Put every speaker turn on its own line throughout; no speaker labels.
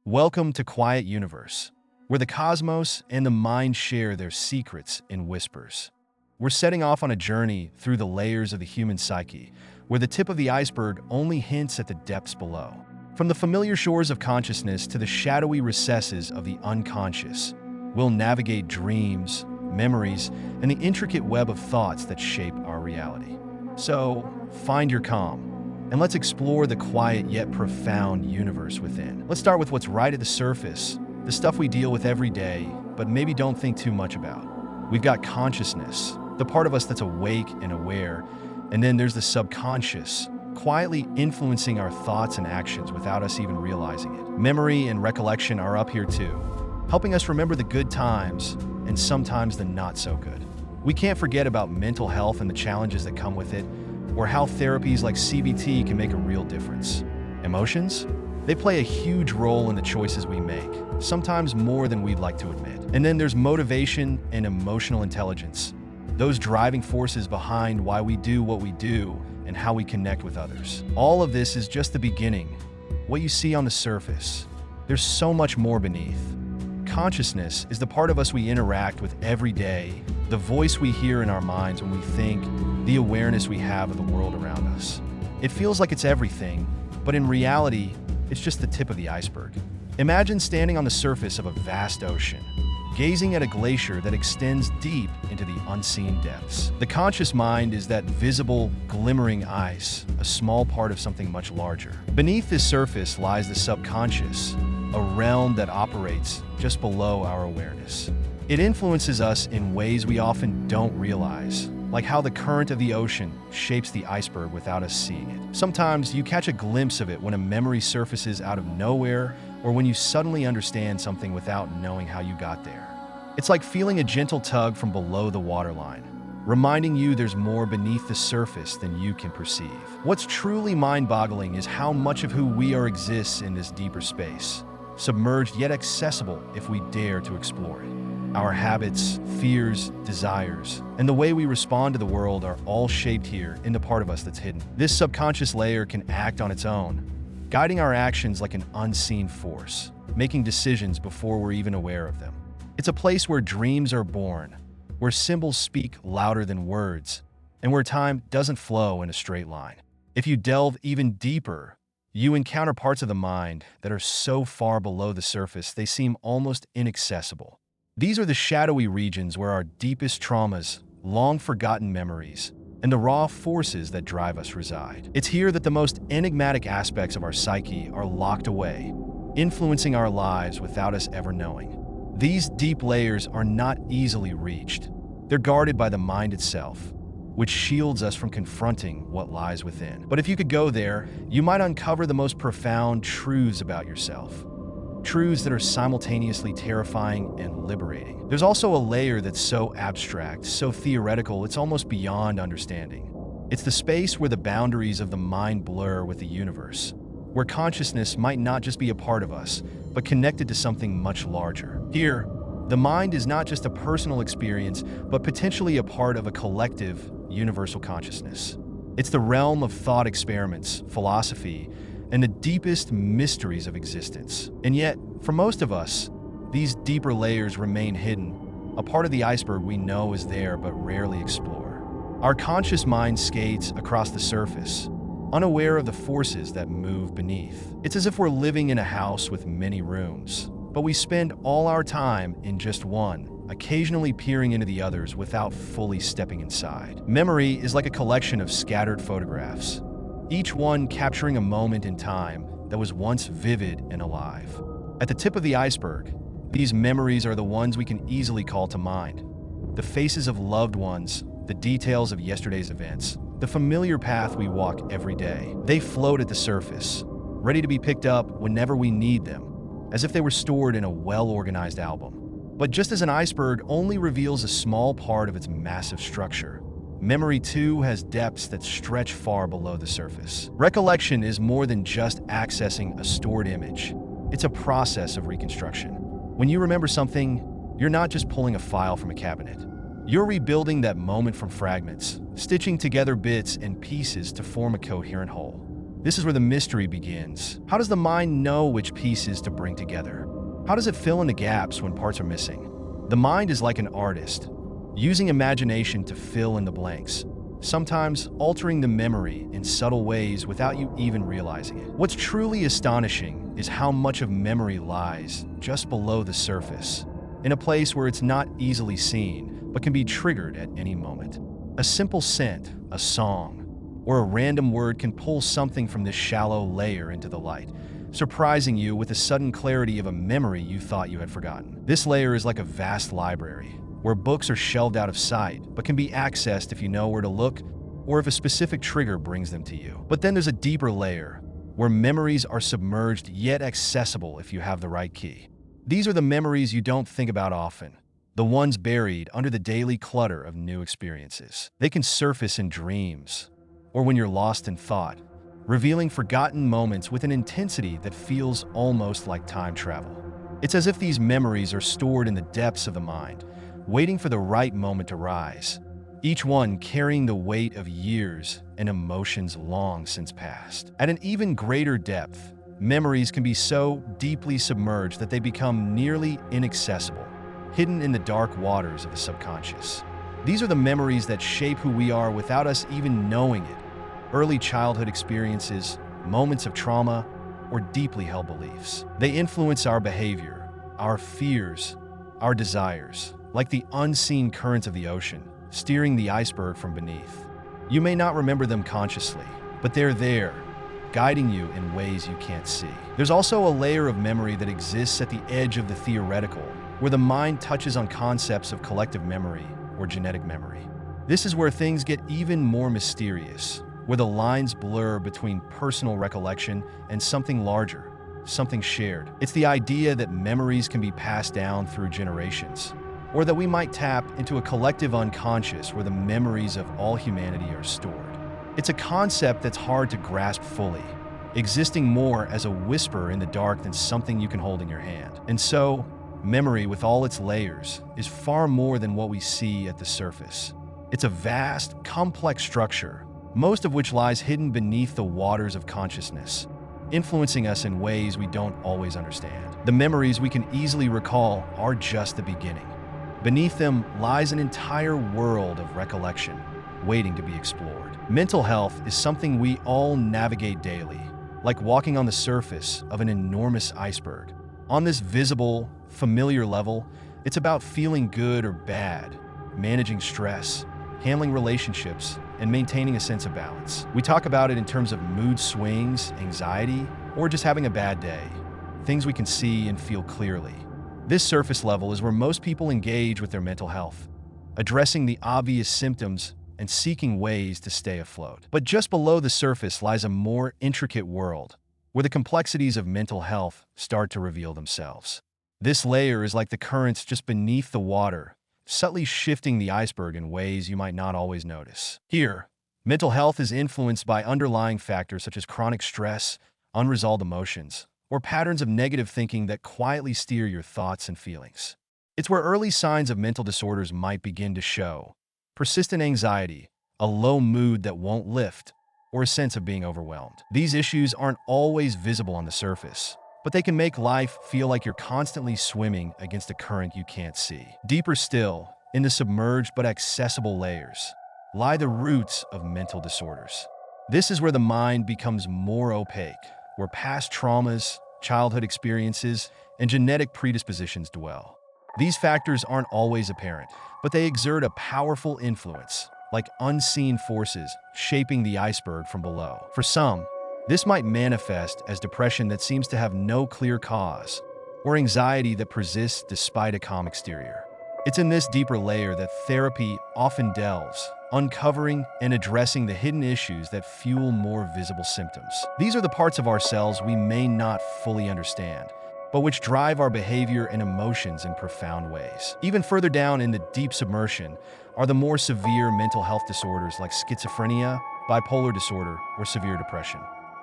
Welcome to Quiet Universe, where the cosmos and the mind share their secrets in whispers. We're setting off on a journey through the layers of the human psyche, where the tip of the iceberg only hints at the depths below. From the familiar shores of consciousness to the shadowy recesses of the unconscious, we'll navigate dreams, memories, and the intricate web of thoughts that shape our reality. So, find your calm, and let's explore the quiet yet profound universe within. Let's start with what's right at the surface, the stuff we deal with every day, but maybe don't think too much about. We've got consciousness, the part of us that's awake and aware, and then there's the subconscious, quietly influencing our thoughts and actions without us even realizing it. Memory and recollection are up here too, helping us remember the good times and sometimes the not so good. We can't forget about mental health and the challenges that come with it, or how therapies like CBT can make a real difference. Emotions? They play a huge role in the choices we make, sometimes more than we'd like to admit. And then there's motivation and emotional intelligence, those driving forces behind why we do what we do and how we connect with others. All of this is just the beginning, what you see on the surface. There's so much more beneath. Consciousness is the part of us we interact with every day, the voice we hear in our minds when we think, the awareness we have of the world around us. It feels like it's everything, but in reality, it's just the tip of the iceberg. Imagine standing on the surface of a vast ocean, gazing at a glacier that extends deep into the unseen depths. The conscious mind is that visible, glimmering ice, a small part of something much larger. Beneath this surface lies the subconscious, a realm that operates just below our awareness. It influences us in ways we often don't realize, like how the current of the ocean shapes the iceberg without us seeing it. Sometimes you catch a glimpse of it when a memory surfaces out of nowhere, or when you suddenly understand something without knowing how you got there. It's like feeling a gentle tug from below the waterline, reminding you there's more beneath the surface than you can perceive. What's truly mind-boggling is how much of who we are exists in this deeper space, submerged yet accessible if we dare to explore it. Our habits, fears, desires, and the way we respond to the world are all shaped here in the part of us that's hidden. This subconscious layer can act on its own, guiding our actions like an unseen force, making decisions before we're even aware of them. It's a place where dreams are born, where symbols speak louder than words, and where time doesn't flow in a straight line. If you delve even deeper, you encounter parts of the mind that are so far below the surface they seem almost inaccessible. These are the shadowy regions where our deepest traumas, long-forgotten memories, and the raw forces that drive us reside. It's here that the most enigmatic aspects of our psyche are locked away, influencing our lives without us ever knowing. These deep layers are not easily reached. They're guarded by the mind itself, which shields us from confronting what lies within. But if you could go there, you might uncover the most profound truths about yourself. Truths that are simultaneously terrifying and liberating. There's also a layer that's so abstract, so theoretical, it's almost beyond understanding. It's the space where the boundaries of the mind blur with the universe, where consciousness might not just be a part of us, but connected to something much larger. Here, the mind is not just a personal experience, but potentially a part of a collective, universal consciousness. It's the realm of thought experiments, philosophy, and the deepest mysteries of existence. And yet, for most of us, these deeper layers remain hidden, a part of the iceberg we know is there but rarely explore. Our conscious mind skates across the surface, unaware of the forces that move beneath. It's as if we're living in a house with many rooms, but we spend all our time in just one, occasionally peering into the others without fully stepping inside. Memory is like a collection of scattered photographs, each one capturing a moment in time that was once vivid and alive. At the tip of the iceberg, these memories are the ones we can easily call to mind. The faces of loved ones, the details of yesterday's events, the familiar path we walk every day. They float at the surface, ready to be picked up whenever we need them, as if they were stored in a well-organized album. But just as an iceberg only reveals a small part of its massive structure, memory too has depths that stretch far below the surface. Recollection is more than just accessing a stored image. It's a process of reconstruction. When you remember something, you're not just pulling a file from a cabinet. You're rebuilding that moment from fragments, stitching together bits and pieces to form a coherent whole. This is where the mystery begins. How does the mind know which pieces to bring together? How does it fill in the gaps when parts are missing? The mind is like an artist, using imagination to fill in the blanks, sometimes altering the memory in subtle ways without you even realizing it. What's truly astonishing is how much of memory lies just below the surface, in a place where it's not easily seen, but can be triggered at any moment. A simple scent, a song, or a random word can pull something from this shallow layer into the light, surprising you with the sudden clarity of a memory you thought you had forgotten. This layer is like a vast library, where books are shelved out of sight, but can be accessed if you know where to look or if a specific trigger brings them to you. But then there's a deeper layer, where memories are submerged yet accessible if you have the right key. These are the memories you don't think about often, the ones buried under the daily clutter of new experiences. They can surface in dreams, or when you're lost in thought, revealing forgotten moments with an intensity that feels almost like time travel. It's as if these memories are stored in the depths of the mind, waiting for the right moment to rise, each one carrying the weight of years and emotions long since passed. At an even greater depth, memories can be so deeply submerged that they become nearly inaccessible, hidden in the dark waters of the subconscious. These are the memories that shape who we are without us even knowing it. Early childhood experiences, moments of trauma, or deeply held beliefs. They influence our behavior, our fears, our desires, like the unseen currents of the ocean, steering the iceberg from beneath. You may not remember them consciously, but they're there, guiding you in ways you can't see. There's also a layer of memory that exists at the edge of the theoretical, where the mind touches on concepts of collective memory or genetic memory. This is where things get even more mysterious, where the lines blur between personal recollection and something larger, something shared. It's the idea that memories can be passed down through generations, or that we might tap into a collective unconscious where the memories of all humanity are stored. It's a concept that's hard to grasp fully, existing more as a whisper in the dark than something you can hold in your hand. And so, memory, with all its layers, is far more than what we see at the surface. It's a vast, complex structure, most of which lies hidden beneath the waters of consciousness, influencing us in ways we don't always understand. The memories we can easily recall are just the beginning. Beneath them lies an entire world of recollection, waiting to be explored. Mental health is something we all navigate daily, like walking on the surface of an enormous iceberg. On this visible, familiar level, it's about feeling good or bad, managing stress, handling relationships, and maintaining a sense of balance. We talk about it in terms of mood swings, anxiety, or just having a bad day, things we can see and feel clearly. This surface level is where most people engage with their mental health, addressing the obvious symptoms and seeking ways to stay afloat. But just below the surface lies a more intricate world, where the complexities of mental health start to reveal themselves. This layer is like the currents just beneath the water, subtly shifting the iceberg in ways you might not always notice. Here, mental health is influenced by underlying factors such as chronic stress, unresolved emotions, or patterns of negative thinking that quietly steer your thoughts and feelings. It's where early signs of mental disorders might begin to show: persistent anxiety, a low mood that won't lift, or a sense of being overwhelmed. These issues aren't always visible on the surface, but they can make life feel like you're constantly swimming against a current you can't see. Deeper still, in the submerged but accessible layers, lie the roots of mental disorders. This is where the mind becomes more opaque, where past traumas, childhood experiences, and genetic predispositions dwell. These factors aren't always apparent, but they exert a powerful influence, like unseen forces shaping the iceberg from below. For some, this might manifest as depression that seems to have no clear cause, or anxiety that persists despite a calm exterior. It's in this deeper layer that therapy often delves, uncovering and addressing the hidden issues that fuel more visible symptoms. These are the parts of ourselves we may not fully understand, but which drive our behavior and emotions in profound ways. Even further down in the deep submersion are the more severe mental health disorders like schizophrenia, bipolar disorder, or severe depression.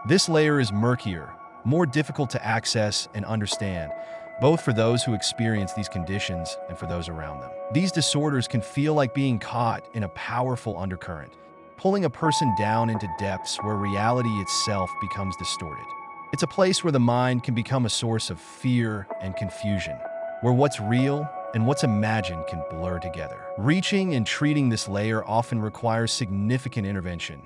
This layer is murkier, more difficult to access and understand, both for those who experience these conditions and for those around them. These disorders can feel like being caught in a powerful undercurrent, pulling a person down into depths where reality itself becomes distorted. It's a place where the mind can become a source of fear and confusion, where what's real and what's imagined can blur together. Reaching and treating this layer often requires significant intervention,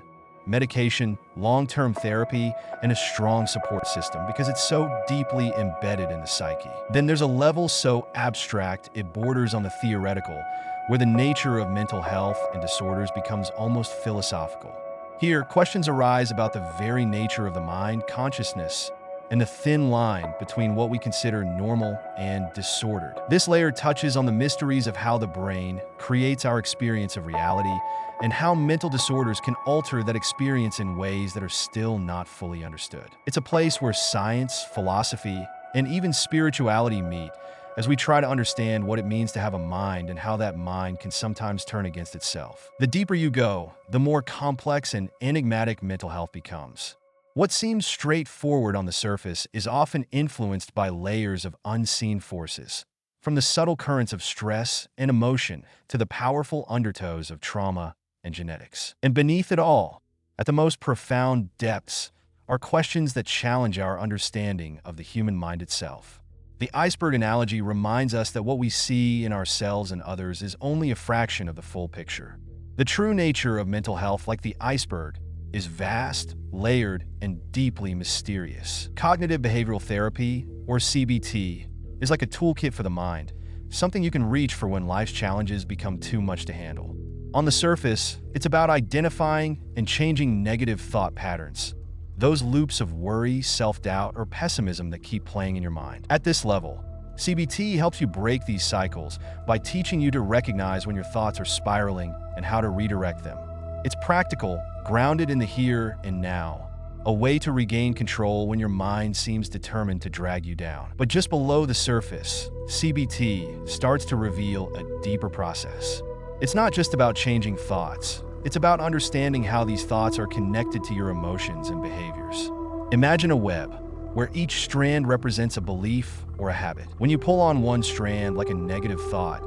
medication, long-term therapy, and a strong support system because it's so deeply embedded in the psyche. Then there's a level so abstract it borders on the theoretical, where the nature of mental health and disorders becomes almost philosophical. Here, questions arise about the very nature of the mind, consciousness, and the thin line between what we consider normal and disordered. This layer touches on the mysteries of how the brain creates our experience of reality and how mental disorders can alter that experience in ways that are still not fully understood. It's a place where science, philosophy, and even spirituality meet as we try to understand what it means to have a mind and how that mind can sometimes turn against itself. The deeper you go, the more complex and enigmatic mental health becomes. What seems straightforward on the surface is often influenced by layers of unseen forces, from the subtle currents of stress and emotion to the powerful undertows of trauma and genetics. And beneath it all, at the most profound depths, are questions that challenge our understanding of the human mind itself. The iceberg analogy reminds us that what we see in ourselves and others is only a fraction of the full picture. The true nature of mental health, like the iceberg, is vast, layered, and deeply mysterious. Cognitive behavioral therapy, or CBT, is like a toolkit for the mind, something you can reach for when life's challenges become too much to handle. On the surface, it's about identifying and changing negative thought patterns, those loops of worry, self-doubt, or pessimism that keep playing in your mind. At this level, CBT helps you break these cycles by teaching you to recognize when your thoughts are spiraling and how to redirect them. It's practical, grounded in the here and now, a way to regain control when your mind seems determined to drag you down. But just below the surface, CBT starts to reveal a deeper process. It's not just about changing thoughts. It's about understanding how these thoughts are connected to your emotions and behaviors. Imagine a web where each strand represents a belief or a habit. When you pull on one strand, like a negative thought,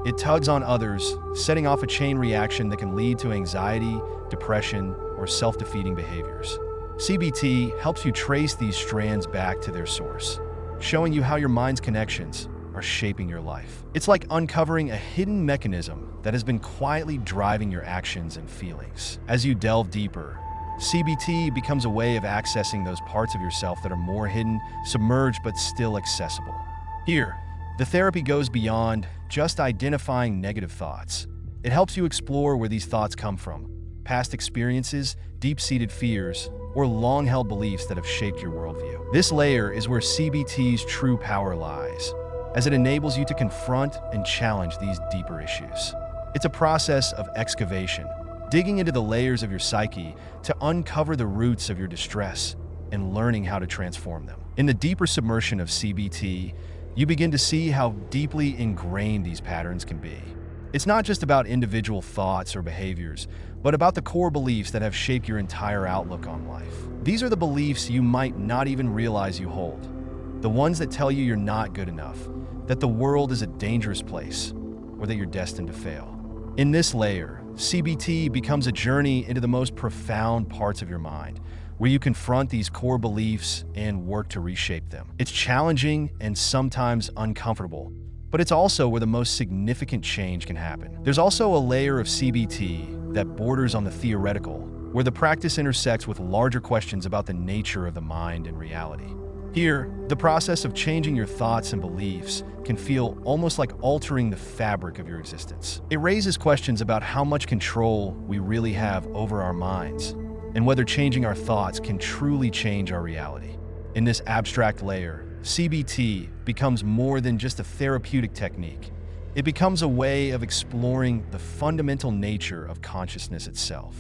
it tugs on others, setting off a chain reaction that can lead to anxiety, depression, or self-defeating behaviors. CBT helps you trace these strands back to their source, showing you how your mind's connections are shaping your life. It's like uncovering a hidden mechanism that has been quietly driving your actions and feelings. As you delve deeper, CBT becomes a way of accessing those parts of yourself that are more hidden, submerged, but still accessible. Here, the therapy goes beyond just identifying negative thoughts. It helps you explore where these thoughts come from, past experiences, deep-seated fears, or long-held beliefs that have shaped your worldview. This layer is where CBT's true power lies, as it enables you to confront and challenge these deeper issues. It's a process of excavation, digging into the layers of your psyche to uncover the roots of your distress and learning how to transform them. In the deeper submersion of CBT, you begin to see how deeply ingrained these patterns can be. It's not just about individual thoughts or behaviors, but about the core beliefs that have shaped your entire outlook on life. These are the beliefs you might not even realize you hold. The ones that tell you you're not good enough, that the world is a dangerous place, or that you're destined to fail. In this layer, CBT becomes a journey into the most profound parts of your mind, where you confront these core beliefs and work to reshape them. It's challenging and sometimes uncomfortable, but it's also where the most significant change can happen. There's also a layer of CBT that borders on the theoretical, where the practice intersects with larger questions about the nature of the mind and reality. Here, the process of changing your thoughts and beliefs can feel almost like altering the fabric of your existence. It raises questions about how much control we really have over our minds, and whether changing our thoughts can truly change our reality. In this abstract layer, CBT becomes more than just a therapeutic technique. It becomes a way of exploring the fundamental nature of consciousness itself.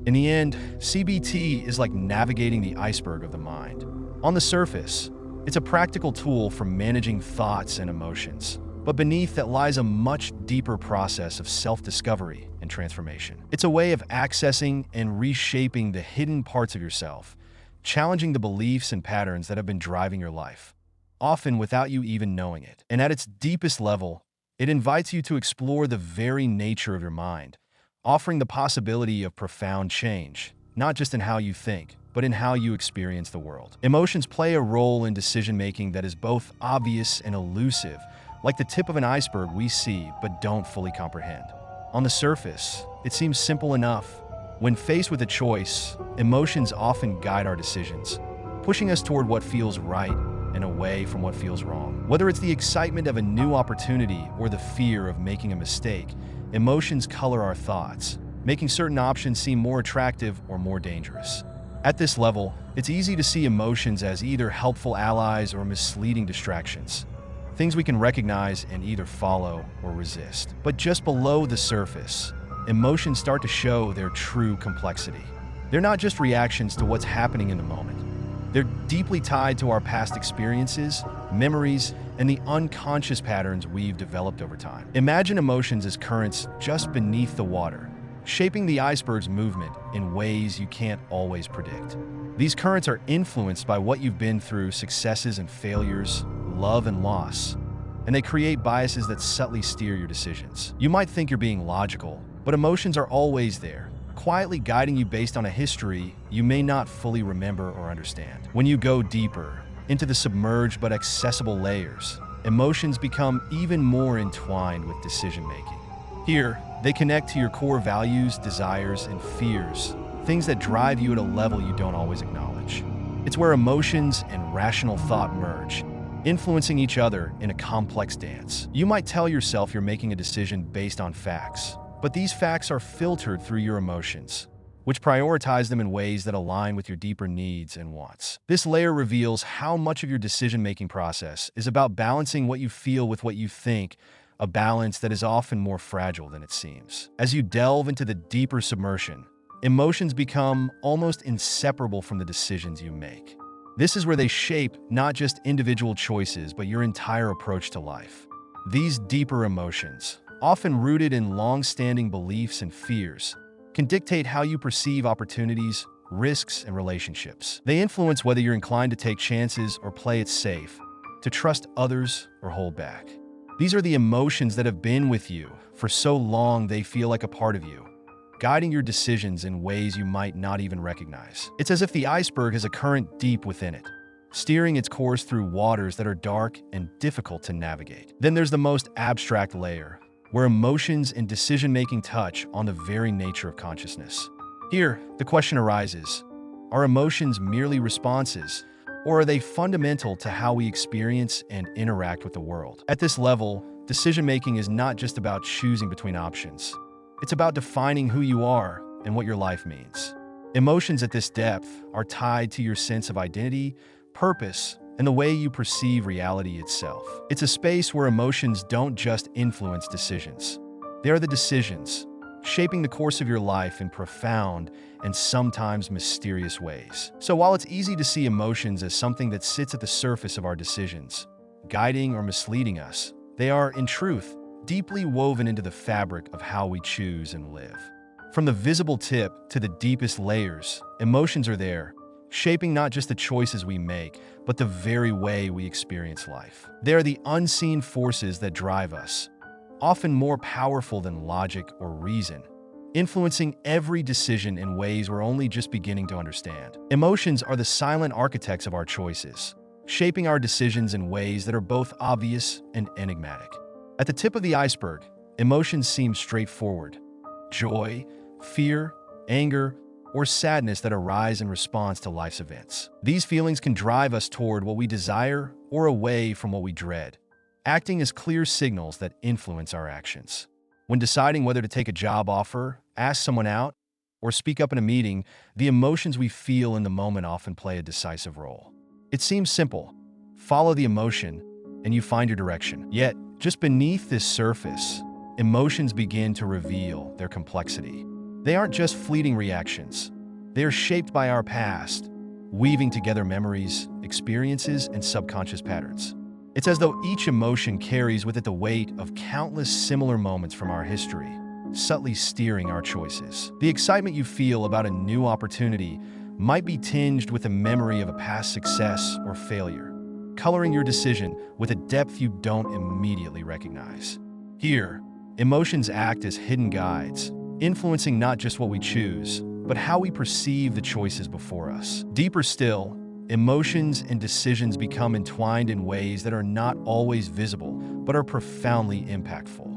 In the end, CBT is like navigating the iceberg of the mind. On the surface, it's a practical tool for managing thoughts and emotions, but beneath that lies a much deeper process of self-discovery and transformation. It's a way of accessing and reshaping the hidden parts of yourself, challenging the beliefs and patterns that have been driving your life, often without you even knowing it. And at its deepest level, it invites you to explore the very nature of your mind, offering the possibility of profound change, not just in how you think, but in how you experience the world. Emotions play a role in decision-making that is both obvious and elusive, like the tip of an iceberg we see but don't fully comprehend. On the surface, it seems simple enough. When faced with a choice, emotions often guide our decisions, pushing us toward what feels right and away from what feels wrong. Whether it's the excitement of a new opportunity or the fear of making a mistake, emotions color our thoughts, making certain options seem more attractive or more dangerous. At this level, it's easy to see emotions as either helpful allies or misleading distractions, things we can recognize and either follow or resist. But just below the surface, emotions start to show their true complexity. They're not just reactions to what's happening in the moment. They're deeply tied to our past experiences, memories, and the unconscious patterns we've developed over time. Imagine emotions as currents just beneath the water, shaping the iceberg's movement in ways you can't always predict. These currents are influenced by what you've been through, successes and failures, love and loss, and they create biases that subtly steer your decisions. You might think you're being logical, but emotions are always there, quietly guiding you based on a history you may not fully remember or understand. When you go deeper into the submerged but accessible layers, emotions become even more entwined with decision-making. Here, they connect to your core values, desires, and fears, things that drive you at a level you don't always acknowledge. It's where emotions and rational thought merge, influencing each other in a complex dance. You might tell yourself you're making a decision based on facts, but these facts are filtered through your emotions, which prioritize them in ways that align with your deeper needs and wants. This layer reveals how much of your decision-making process is about balancing what you feel with what you think, a balance that is often more fragile than it seems. As you delve into the deeper submersion, emotions become almost inseparable from the decisions you make. This is where they shape not just individual choices, but your entire approach to life. These deeper emotions, often rooted in long-standing beliefs and fears, can dictate how you perceive opportunities, risks, and relationships. They influence whether you're inclined to take chances or play it safe, to trust others or hold back. These are the emotions that have been with you for so long they feel like a part of you, guiding your decisions in ways you might not even recognize. It's as if the iceberg has a current deep within it, steering its course through waters that are dark and difficult to navigate. Then there's the most abstract layer, where emotions and decision-making touch on the very nature of consciousness. Here, the question arises, are emotions merely responses, or are they fundamental to how we experience and interact with the world? At this level, decision-making is not just about choosing between options. It's about defining who you are and what your life means. Emotions at this depth are tied to your sense of identity, purpose, and the way you perceive reality itself. It's a space where emotions don't just influence decisions. They are the decisions, shaping the course of your life in profound and sometimes mysterious ways. So while it's easy to see emotions as something that sits at the surface of our decisions, guiding or misleading us, they are, in truth, deeply woven into the fabric of how we choose and live. From the visible tip to the deepest layers, emotions are there, shaping not just the choices we make, but the very way we experience life. They are the unseen forces that drive us, often more powerful than logic or reason, influencing every decision in ways we're only just beginning to understand. Emotions are the silent architects of our choices, shaping our decisions in ways that are both obvious and enigmatic. At the tip of the iceberg, emotions seem straightforward: joy, fear, anger, or sadness that arise in response to life's events. These feelings can drive us toward what we desire or away from what we dread, acting as clear signals that influence our actions. When deciding whether to take a job offer, ask someone out, or speak up in a meeting, the emotions we feel in the moment often play a decisive role. It seems simple: follow the emotion, and you find your direction. Yet, just beneath this surface, emotions begin to reveal their complexity. They aren't just fleeting reactions. They are shaped by our past, weaving together memories, experiences, and subconscious patterns. It's as though each emotion carries with it the weight of countless similar moments from our history, subtly steering our choices. The excitement you feel about a new opportunity might be tinged with a memory of a past success or failure, coloring your decision with a depth you don't immediately recognize. Here, emotions act as hidden guides, influencing not just what we choose, but how we perceive the choices before us. Deeper still, emotions and decisions become entwined in ways that are not always visible, but are profoundly impactful.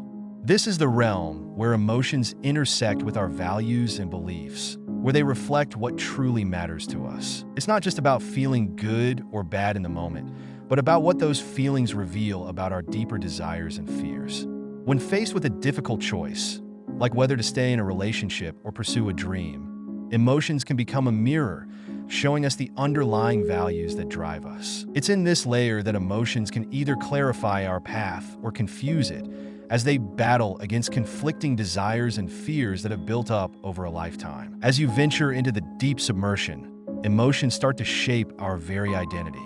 This is the realm where emotions intersect with our values and beliefs, where they reflect what truly matters to us. It's not just about feeling good or bad in the moment, but about what those feelings reveal about our deeper desires and fears. When faced with a difficult choice, like whether to stay in a relationship or pursue a dream, emotions can become a mirror, showing us the underlying values that drive us. It's in this layer that emotions can either clarify our path or confuse it, as they battle against conflicting desires and fears that have built up over a lifetime. As you venture into the deep submersion, emotions start to shape our very identity.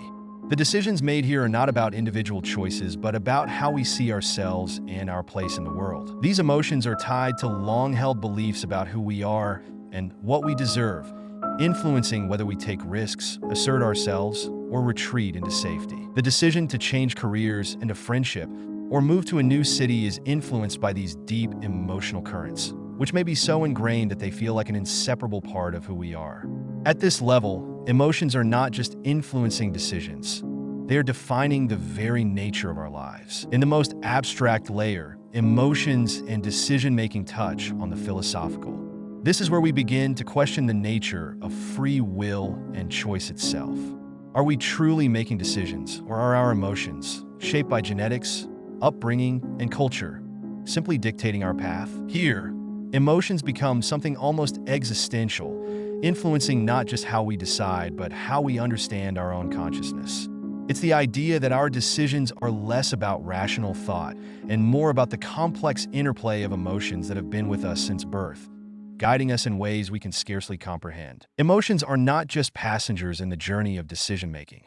The decisions made here are not about individual choices, but about how we see ourselves and our place in the world. These emotions are tied to long-held beliefs about who we are and what we deserve, influencing whether we take risks, assert ourselves, or retreat into safety. The decision to change careers, into friendship, or move to a new city is influenced by these deep emotional currents, which may be so ingrained that they feel like an inseparable part of who we are. At this level, emotions are not just influencing decisions, they are defining the very nature of our lives. In the most abstract layer, emotions and decision-making touch on the philosophical. This is where we begin to question the nature of free will and choice itself. Are we truly making decisions, or are our emotions, shaped by genetics, upbringing, and culture, simply dictating our path? Here, emotions become something almost existential, influencing not just how we decide, but how we understand our own consciousness. It's the idea that our decisions are less about rational thought and more about the complex interplay of emotions that have been with us since birth, guiding us in ways we can scarcely comprehend. Emotions are not just passengers in the journey of decision-making.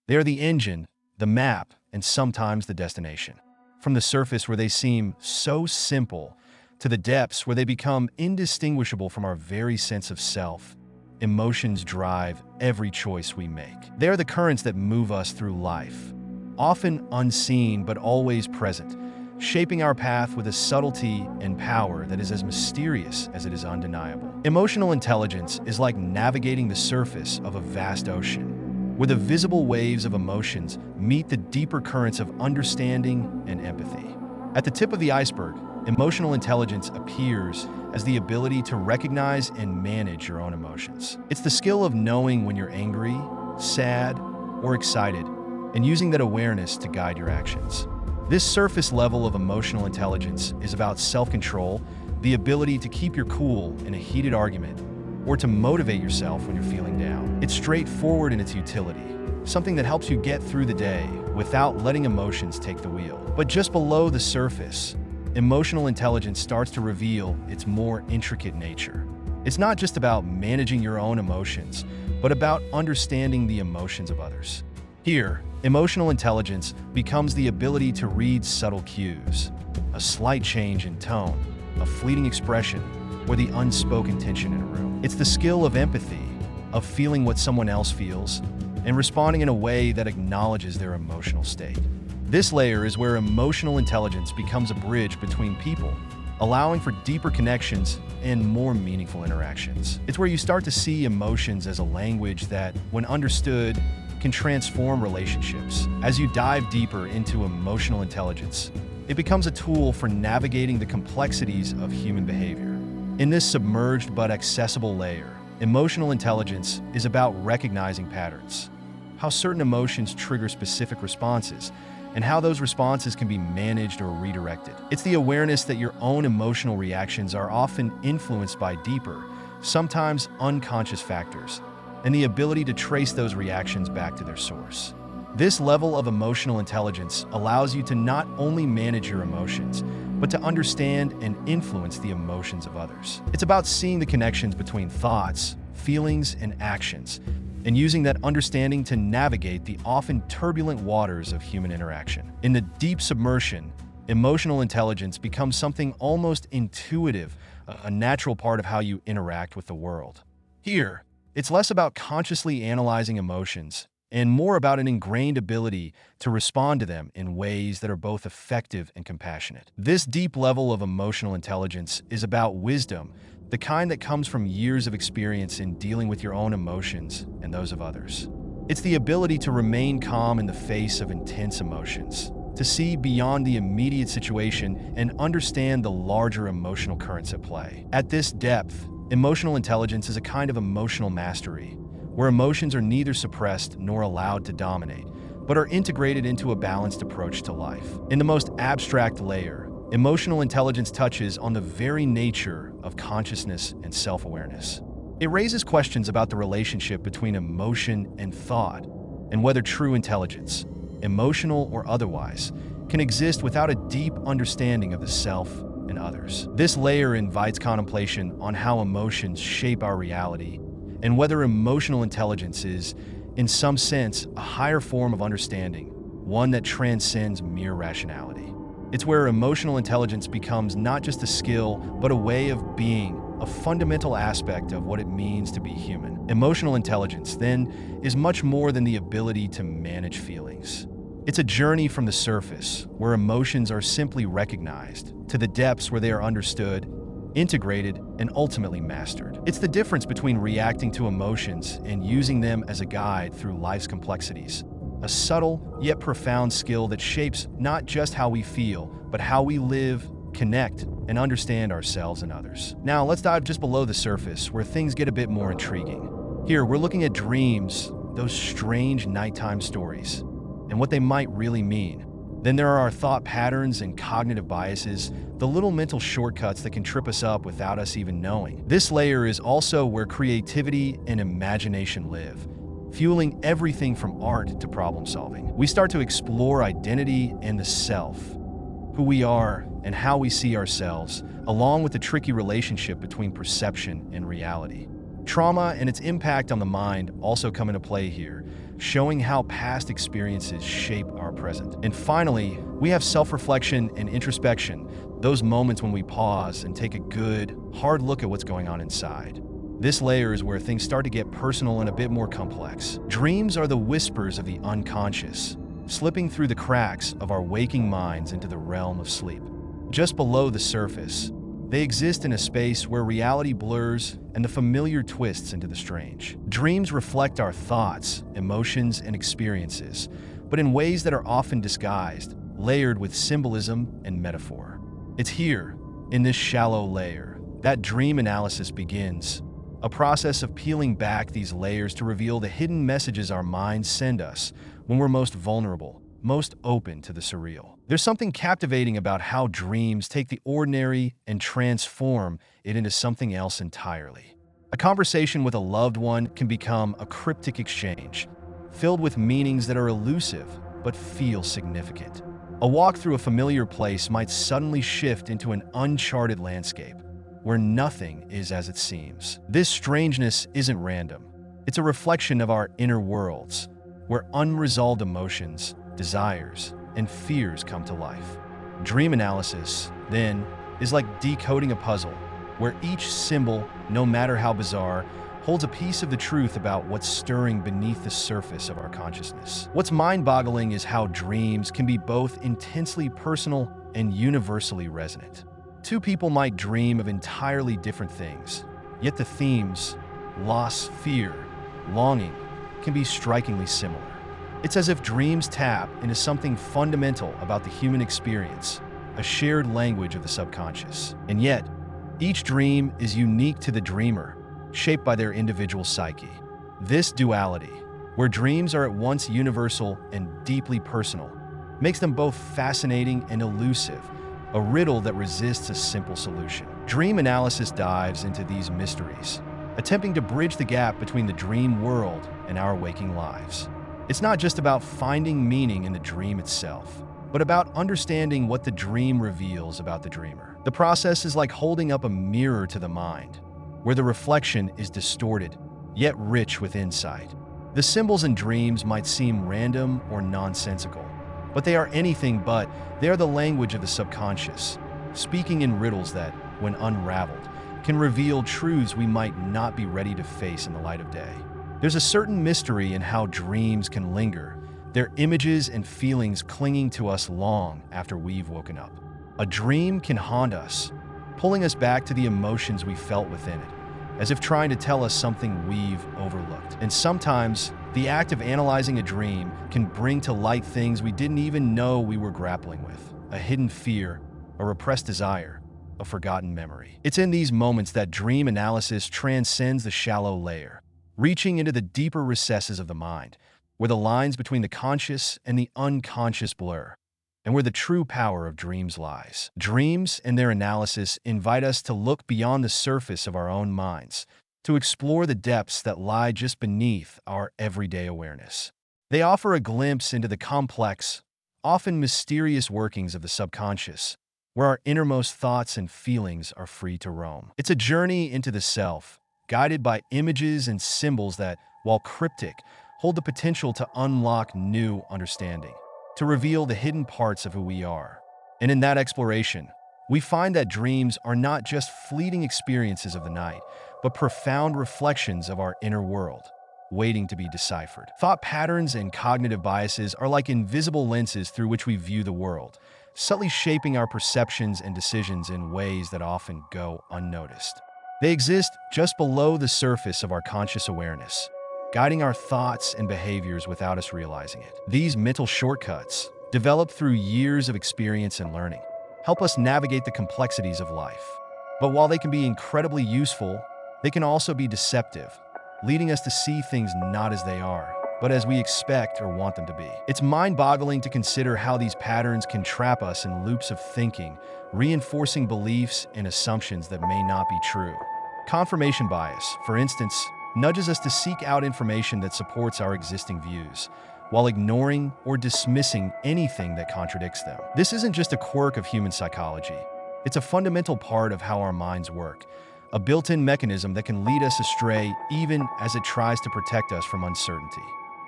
They are the engine, the map, and sometimes the destination. From the surface where they seem so simple, to the depths where they become indistinguishable from our very sense of self, emotions drive every choice we make. They are the currents that move us through life, often unseen but always present, shaping our path with a subtlety and power that is as mysterious as it is undeniable. Emotional intelligence is like navigating the surface of a vast ocean, where the visible waves of emotions meet the deeper currents of understanding and empathy. At the tip of the iceberg, emotional intelligence appears as the ability to recognize and manage your own emotions. It's the skill of knowing when you're angry, sad, or excited, and using that awareness to guide your actions. This surface level of emotional intelligence is about self-control, the ability to keep your cool in a heated argument, or to motivate yourself when you're feeling down. It's straightforward in its utility, something that helps you get through the day without letting emotions take the wheel. But just below the surface, emotional intelligence starts to reveal its more intricate nature. It's not just about managing your own emotions, but about understanding the emotions of others. Here, emotional intelligence becomes the ability to read subtle cues, a slight change in tone, a fleeting expression, or the unspoken tension in a room. It's the skill of empathy, of feeling what someone else feels, and responding in a way that acknowledges their emotional state. This layer is where emotional intelligence becomes a bridge between people, allowing for deeper connections and more meaningful interactions. It's where you start to see emotions as a language that, when understood, can transform relationships. As you dive deeper into emotional intelligence, it becomes a tool for navigating the complexities of human behavior. In this submerged but accessible layer, emotional intelligence is about recognizing patterns, how certain emotions trigger specific responses, and how those responses can be managed or redirected. It's the awareness that your own emotional reactions are often influenced by deeper, sometimes unconscious factors, and the ability to trace those reactions back to their source. This level of emotional intelligence allows you to not only manage your emotions, but to understand and influence the emotions of others. It's about seeing the connections between thoughts, feelings, and actions, and using that understanding to navigate the often turbulent waters of human interaction. In the deep submersion, emotional intelligence becomes something almost intuitive, a natural part of how you interact with the world. Here, it's less about consciously analyzing emotions and more about an ingrained ability to respond to them in ways that are both effective and compassionate. This deep level of emotional intelligence is about wisdom, the kind that comes from years of experience in dealing with your own emotions and those of others. It's the ability to remain calm in the face of intense emotions, to see beyond the immediate situation and understand the larger emotional currents at play. At this depth, emotional intelligence is a kind of emotional mastery, where emotions are neither suppressed nor allowed to dominate, but are integrated into a balanced approach to life. In the most abstract layer, emotional intelligence touches on the very nature of consciousness and self-awareness. It raises questions about the relationship between emotion and thought, and whether true intelligence, emotional or otherwise, can exist without a deep understanding of the self and others. This layer invites contemplation on how emotions shape our reality, and whether emotional intelligence is, in some sense, a higher form of understanding, one that transcends mere rationality. It's where emotional intelligence becomes not just a skill, but a way of being, a fundamental aspect of what it means to be human. Emotional intelligence, then, is much more than the ability to manage feelings. It's a journey from the surface, where emotions are simply recognized, to the depths where they are understood, integrated, and ultimately mastered. It's the difference between reacting to emotions and using them as a guide through life's complexities. A subtle, yet profound skill that shapes not just how we feel, but how we live, connect, and understand ourselves and others. Now, let's dive just below the surface, where things get a bit more intriguing. Here, we're looking at dreams, those strange nighttime stories, and what they might really mean. Then there are our thought patterns and cognitive biases, the little mental shortcuts that can trip us up without us even knowing. This layer is also where creativity and imagination live, fueling everything from art to problem solving. We start to explore identity and the self, who we are and how we see ourselves, along with the tricky relationship between perception and reality. Trauma and its impact on the mind also come into play here, showing how past experiences shape our present. And finally, we have self-reflection and introspection, those moments when we pause and take a good, hard look at what's going on inside. This layer is where things start to get personal and a bit more complex. Dreams are the whispers of the unconscious, slipping through the cracks of our waking minds into the realm of sleep. Just below the surface, they exist in a space where reality blurs and the familiar twists into the strange. Dreams reflect our thoughts, emotions, and experiences, but in ways that are often disguised, layered with symbolism and metaphor. It's here, in this shallow layer, that dream analysis begins, a process of peeling back these layers to reveal the hidden messages our minds send us when we're most vulnerable, most open to the surreal. There's something captivating about how dreams take the ordinary and transform it into something else entirely. A conversation with a loved one can become a cryptic exchange, filled with meanings that are elusive but feel significant. A walk through a familiar place might suddenly shift into an uncharted landscape, where nothing is as it seems. This strangeness isn't random. It's a reflection of our inner worlds, where unresolved emotions, desires, and fears come to life. Dream analysis, then, is like decoding a puzzle, where each symbol, no matter how bizarre, holds a piece of the truth about what's stirring beneath the surface of our consciousness. What's mind-boggling is how dreams can be both intensely personal and universally resonant. Two people might dream of entirely different things, yet the themes, loss, fear, longing, can be strikingly similar. It's as if dreams tap into something fundamental about the human experience, a shared language of the subconscious. And yet, each dream is unique to the dreamer, shaped by their individual psyche. This duality, where dreams are at once universal and deeply personal, makes them both fascinating and elusive, a riddle that resists a simple solution. Dream analysis dives into these mysteries, attempting to bridge the gap between the dream world and our waking lives. It's not just about finding meaning in the dream itself, but about understanding what the dream reveals about the dreamer. The process is like holding up a mirror to the mind, where the reflection is distorted, yet rich with insight. The symbols in dreams might seem random or nonsensical, but they are anything but. They are the language of the subconscious, speaking in riddles that, when unraveled, can reveal truths we might not be ready to face in the light of day. There's a certain mystery in how dreams can linger, their images and feelings clinging to us long after we've woken up. A dream can haunt us, pulling us back to the emotions we felt within it, as if trying to tell us something we've overlooked. And sometimes, the act of analyzing a dream can bring to light things we didn't even know we were grappling with: a hidden fear, a repressed desire, a forgotten memory. It's in these moments that dream analysis transcends the shallow layer, reaching into the deeper recesses of the mind, where the lines between the conscious and the unconscious blur, and where the true power of dreams lies. Dreams and their analysis invite us to look beyond the surface of our own minds, to explore the depths that lie just beneath our everyday awareness. They offer a glimpse into the complex, often mysterious workings of the subconscious, where our innermost thoughts and feelings are free to roam. It's a journey into the self, guided by images and symbols that, while cryptic, hold the potential to unlock new understanding, to reveal the hidden parts of who we are. And in that exploration, we find that dreams are not just fleeting experiences of the night, but profound reflections of our inner world, waiting to be deciphered. Thought patterns and cognitive biases are like invisible lenses through which we view the world, subtly shaping our perceptions and decisions in ways that often go unnoticed. They exist just below the surface of our conscious awareness, guiding our thoughts and behaviors without us realizing it. These mental shortcuts, developed through years of experience and learning, help us navigate the complexities of life. But while they can be incredibly useful, they can also be deceptive, leading us to see things not as they are, but as we expect or want them to be. It's mind-boggling to consider how these patterns can trap us in loops of thinking, reinforcing beliefs and assumptions that may not be true. Confirmation bias, for instance, nudges us to seek out information that supports our existing views, while ignoring or dismissing anything that contradicts them. This isn't just a quirk of human psychology. It's a fundamental part of how our minds work, a built-in mechanism that can lead us astray even as it tries to protect us from uncertainty.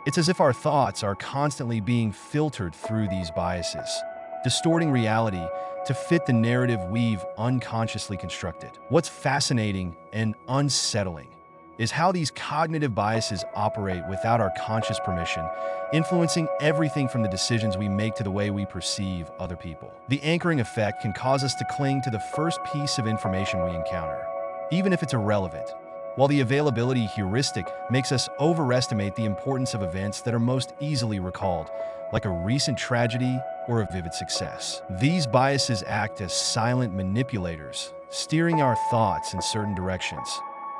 It's as if our thoughts are constantly being filtered through these biases, distorting reality to fit the narrative we've unconsciously constructed. What's fascinating and unsettling is how these cognitive biases operate without our conscious permission, influencing everything from the decisions we make to the way we perceive other people. The anchoring effect can cause us to cling to the first piece of information we encounter, even if it's irrelevant, while the availability heuristic makes us overestimate the importance of events that are most easily recalled, like a recent tragedy or a vivid success. These biases act as silent manipulators, steering our thoughts in certain directions,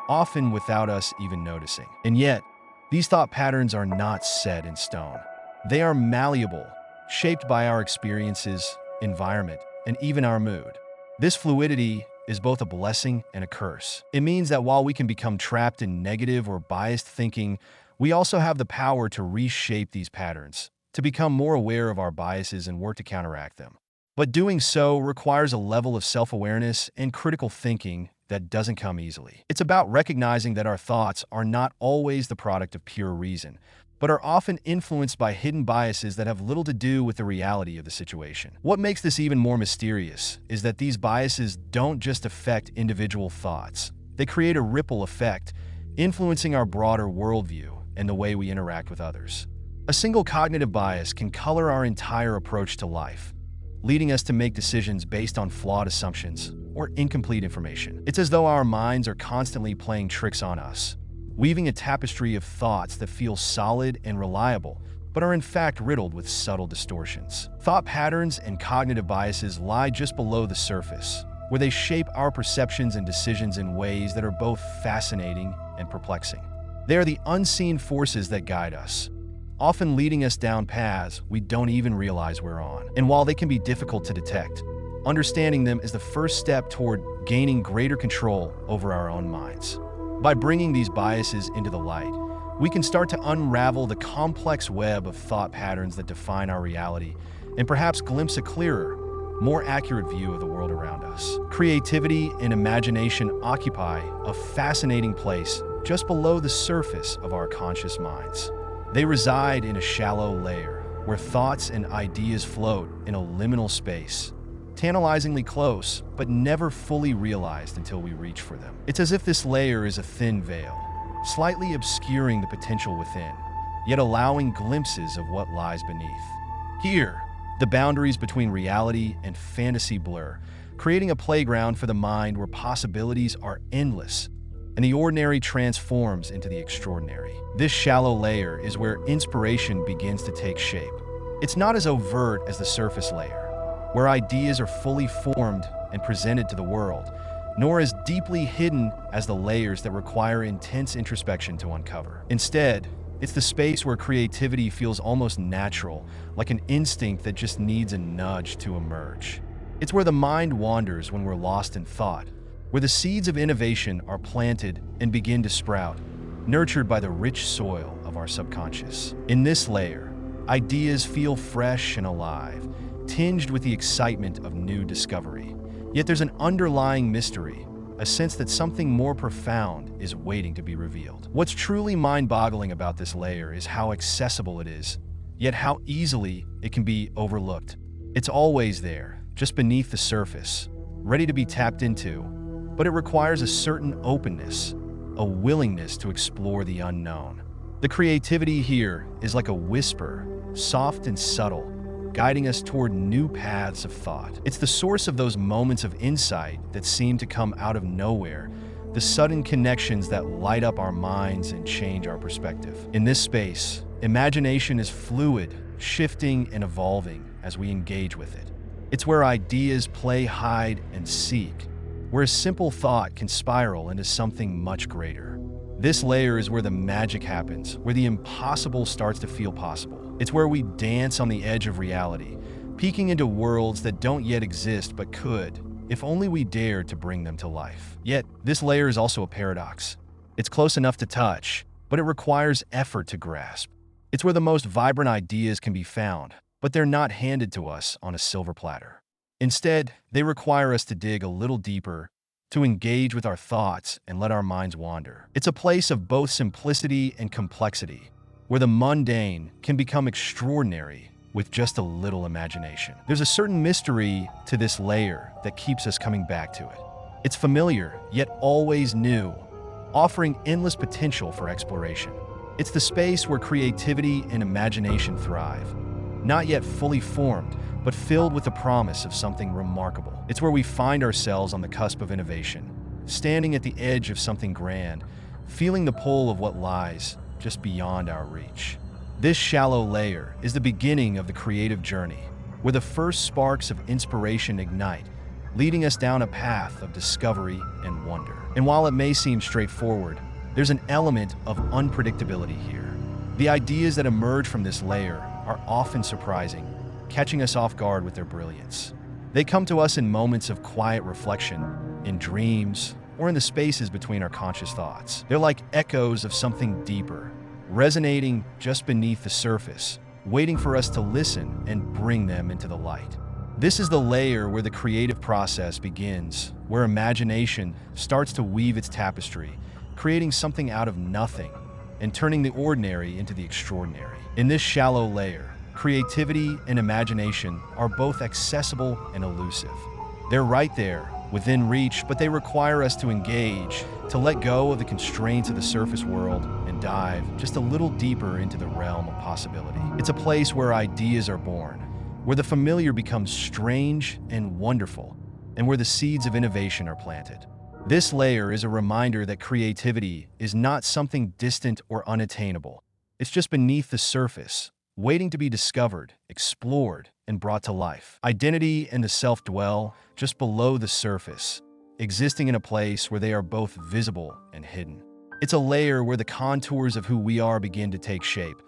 often without us even noticing. And yet, these thought patterns are not set in stone. They are malleable, shaped by our experiences, environment, and even our mood. This fluidity is both a blessing and a curse. It means that while we can become trapped in negative or biased thinking, we also have the power to reshape these patterns, to become more aware of our biases and work to counteract them. But doing so requires a level of self-awareness and critical thinking that doesn't come easily. It's about recognizing that our thoughts are not always the product of pure reason, but are often influenced by hidden biases that have little to do with the reality of the situation. What makes this even more mysterious is that these biases don't just affect individual thoughts. They create a ripple effect, influencing our broader worldview and the way we interact with others. A single cognitive bias can color our entire approach to life, leading us to make decisions based on flawed assumptions or incomplete information. It's as though our minds are constantly playing tricks on us, weaving a tapestry of thoughts that feel solid and reliable, but are in fact riddled with subtle distortions. Thought patterns and cognitive biases lie just below the surface, where they shape our perceptions and decisions in ways that are both fascinating and perplexing. They are the unseen forces that guide us, often leading us down paths we don't even realize we're on. And while they can be difficult to detect, understanding them is the first step toward gaining greater control over our own minds. By bringing these biases into the light, we can start to unravel the complex web of thought patterns that define our reality and perhaps glimpse a clearer, more accurate view of the world around us. Creativity and imagination occupy a fascinating place just below the surface of our conscious minds. They reside in a shallow layer where thoughts and ideas float in a liminal space, tantalizingly close, but never fully realized until we reach for them. It's as if this layer is a thin veil, slightly obscuring the potential within, yet allowing glimpses of what lies beneath. Here, the boundaries between reality and fantasy blur, creating a playground for the mind where possibilities are endless and the ordinary transforms into the extraordinary. This shallow layer is where inspiration begins to take shape. It's not as overt as the surface layer, where ideas are fully formed and presented to the world, nor as deeply hidden as the layers that require intense introspection to uncover. Instead, it's the space where creativity feels almost natural, like an instinct that just needs a nudge to emerge. It's where the mind wanders when we're lost in thought, where the seeds of innovation are planted and begin to sprout, nurtured by the rich soil of our subconscious. In this layer, ideas feel fresh and alive, tinged with the excitement of new discovery. Yet there's an underlying mystery, a sense that something more profound is waiting to be revealed. What's truly mind-boggling about this layer is how accessible it is, yet how easily it can be overlooked. It's always there, just beneath the surface, ready to be tapped into, but it requires a certain openness, a willingness to explore the unknown. The creativity here is like a whisper, soft and subtle, guiding us toward new paths of thought. It's the source of those moments of insight that seem to come out of nowhere, the sudden connections that light up our minds and change our perspective. In this space, imagination is fluid, shifting and evolving as we engage with it. It's where ideas play hide and seek, where a simple thought can spiral into something much greater. This layer is where the magic happens, where the impossible starts to feel possible. It's where we dance on the edge of reality, peeking into worlds that don't yet exist but could, if only we dared to bring them to life. Yet, this layer is also a paradox. It's close enough to touch, but it requires effort to grasp. It's where the most vibrant ideas can be found, but they're not handed to us on a silver platter. Instead, they require us to dig a little deeper, to engage with our thoughts and let our minds wander. It's a place of both simplicity and complexity, where the mundane can become extraordinary with just a little imagination. There's a certain mystery to this layer that keeps us coming back to it. It's familiar, yet always new, offering endless potential for exploration. It's the space where creativity and imagination thrive, not yet fully formed, but filled with the promise of something remarkable. It's where we find ourselves on the cusp of innovation, standing at the edge of something grand, feeling the pull of what lies just beyond our reach. This shallow layer is the beginning of the creative journey, where the first sparks of inspiration ignite, leading us down a path of discovery and wonder. And while it may seem straightforward, there's an element of unpredictability here. The ideas that emerge from this layer are often surprising, catching us off guard with their brilliance. They come to us in moments of quiet reflection, in dreams, or in the spaces between our conscious thoughts. They're like echoes of something deeper, resonating just beneath the surface, waiting for us to listen and bring them into the light. This is the layer where the creative process begins, where imagination starts to weave its tapestry, creating something out of nothing and turning the ordinary into the extraordinary. In this shallow layer, creativity and imagination are both accessible and elusive. They're right there, within reach, but they require us to engage, to let go of the constraints of the surface world and dive just a little deeper into the realm of possibility. It's a place where ideas are born, where the familiar becomes strange and wonderful, and where the seeds of innovation are planted. This layer is a reminder that creativity is not something distant or unattainable. It's just beneath the surface, waiting to be discovered, explored, and brought to life. Identity and the self dwell just below the surface, existing in a place where they are both visible and hidden. It's a layer where the contours of who we are begin to take shape,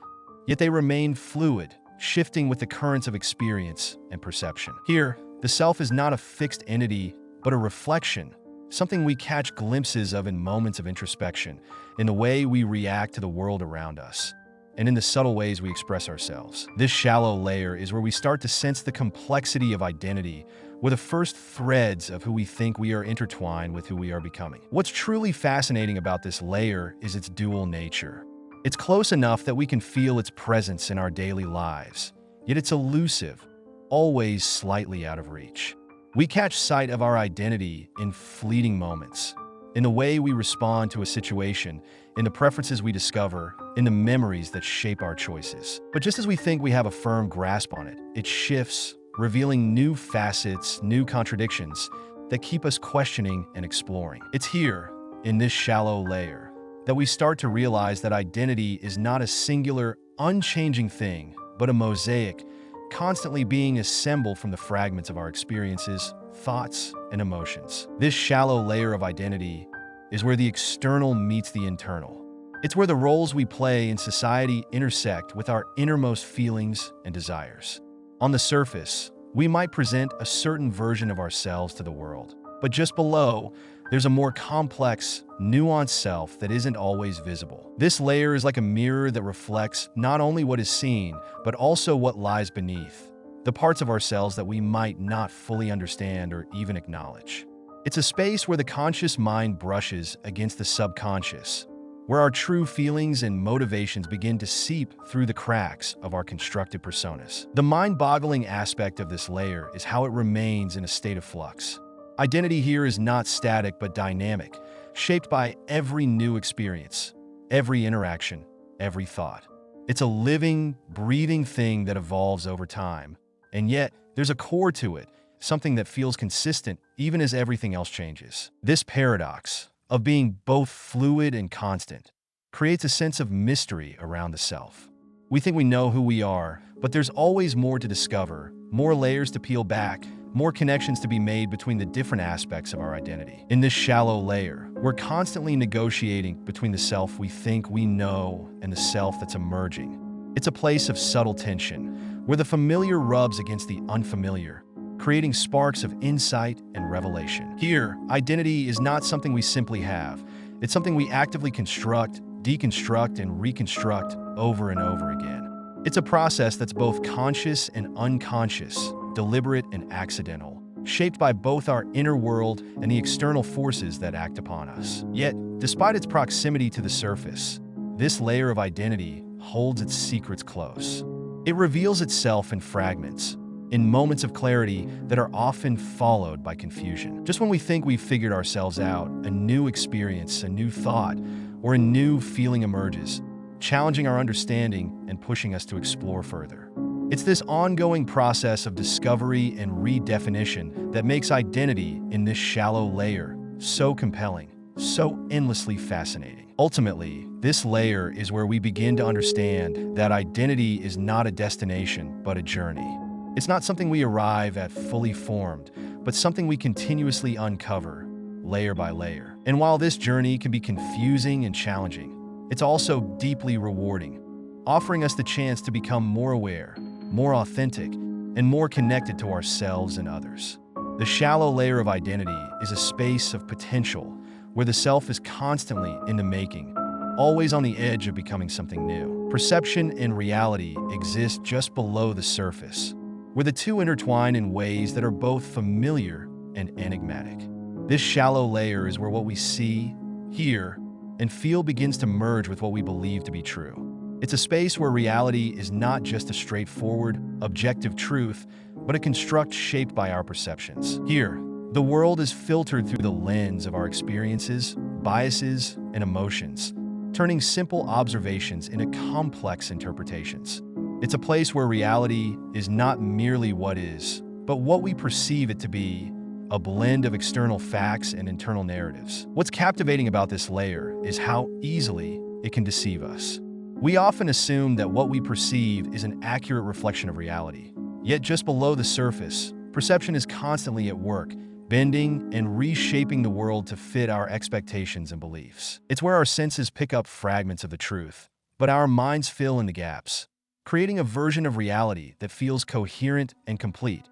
yet they remain fluid, shifting with the currents of experience and perception. Here, the self is not a fixed entity, but a reflection, something we catch glimpses of in moments of introspection, in the way we react to the world around us, and in the subtle ways we express ourselves. This shallow layer is where we start to sense the complexity of identity, where the first threads of who we think we are intertwined with who we are becoming. What's truly fascinating about this layer is its dual nature. It's close enough that we can feel its presence in our daily lives, yet it's elusive, always slightly out of reach. We catch sight of our identity in fleeting moments, in the way we respond to a situation, in the preferences we discover, in the memories that shape our choices. But just as we think we have a firm grasp on it, it shifts, revealing new facets, new contradictions that keep us questioning and exploring. It's here, in this shallow layer, that we start to realize that identity is not a singular, unchanging thing, but a mosaic, constantly being assembled from the fragments of our experiences, thoughts, and emotions. This shallow layer of identity is where the external meets the internal. It's where the roles we play in society intersect with our innermost feelings and desires. On the surface, we might present a certain version of ourselves to the world, but just below, there's a more complex, nuanced self that isn't always visible. This layer is like a mirror that reflects not only what is seen, but also what lies beneath, the parts of ourselves that we might not fully understand or even acknowledge. It's a space where the conscious mind brushes against the subconscious, where our true feelings and motivations begin to seep through the cracks of our constructed personas. The mind-boggling aspect of this layer is how it remains in a state of flux. Identity here is not static but dynamic, shaped by every new experience, every interaction, every thought. It's a living, breathing thing that evolves over time, and yet there's a core to it, something that feels consistent even as everything else changes. This paradox of being both fluid and constant creates a sense of mystery around the self. We think we know who we are, but there's always more to discover, more layers to peel back, more connections to be made between the different aspects of our identity. In this shallow layer, we're constantly negotiating between the self we think we know and the self that's emerging. It's a place of subtle tension, where the familiar rubs against the unfamiliar, creating sparks of insight and revelation. Here, identity is not something we simply have. It's something we actively construct, deconstruct, and reconstruct over and over again. It's a process that's both conscious and unconscious, deliberate and accidental, shaped by both our inner world and the external forces that act upon us. Yet, despite its proximity to the surface, this layer of identity holds its secrets close. It reveals itself in fragments, in moments of clarity that are often followed by confusion. Just when we think we've figured ourselves out, a new experience, a new thought, or a new feeling emerges, challenging our understanding and pushing us to explore further. It's this ongoing process of discovery and redefinition that makes identity in this shallow layer so compelling, so endlessly fascinating. Ultimately, this layer is where we begin to understand that identity is not a destination, but a journey. It's not something we arrive at fully formed, but something we continuously uncover, layer by layer. And while this journey can be confusing and challenging, it's also deeply rewarding, offering us the chance to become more aware, more authentic, and more connected to ourselves and others. The shallow layer of identity is a space of potential where the self is constantly in the making, always on the edge of becoming something new. Perception and reality exist just below the surface, where the two intertwine in ways that are both familiar and enigmatic. This shallow layer is where what we see, hear, and feel begins to merge with what we believe to be true. It's a space where reality is not just a straightforward, objective truth, but a construct shaped by our perceptions. Here, the world is filtered through the lens of our experiences, biases, and emotions, turning simple observations into complex interpretations. It's a place where reality is not merely what is, but what we perceive it to be, a blend of external facts and internal narratives. What's captivating about this layer is how easily it can deceive us. We often assume that what we perceive is an accurate reflection of reality. Yet just below the surface, perception is constantly at work, bending and reshaping the world to fit our expectations and beliefs. It's where our senses pick up fragments of the truth, but our minds fill in the gaps, creating a version of reality that feels coherent and complete,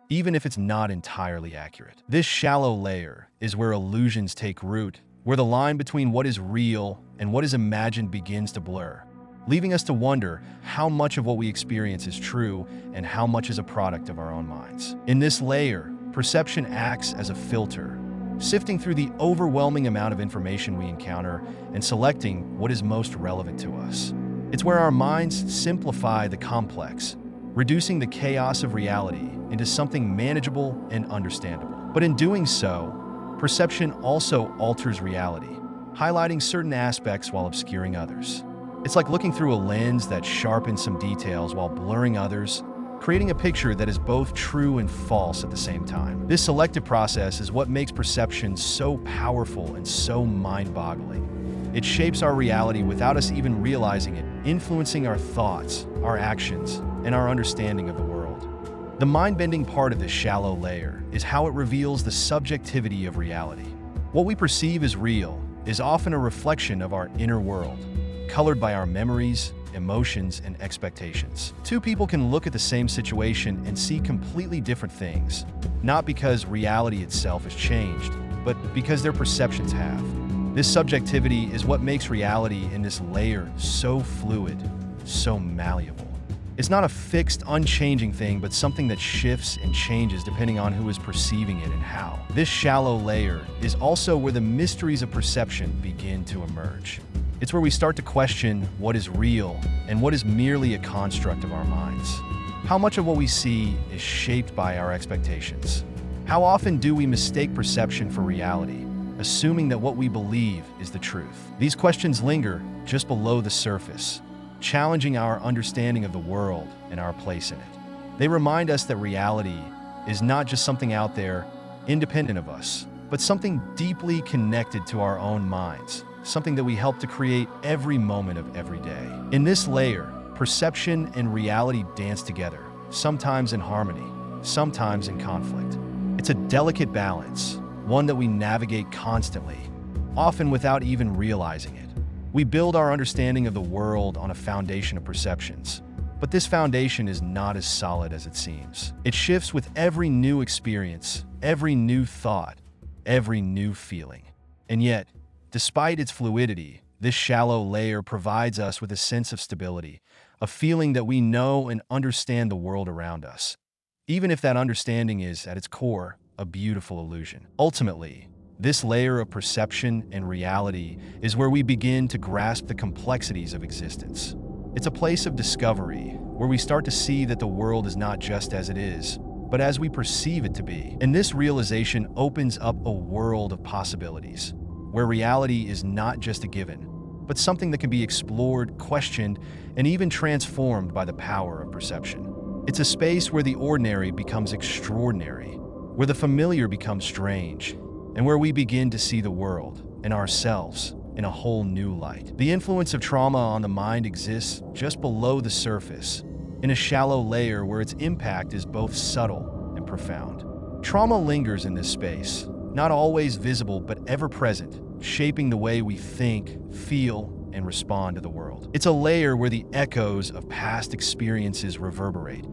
even if it's not entirely accurate. This shallow layer is where illusions take root, where the line between what is real and what is imagined begins to blur, leaving us to wonder how much of what we experience is true and how much is a product of our own minds. In this layer, perception acts as a filter, sifting through the overwhelming amount of information we encounter and selecting what is most relevant to us. It's where our minds simplify the complex, reducing the chaos of reality into something manageable and understandable. But in doing so, perception also alters reality, highlighting certain aspects while obscuring others. It's like looking through a lens that sharpens some details while blurring others, creating a picture that is both true and false at the same time. This selective process is what makes perception so powerful and so mind-boggling. It shapes our reality without us even realizing it, influencing our thoughts, our actions, and our understanding of the world. The mind-bending part of this shallow layer is how it reveals the subjectivity of reality. What we perceive as real is often a reflection of our inner world, colored by our memories, emotions, and expectations. Two people can look at the same situation and see completely different things, not because reality itself has changed, but because their perceptions have. This subjectivity is what makes reality in this layer so fluid, so malleable. It's not a fixed, unchanging thing, but something that shifts and changes depending on who is perceiving it and how. This shallow layer is also where the mysteries of perception begin to emerge. It's where we start to question what is real and what is merely a construct of our minds. How much of what we see is shaped by our expectations? How often do we mistake perception for reality, assuming that what we believe is the truth? These questions linger just below the surface, challenging our understanding of the world and our place in it. They remind us that reality is not just something out there, independent of us, but something deeply connected to our own minds, something that we help to create every moment of every day. In this layer, perception and reality dance together, sometimes in harmony, sometimes in conflict. It's a delicate balance, one that we navigate constantly, often without even realizing it. We build our understanding of the world on a foundation of perceptions, but this foundation is not as solid as it seems. It shifts with every new experience, every new thought, every new feeling. And yet, despite its fluidity, this shallow layer provides us with a sense of stability, a feeling that we know and understand the world around us, even if that understanding is, at its core, a beautiful illusion. Ultimately, this layer of perception and reality is where we begin to grasp the complexities of existence. It's a place of discovery, where we start to see that the world is not just as it is, but as we perceive it to be. And this realization opens up a world of possibilities, where reality is not just a given, but something that can be explored, questioned, and even transformed by the power of perception. It's a space where the ordinary becomes extraordinary, where the familiar becomes strange, and where we begin to see the world and ourselves in a whole new light. The influence of trauma on the mind exists just below the surface, in a shallow layer where its impact is both subtle and profound. Trauma lingers in this space, not always visible but ever present, shaping the way we think, feel, and respond to the world. It's a layer where the echoes of past experiences reverberate,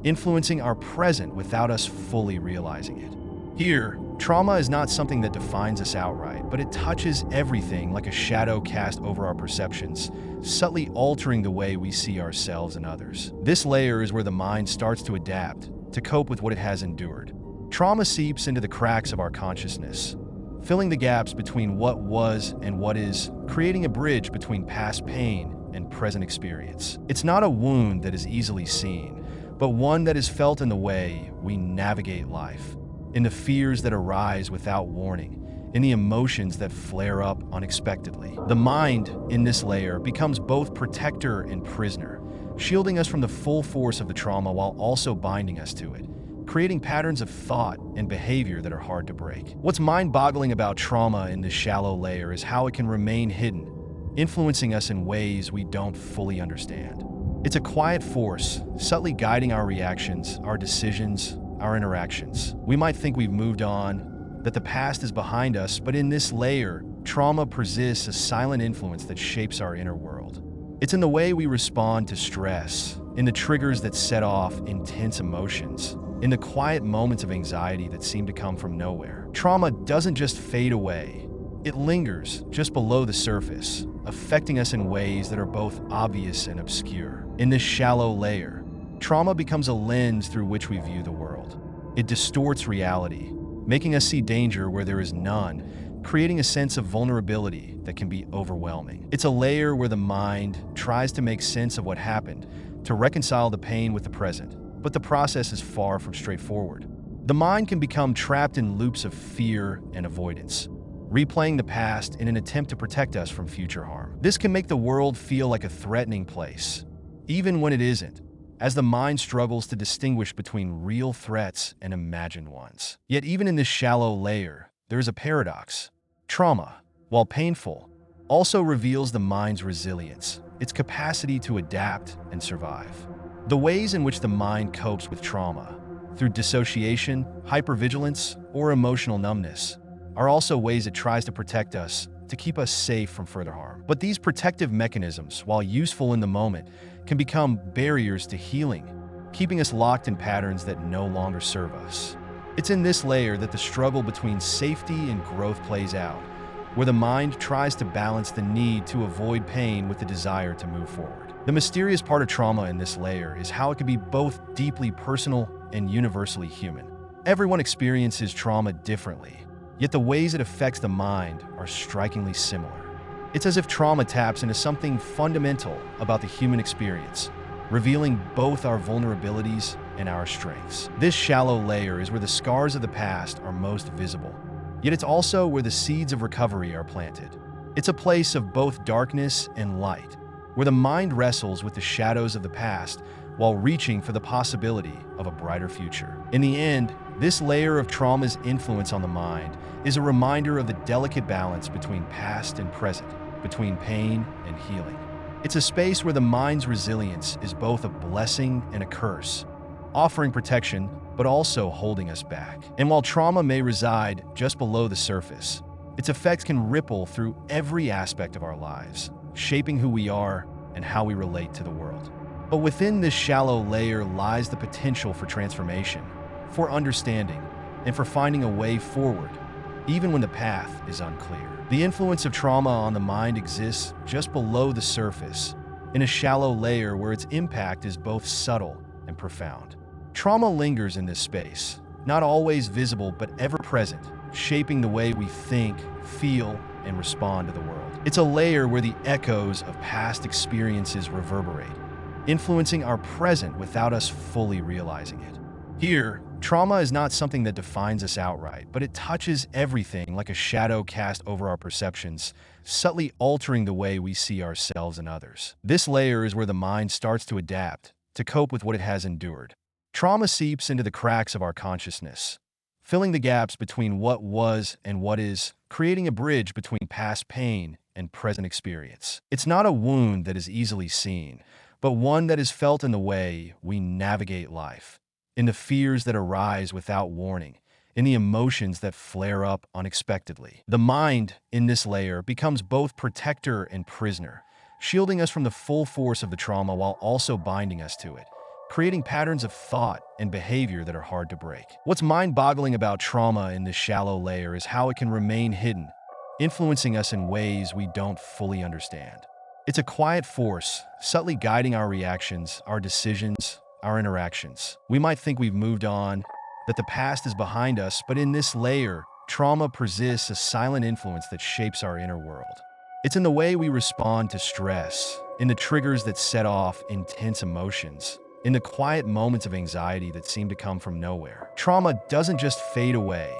influencing our present without us fully realizing it. Here, trauma is not something that defines us outright, but it touches everything like a shadow cast over our perceptions, subtly altering the way we see ourselves and others. This layer is where the mind starts to adapt, to cope with what it has endured. Trauma seeps into the cracks of our consciousness, filling the gaps between what was and what is, creating a bridge between past pain and present experience. It's not a wound that is easily seen, but one that is felt in the way we navigate life, in the fears that arise without warning, in the emotions that flare up unexpectedly. The mind, in this layer, becomes both protector and prisoner, shielding us from the full force of the trauma while also binding us to it, creating patterns of thought and behavior that are hard to break. What's mind-boggling about trauma in this shallow layer is how it can remain hidden, influencing us in ways we don't fully understand. It's a quiet force, subtly guiding our reactions, our decisions, our interactions. We might think we've moved on, that the past is behind us, but in this layer, trauma persists a silent influence that shapes our inner world. It's in the way we respond to stress, in the triggers that set off intense emotions, in the quiet moments of anxiety that seem to come from nowhere. Trauma doesn't just fade away, it lingers just below the surface, affecting us in ways that are both obvious and obscure. In this shallow layer, trauma becomes a lens through which we view the world. It distorts reality, making us see danger where there is none, creating a sense of vulnerability that can be overwhelming. It's a layer where the mind tries to make sense of what happened, to reconcile the pain with the present. But the process is far from straightforward. The mind can become trapped in loops of fear and avoidance, replaying the past in an attempt to protect us from future harm. This can make the world feel like a threatening place, even when it isn't, as the mind struggles to distinguish between real threats and imagined ones. Yet even in this shallow layer, there is a paradox. Trauma, while painful, also reveals the mind's resilience, its capacity to adapt and survive. The ways in which the mind copes with trauma, through dissociation, hypervigilance, or emotional numbness, are also ways it tries to protect us, to keep us safe from further harm. But these protective mechanisms, while useful in the moment, can become barriers to healing, keeping us locked in patterns that no longer serve us. It's in this layer that the struggle between safety and growth plays out, where the mind tries to balance the need to avoid pain with the desire to move forward. The mysterious part of trauma in this layer is how it can be both deeply personal and universally human. Everyone experiences trauma differently, yet the ways it affects the mind are strikingly similar. It's as if trauma taps into something fundamental about the human experience, revealing both our vulnerabilities and our strengths. This shallow layer is where the scars of the past are most visible, yet it's also where the seeds of recovery are planted. It's a place of both darkness and light, where the mind wrestles with the shadows of the past while reaching for the possibility of a brighter future. In the end, this layer of trauma's influence on the mind is a reminder of the delicate balance between past and present, between pain and healing. It's a space where the mind's resilience is both a blessing and a curse, offering protection but also holding us back. And while trauma may reside just below the surface, its effects can ripple through every aspect of our lives, shaping who we are and how we relate to the world. But within this shallow layer lies the potential for transformation, for understanding, and for finding a way forward, even when the path is unclear. The influence of trauma on the mind exists just below the surface, in a shallow layer where its impact is both subtle and profound. Trauma lingers in this space, not always visible but ever present, shaping the way we think, feel, and respond to the world. It's a layer where the echoes of past experiences reverberate, influencing our present without us fully realizing it. Here, trauma is not something that defines us outright, but it touches everything like a shadow cast over our perceptions, subtly altering the way we see ourselves and others. This layer is where the mind starts to adapt, to cope with what it has endured. Trauma seeps into the cracks of our consciousness, filling the gaps between what was and what is, creating a bridge between past pain and present experience. It's not a wound that is easily seen, but one that is felt in the way we navigate life, in the fears that arise without warning, in the emotions that flare up unexpectedly. The mind, in this layer, becomes both protector and prisoner, shielding us from the full force of the trauma while also binding us to it, creating patterns of thought and behavior that are hard to break. What's mind-boggling about trauma in this shallow layer is how it can remain hidden, influencing us in ways we don't fully understand. It's a quiet force, subtly guiding our reactions, our decisions, our interactions. We might think we've moved on, that the past is behind us, but in this layer, trauma persists a silent influence that shapes our inner world. It's in the way we respond to stress, in the triggers that set off intense emotions, in the quiet moments of anxiety that seem to come from nowhere. Trauma doesn't just fade away.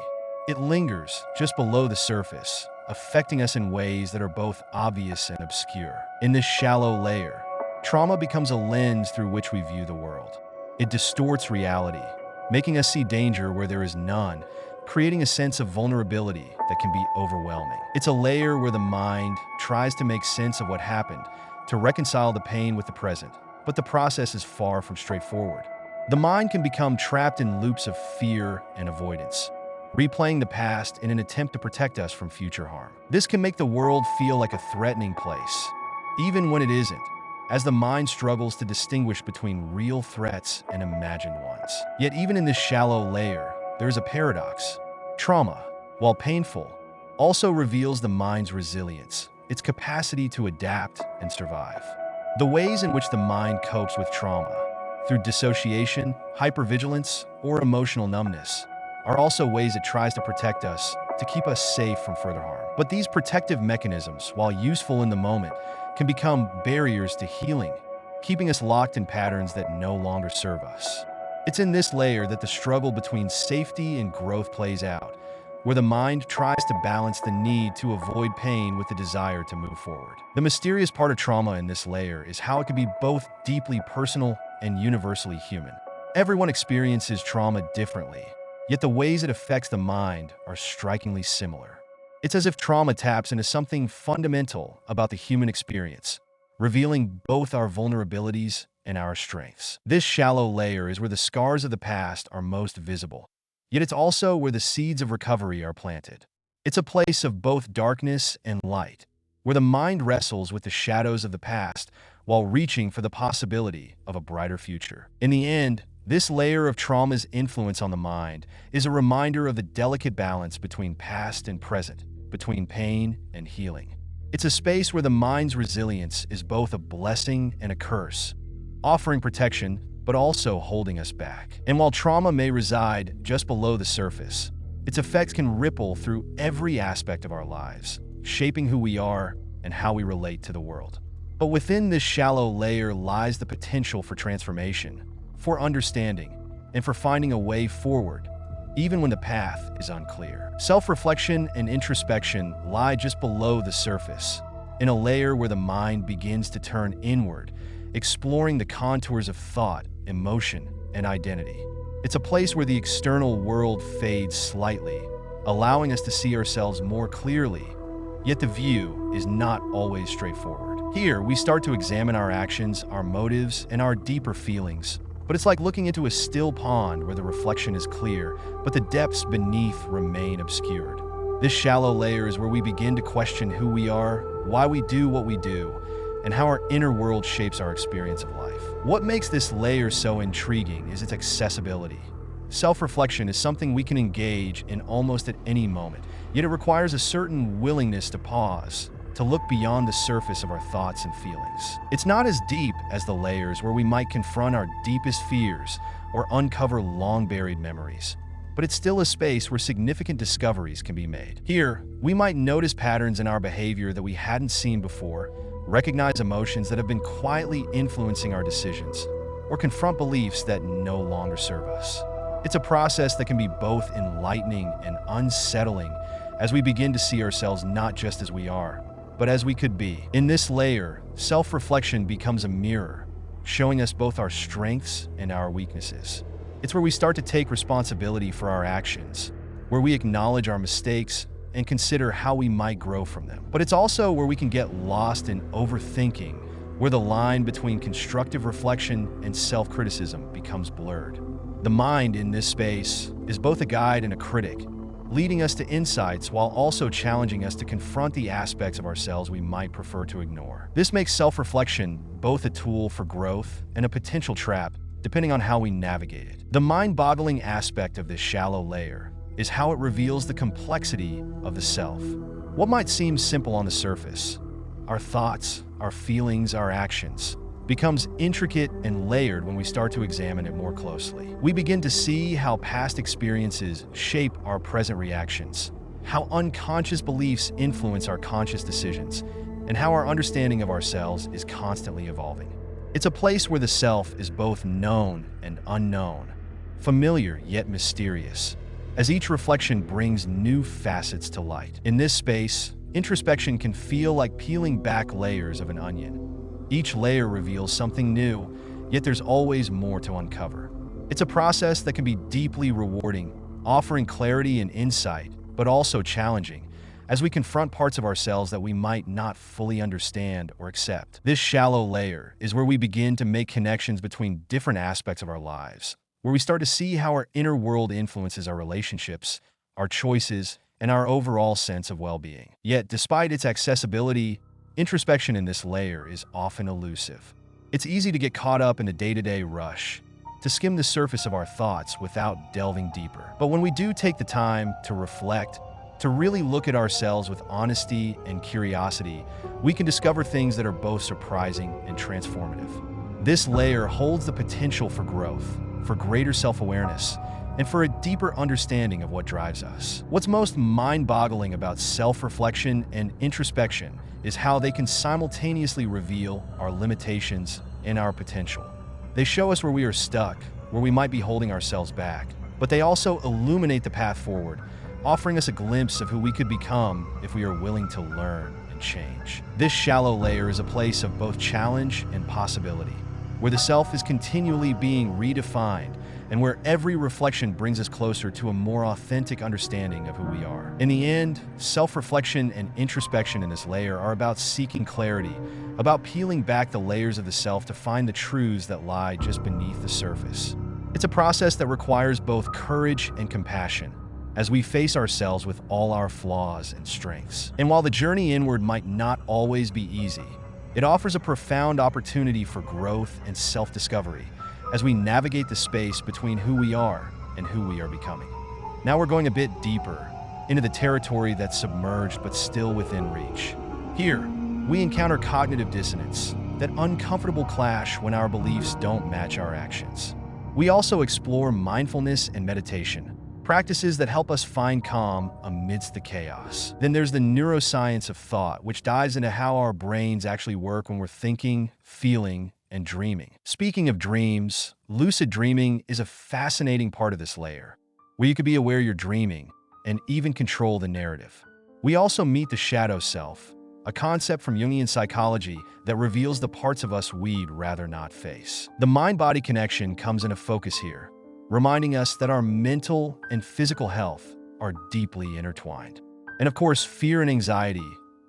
It lingers just below the surface, affecting us in ways that are both obvious and obscure. In this shallow layer, trauma becomes a lens through which we view the world. It distorts reality, making us see danger where there is none, creating a sense of vulnerability that can be overwhelming. It's a layer where the mind tries to make sense of what happened, to reconcile the pain with the present, but the process is far from straightforward. The mind can become trapped in loops of fear and avoidance, replaying the past in an attempt to protect us from future harm. This can make the world feel like a threatening place, even when it isn't, as the mind struggles to distinguish between real threats and imagined ones. Yet even in this shallow layer, there is a paradox. Trauma, while painful, also reveals the mind's resilience, its capacity to adapt and survive. The ways in which the mind copes with trauma, through dissociation, hypervigilance, or emotional numbness, are also ways it tries to protect us, to keep us safe from further harm. But these protective mechanisms, while useful in the moment, can become barriers to healing, keeping us locked in patterns that no longer serve us. It's in this layer that the struggle between safety and growth plays out, where the mind tries to balance the need to avoid pain with the desire to move forward. The mysterious part of trauma in this layer is how it can be both deeply personal and universally human. Everyone experiences trauma differently, yet the ways it affects the mind are strikingly similar. It's as if trauma taps into something fundamental about the human experience, revealing both our vulnerabilities and our strengths. This shallow layer is where the scars of the past are most visible, yet it's also where the seeds of recovery are planted. It's a place of both darkness and light, where the mind wrestles with the shadows of the past while reaching for the possibility of a brighter future. In the end, this layer of trauma's influence on the mind is a reminder of the delicate balance between past and present, between pain and healing. It's a space where the mind's resilience is both a blessing and a curse, offering protection but also holding us back. And while trauma may reside just below the surface, its effects can ripple through every aspect of our lives, shaping who we are and how we relate to the world. But within this shallow layer lies the potential for transformation, for understanding, and for finding a way forward, even when the path is unclear. Self-reflection and introspection lie just below the surface, in a layer where the mind begins to turn inward, exploring the contours of thought, emotion, and identity. It's a place where the external world fades slightly, allowing us to see ourselves more clearly, yet the view is not always straightforward. Here, we start to examine our actions, our motives, and our deeper feelings. But it's like looking into a still pond where the reflection is clear, but the depths beneath remain obscured. This shallow layer is where we begin to question who we are, why we do what we do, and how our inner world shapes our experience of life. What makes this layer so intriguing is its accessibility. Self-reflection is something we can engage in almost at any moment, yet it requires a certain willingness to pause, to look beyond the surface of our thoughts and feelings. It's not as deep as the layers where we might confront our deepest fears or uncover long-buried memories, but it's still a space where significant discoveries can be made. Here, we might notice patterns in our behavior that we hadn't seen before, recognize emotions that have been quietly influencing our decisions, or confront beliefs that no longer serve us. It's a process that can be both enlightening and unsettling as we begin to see ourselves not just as we are, but as we could be. In this layer, self-reflection becomes a mirror, showing us both our strengths and our weaknesses. It's where we start to take responsibility for our actions, where we acknowledge our mistakes and consider how we might grow from them. But it's also where we can get lost in overthinking, where the line between constructive reflection and self-criticism becomes blurred. The mind in this space is both a guide and a critic, leading us to insights while also challenging us to confront the aspects of ourselves we might prefer to ignore. This makes self-reflection both a tool for growth and a potential trap, depending on how we navigate it. The mind-boggling aspect of this shallow layer is how it reveals the complexity of the self. What might seem simple on the surface, our thoughts, our feelings, our actions, becomes intricate and layered when we start to examine it more closely. We begin to see how past experiences shape our present reactions, how unconscious beliefs influence our conscious decisions, and how our understanding of ourselves is constantly evolving. It's a place where the self is both known and unknown, familiar yet mysterious, as each reflection brings new facets to light. In this space, introspection can feel like peeling back layers of an onion. Each layer reveals something new, yet there's always more to uncover. It's a process that can be deeply rewarding, offering clarity and insight, but also challenging, as we confront parts of ourselves that we might not fully understand or accept. This shallow layer is where we begin to make connections between different aspects of our lives, where we start to see how our inner world influences our relationships, our choices, and our overall sense of well-being. Yet, despite its accessibility, introspection in this layer is often elusive. It's easy to get caught up in the day-to-day rush, to skim the surface of our thoughts without delving deeper. But when we do take the time to reflect, to really look at ourselves with honesty and curiosity, we can discover things that are both surprising and transformative. This layer holds the potential for growth, for greater self-awareness, and for a deeper understanding of what drives us. What's most mind-boggling about self-reflection and introspection is how they can simultaneously reveal our limitations and our potential. They show us where we are stuck, where we might be holding ourselves back, but they also illuminate the path forward, offering us a glimpse of who we could become if we are willing to learn and change. This shallow layer is a place of both challenge and possibility, where the self is continually being redefined and where every reflection brings us closer to a more authentic understanding of who we are. In the end, self-reflection and introspection in this layer are about seeking clarity, about peeling back the layers of the self to find the truths that lie just beneath the surface. It's a process that requires both courage and compassion, as we face ourselves with all our flaws and strengths. And while the journey inward might not always be easy, it offers a profound opportunity for growth and self-discovery as we navigate the space between who we are and who we are becoming. Now we're going a bit deeper into the territory that's submerged but still within reach. Here, we encounter cognitive dissonance, that uncomfortable clash when our beliefs don't match our actions. We also explore mindfulness and meditation, practices that help us find calm amidst the chaos. Then there's the neuroscience of thought, which dives into how our brains actually work when we're thinking, feeling, and dreaming. Speaking of dreams, lucid dreaming is a fascinating part of this layer, where you could be aware you're dreaming and even control the narrative. We also meet the shadow self, a concept from Jungian psychology that reveals the parts of us we'd rather not face. The mind-body connection comes into focus here, reminding us that our mental and physical health are deeply intertwined. And of course, fear and anxiety,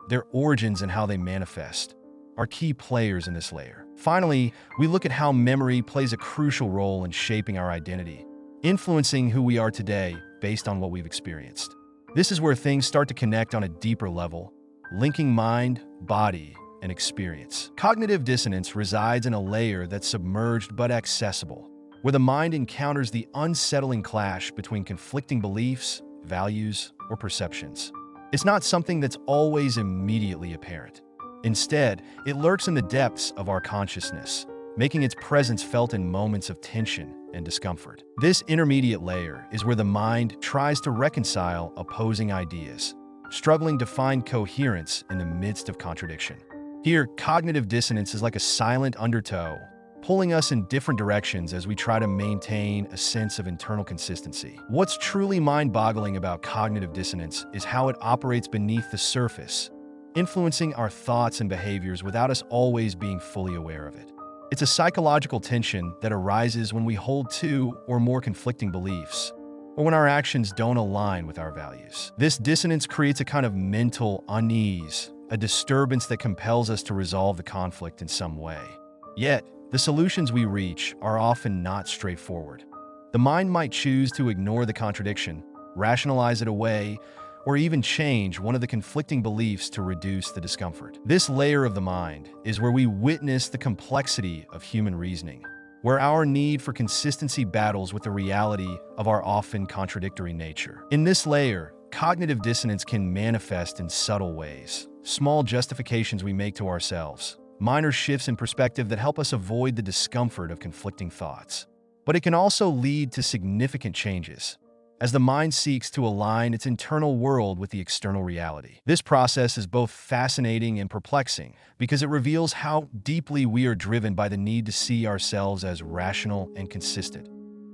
their origins and how they manifest, are key players in this layer. Finally, we look at how memory plays a crucial role in shaping our identity, influencing who we are today based on what we've experienced. This is where things start to connect on a deeper level, linking mind, body, and experience. Cognitive dissonance resides in a layer that's submerged but accessible, where the mind encounters the unsettling clash between conflicting beliefs, values, or perceptions. It's not something that's always immediately apparent. Instead, it lurks in the depths of our consciousness, making its presence felt in moments of tension and discomfort. This intermediate layer is where the mind tries to reconcile opposing ideas, struggling to find coherence in the midst of contradiction. Here, cognitive dissonance is like a silent undertow, pulling us in different directions as we try to maintain a sense of internal consistency. What's truly mind-boggling about cognitive dissonance is how it operates beneath the surface, influencing our thoughts and behaviors without us always being fully aware of it. It's a psychological tension that arises when we hold two or more conflicting beliefs, or when our actions don't align with our values. This dissonance creates a kind of mental unease, a disturbance that compels us to resolve the conflict in some way. Yet, the solutions we reach are often not straightforward. The mind might choose to ignore the contradiction, rationalize it away, or even change one of the conflicting beliefs to reduce the discomfort. This layer of the mind is where we witness the complexity of human reasoning, where our need for consistency battles with the reality of our often contradictory nature. In this layer, cognitive dissonance can manifest in subtle ways. Small justifications we make to ourselves, minor shifts in perspective that help us avoid the discomfort of conflicting thoughts. But it can also lead to significant changes, as the mind seeks to align its internal world with the external reality. This process is both fascinating and perplexing because it reveals how deeply we are driven by the need to see ourselves as rational and consistent,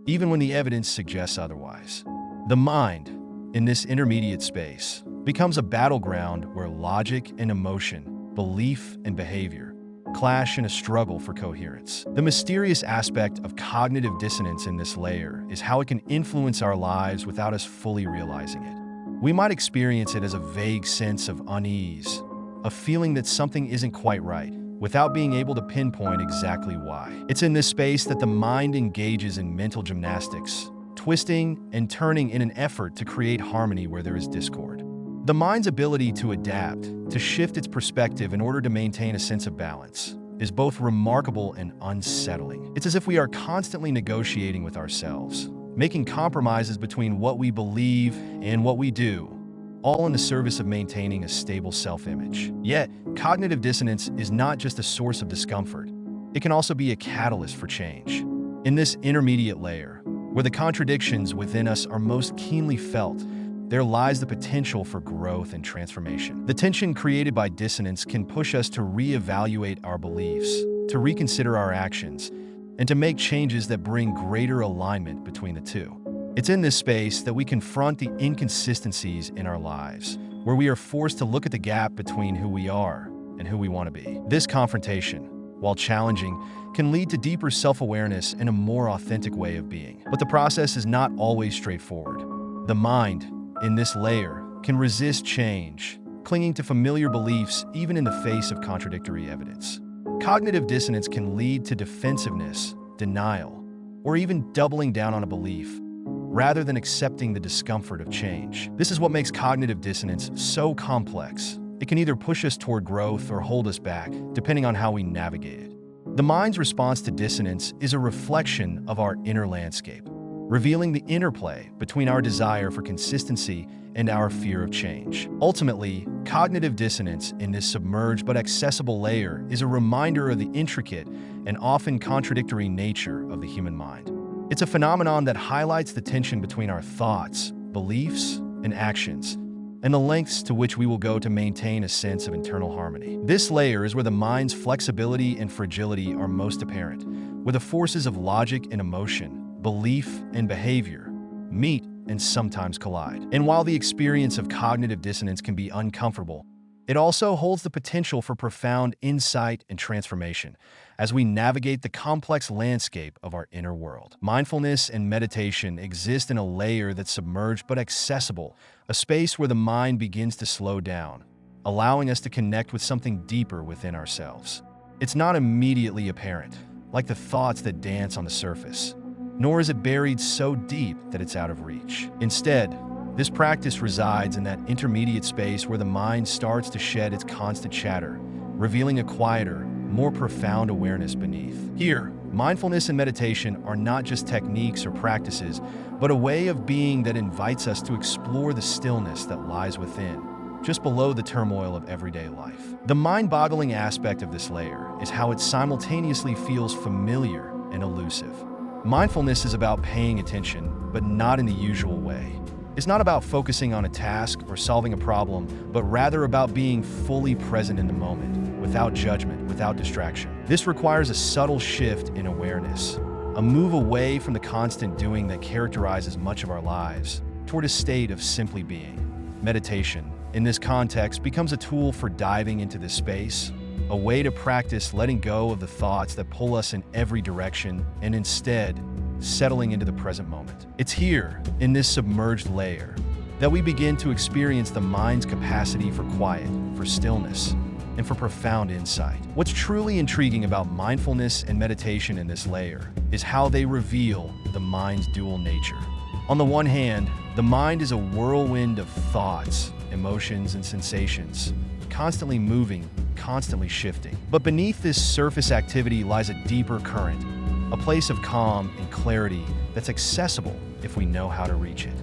even when the evidence suggests otherwise. The mind, in this intermediate space, becomes a battleground where logic and emotion, belief and behavior, clash in a struggle for coherence. The mysterious aspect of cognitive dissonance in this layer is how it can influence our lives without us fully realizing it. We might experience it as a vague sense of unease, a feeling that something isn't quite right, without being able to pinpoint exactly why. It's in this space that the mind engages in mental gymnastics, twisting and turning in an effort to create harmony where there is discord. The mind's ability to adapt, to shift its perspective in order to maintain a sense of balance, is both remarkable and unsettling. It's as if we are constantly negotiating with ourselves, making compromises between what we believe and what we do, all in the service of maintaining a stable self-image. Yet, cognitive dissonance is not just a source of discomfort. It can also be a catalyst for change. In this intermediate layer, where the contradictions within us are most keenly felt, there lies the potential for growth and transformation. The tension created by dissonance can push us to reevaluate our beliefs, to reconsider our actions, and to make changes that bring greater alignment between the two. It's in this space that we confront the inconsistencies in our lives, where we are forced to look at the gap between who we are and who we want to be. This confrontation, while challenging, can lead to deeper self-awareness and a more authentic way of being. But the process is not always straightforward. The mind, in this layer, can resist change, clinging to familiar beliefs even in the face of contradictory evidence. Cognitive dissonance can lead to defensiveness, denial, or even doubling down on a belief, rather than accepting the discomfort of change. This is what makes cognitive dissonance so complex. It can either push us toward growth or hold us back, depending on how we navigate it. The mind's response to dissonance is a reflection of our inner landscape, revealing the interplay between our desire for consistency and our fear of change. Ultimately, cognitive dissonance in this submerged but accessible layer is a reminder of the intricate and often contradictory nature of the human mind. It's a phenomenon that highlights the tension between our thoughts, beliefs, and actions, and the lengths to which we will go to maintain a sense of internal harmony. This layer is where the mind's flexibility and fragility are most apparent, where the forces of logic and emotion, belief and behavior meet and sometimes collide. And while the experience of cognitive dissonance can be uncomfortable, it also holds the potential for profound insight and transformation as we navigate the complex landscape of our inner world. Mindfulness and meditation exist in a layer that's submerged but accessible, a space where the mind begins to slow down, allowing us to connect with something deeper within ourselves. It's not immediately apparent, like the thoughts that dance on the surface, nor is it buried so deep that it's out of reach. Instead, this practice resides in that intermediate space where the mind starts to shed its constant chatter, revealing a quieter, more profound awareness beneath. Here, mindfulness and meditation are not just techniques or practices, but a way of being that invites us to explore the stillness that lies within, just below the turmoil of everyday life. The mind-boggling aspect of this layer is how it simultaneously feels familiar and elusive. Mindfulness is about paying attention, but not in the usual way. It's not about focusing on a task or solving a problem, but rather about being fully present in the moment, without judgment, without distraction. This requires a subtle shift in awareness, a move away from the constant doing that characterizes much of our lives, toward a state of simply being. Meditation, in this context, becomes a tool for diving into this space, a way to practice letting go of the thoughts that pull us in every direction and instead settling into the present moment. It's here, in this submerged layer, that we begin to experience the mind's capacity for quiet, for stillness, and for profound insight. What's truly intriguing about mindfulness and meditation in this layer is how they reveal the mind's dual nature. On the one hand, the mind is a whirlwind of thoughts, emotions, and sensations, constantly moving, constantly shifting. But beneath this surface activity lies a deeper current, a place of calm and clarity that's accessible if we know how to reach it.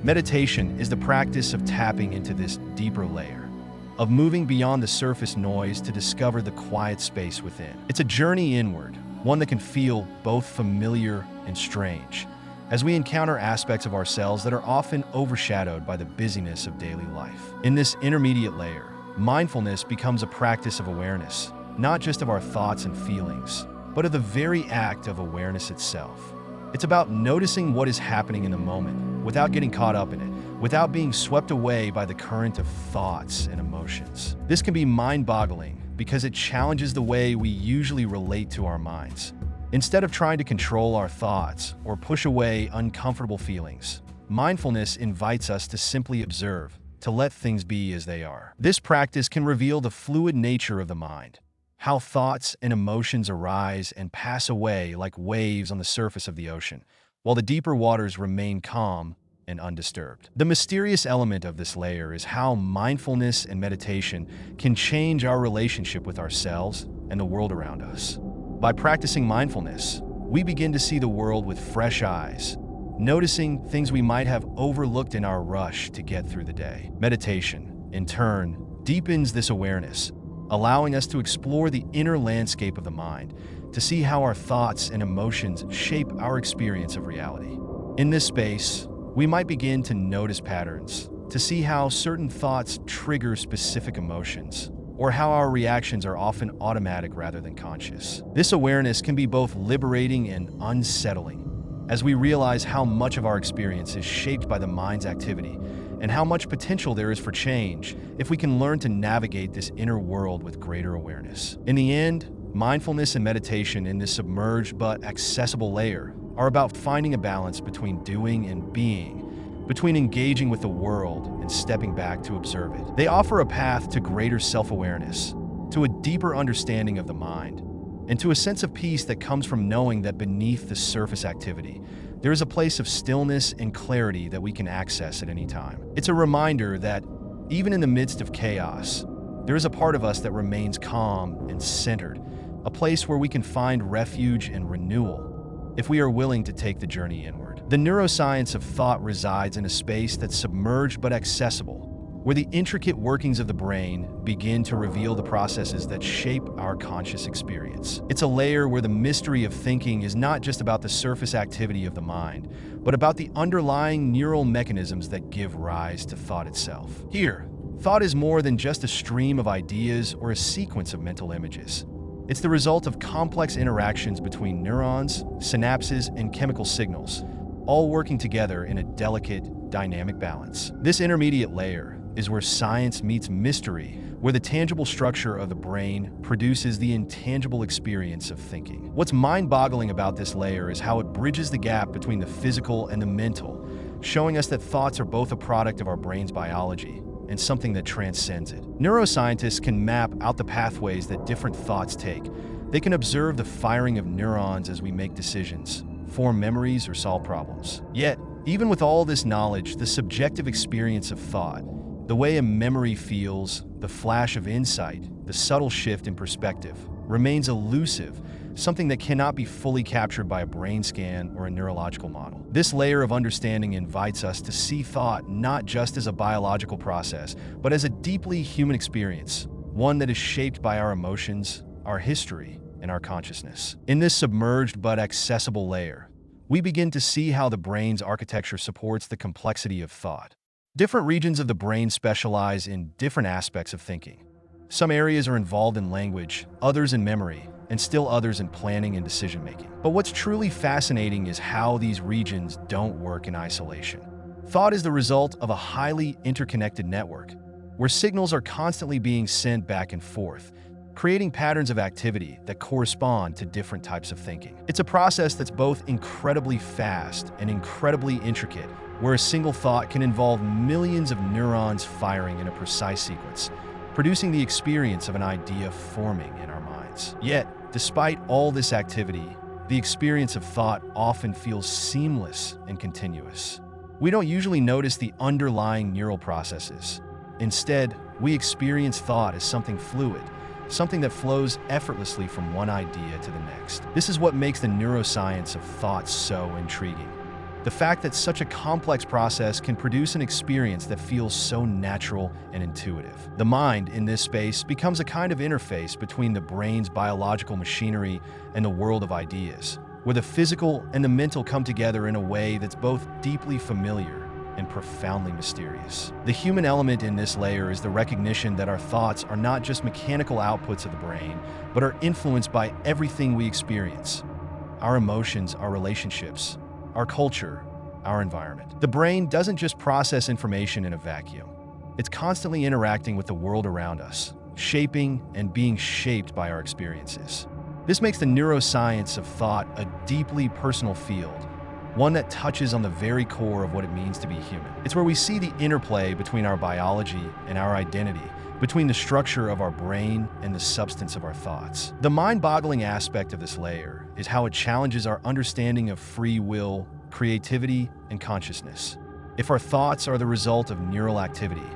Meditation is the practice of tapping into this deeper layer, of moving beyond the surface noise to discover the quiet space within. It's a journey inward, one that can feel both familiar and strange, as we encounter aspects of ourselves that are often overshadowed by the busyness of daily life. In this intermediate layer, mindfulness becomes a practice of awareness, not just of our thoughts and feelings, but of the very act of awareness itself. It's about noticing what is happening in the moment without getting caught up in it, without being swept away by the current of thoughts and emotions. This can be mind-boggling because it challenges the way we usually relate to our minds. Instead of trying to control our thoughts or push away uncomfortable feelings, mindfulness invites us to simply observe, to let things be as they are. This practice can reveal the fluid nature of the mind, how thoughts and emotions arise and pass away like waves on the surface of the ocean, while the deeper waters remain calm and undisturbed. The mysterious element of this layer is how mindfulness and meditation can change our relationship with ourselves and the world around us. By practicing mindfulness, we begin to see the world with fresh eyes, noticing things we might have overlooked in our rush to get through the day. Meditation, in turn, deepens this awareness, allowing us to explore the inner landscape of the mind, to see how our thoughts and emotions shape our experience of reality. In this space, we might begin to notice patterns, to see how certain thoughts trigger specific emotions, or how our reactions are often automatic rather than conscious. This awareness can be both liberating and unsettling, as we realize how much of our experience is shaped by the mind's activity and how much potential there is for change if we can learn to navigate this inner world with greater awareness. In the end, mindfulness and meditation in this submerged but accessible layer are about finding a balance between doing and being, between engaging with the world and stepping back to observe it. They offer a path to greater self-awareness, to a deeper understanding of the mind, and to a sense of peace that comes from knowing that beneath the surface activity, there is a place of stillness and clarity that we can access at any time. It's a reminder that, even in the midst of chaos, there is a part of us that remains calm and centered, a place where we can find refuge and renewal if we are willing to take the journey inward. The neuroscience of thought resides in a space that's submerged but accessible, where the intricate workings of the brain begin to reveal the processes that shape our conscious experience. It's a layer where the mystery of thinking is not just about the surface activity of the mind, but about the underlying neural mechanisms that give rise to thought itself. Here, thought is more than just a stream of ideas or a sequence of mental images. It's the result of complex interactions between neurons, synapses, and chemical signals, all working together in a delicate, dynamic balance. This intermediate layer is where science meets mystery, where the tangible structure of the brain produces the intangible experience of thinking. What's mind-boggling about this layer is how it bridges the gap between the physical and the mental, showing us that thoughts are both a product of our brain's biology and something that transcends it. Neuroscientists can map out the pathways that different thoughts take. They can observe the firing of neurons as we make decisions, form memories, or solve problems. Yet, even with all this knowledge, the subjective experience of thought, the way a memory feels, the flash of insight, the subtle shift in perspective, remains elusive, something that cannot be fully captured by a brain scan or a neurological model. This layer of understanding invites us to see thought not just as a biological process, but as a deeply human experience, one that is shaped by our emotions, our history, and our consciousness. In this submerged but accessible layer, we begin to see how the brain's architecture supports the complexity of thought. Different regions of the brain specialize in different aspects of thinking. Some areas are involved in language, others in memory, and still others in planning and decision-making. But what's truly fascinating is how these regions don't work in isolation. Thought is the result of a highly interconnected network, where signals are constantly being sent back and forth, creating patterns of activity that correspond to different types of thinking. It's a process that's both incredibly fast and incredibly intricate, where a single thought can involve millions of neurons firing in a precise sequence, producing the experience of an idea forming in our minds. Yet, despite all this activity, the experience of thought often feels seamless and continuous. We don't usually notice the underlying neural processes. Instead, we experience thought as something fluid, something that flows effortlessly from one idea to the next. This is what makes the neuroscience of thought so intriguing. The fact that such a complex process can produce an experience that feels so natural and intuitive. The mind, in this space, becomes a kind of interface between the brain's biological machinery and the world of ideas, where the physical and the mental come together in a way that's both deeply familiar and profoundly mysterious. The human element in this layer is the recognition that our thoughts are not just mechanical outputs of the brain, but are influenced by everything we experience: our emotions, our relationships, our culture, our environment. The brain doesn't just process information in a vacuum. It's constantly interacting with the world around us, shaping and being shaped by our experiences. This makes the neuroscience of thought a deeply personal field, one that touches on the very core of what it means to be human. It's where we see the interplay between our biology and our identity, between the structure of our brain and the substance of our thoughts. The mind-boggling aspect of this layer is how it challenges our understanding of free will, creativity, and consciousness. If our thoughts are the result of neural activity,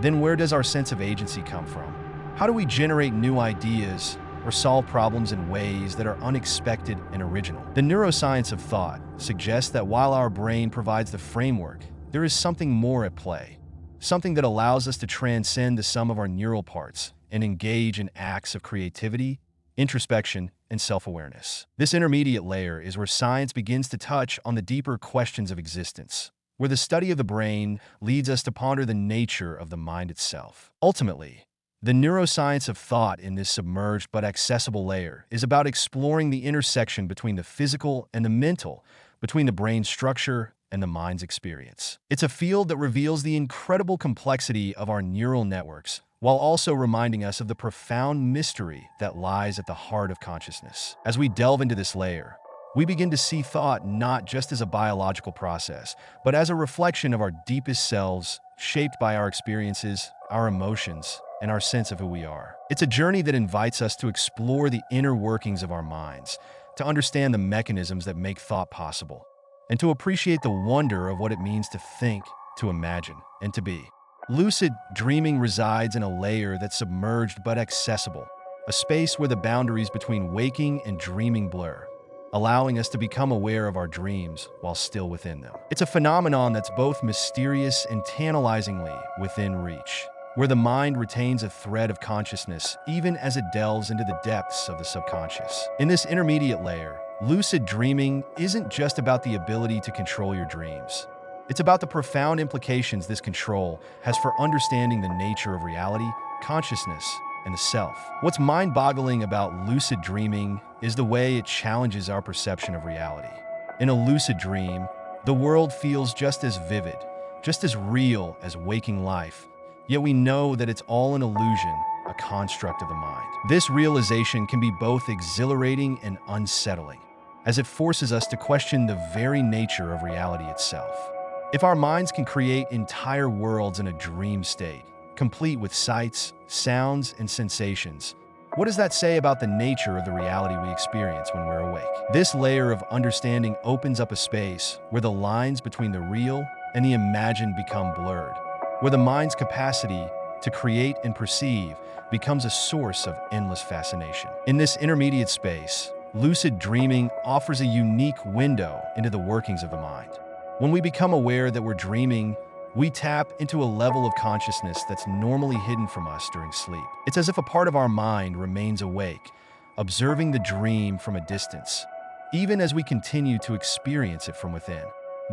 then where does our sense of agency come from? How do we generate new ideas or solve problems in ways that are unexpected and original? The neuroscience of thought suggests that while our brain provides the framework, there is something more at play. Something that allows us to transcend the sum of our neural parts and engage in acts of creativity, introspection, and self-awareness. This intermediate layer is where science begins to touch on the deeper questions of existence, where the study of the brain leads us to ponder the nature of the mind itself. Ultimately, the neuroscience of thought in this submerged but accessible layer is about exploring the intersection between the physical and the mental, between the brain's structure and the mind's experience. It's a field that reveals the incredible complexity of our neural networks, while also reminding us of the profound mystery that lies at the heart of consciousness. As we delve into this layer, we begin to see thought not just as a biological process, but as a reflection of our deepest selves, shaped by our experiences, our emotions, and our sense of who we are. It's a journey that invites us to explore the inner workings of our minds, to understand the mechanisms that make thought possible, and to appreciate the wonder of what it means to think, to imagine, and to be. Lucid dreaming resides in a layer that's submerged but accessible, a space where the boundaries between waking and dreaming blur, allowing us to become aware of our dreams while still within them. It's a phenomenon that's both mysterious and tantalizingly within reach, where the mind retains a thread of consciousness even as it delves into the depths of the subconscious. In this intermediate layer, lucid dreaming isn't just about the ability to control your dreams. It's about the profound implications this control has for understanding the nature of reality, consciousness, and the self. What's mind-boggling about lucid dreaming is the way it challenges our perception of reality. In a lucid dream, the world feels just as vivid, just as real as waking life, yet we know that it's all an illusion, a construct of the mind. This realization can be both exhilarating and unsettling, as it forces us to question the very nature of reality itself. If our minds can create entire worlds in a dream state, complete with sights, sounds, and sensations, what does that say about the nature of the reality we experience when we're awake? This layer of understanding opens up a space where the lines between the real and the imagined become blurred, where the mind's capacity to create and perceive becomes a source of endless fascination. In this intermediate space, lucid dreaming offers a unique window into the workings of the mind. When we become aware that we're dreaming, we tap into a level of consciousness that's normally hidden from us during sleep. It's as if a part of our mind remains awake, observing the dream from a distance, even as we continue to experience it from within.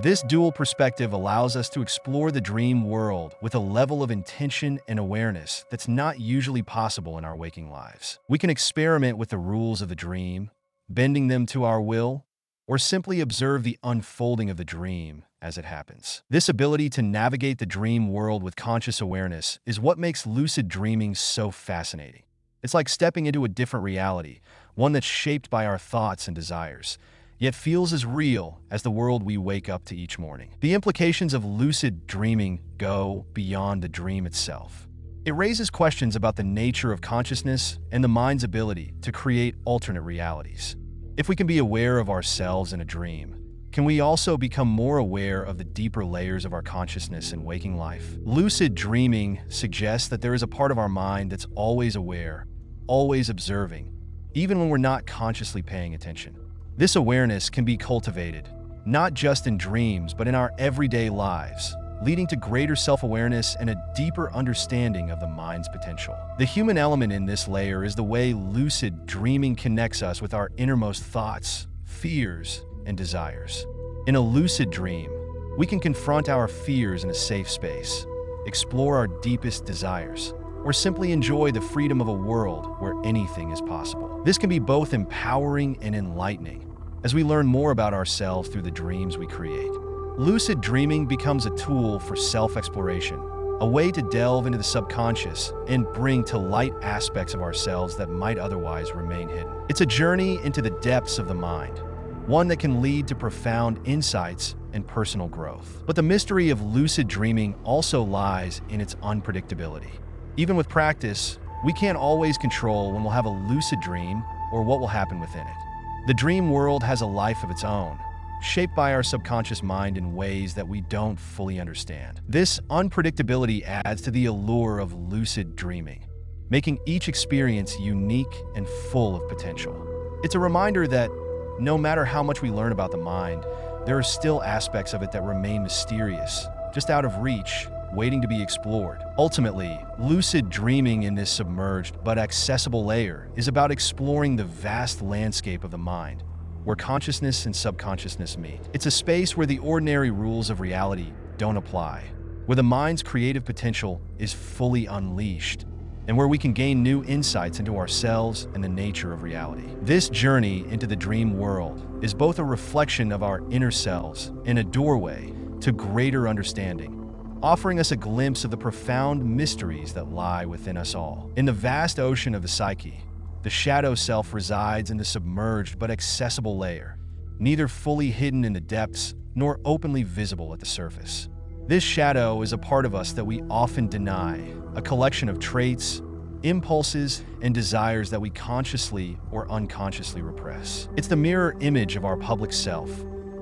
This dual perspective allows us to explore the dream world with a level of intention and awareness that's not usually possible in our waking lives. We can experiment with the rules of the dream, bending them to our will, or simply observe the unfolding of the dream as it happens. This ability to navigate the dream world with conscious awareness is what makes lucid dreaming so fascinating. It's like stepping into a different reality, one that's shaped by our thoughts and desires, yet feels as real as the world we wake up to each morning. The implications of lucid dreaming go beyond the dream itself. It raises questions about the nature of consciousness and the mind's ability to create alternate realities. If we can be aware of ourselves in a dream, can we also become more aware of the deeper layers of our consciousness in waking life? Lucid dreaming suggests that there is a part of our mind that's always aware, always observing, even when we're not consciously paying attention. This awareness can be cultivated, not just in dreams, but in our everyday lives, leading to greater self-awareness and a deeper understanding of the mind's potential. The human element in this layer is the way lucid dreaming connects us with our innermost thoughts, fears, and desires. In a lucid dream, we can confront our fears in a safe space, explore our deepest desires, or simply enjoy the freedom of a world where anything is possible. This can be both empowering and enlightening as we learn more about ourselves through the dreams we create. Lucid dreaming becomes a tool for self-exploration, a way to delve into the subconscious and bring to light aspects of ourselves that might otherwise remain hidden. It's a journey into the depths of the mind, one that can lead to profound insights and personal growth. But the mystery of lucid dreaming also lies in its unpredictability. Even with practice, we can't always control when we'll have a lucid dream or what will happen within it. The dream world has a life of its own, shaped by our subconscious mind in ways that we don't fully understand. This unpredictability adds to the allure of lucid dreaming, making each experience unique and full of potential. It's a reminder that no matter how much we learn about the mind, there are still aspects of it that remain mysterious, just out of reach, waiting to be explored. Ultimately, lucid dreaming in this submerged but accessible layer is about exploring the vast landscape of the mind, where consciousness and subconsciousness meet. It's a space where the ordinary rules of reality don't apply, where the mind's creative potential is fully unleashed, and where we can gain new insights into ourselves and the nature of reality. This journey into the dream world is both a reflection of our inner selves and a doorway to greater understanding, offering us a glimpse of the profound mysteries that lie within us all. In the vast ocean of the psyche, the shadow self resides in the submerged but accessible layer, neither fully hidden in the depths nor openly visible at the surface. This shadow is a part of us that we often deny, a collection of traits, impulses, and desires that we consciously or unconsciously repress. It's the mirror image of our public self,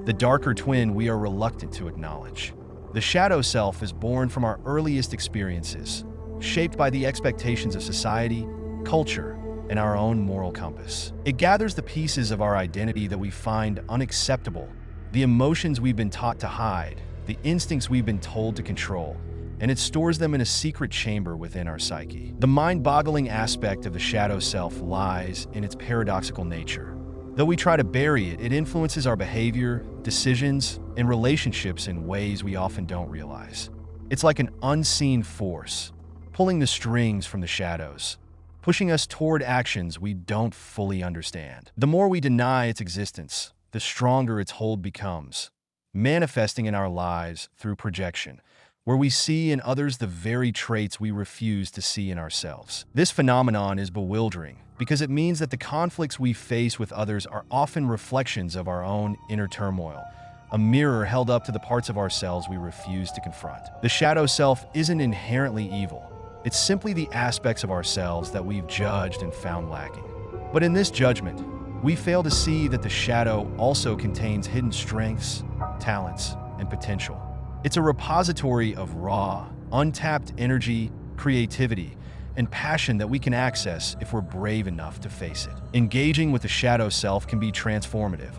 the darker twin we are reluctant to acknowledge. The shadow self is born from our earliest experiences, shaped by the expectations of society, culture, and our own moral compass. It gathers the pieces of our identity that we find unacceptable, the emotions we've been taught to hide, the instincts we've been told to control, and it stores them in a secret chamber within our psyche. The mind-boggling aspect of the shadow self lies in its paradoxical nature. Though we try to bury it, it influences our behavior, decisions, and relationships in ways we often don't realize. It's like an unseen force, pulling the strings from the shadows, pushing us toward actions we don't fully understand. The more we deny its existence, the stronger its hold becomes, manifesting in our lives through projection, where we see in others the very traits we refuse to see in ourselves. This phenomenon is bewildering because it means that the conflicts we face with others are often reflections of our own inner turmoil, a mirror held up to the parts of ourselves we refuse to confront. The shadow self isn't inherently evil. It's simply the aspects of ourselves that we've judged and found lacking. But in this judgment, we fail to see that the shadow also contains hidden strengths, talents, and potential. It's a repository of raw, untapped energy, creativity, and passion that we can access if we're brave enough to face it. Engaging with the shadow self can be transformative,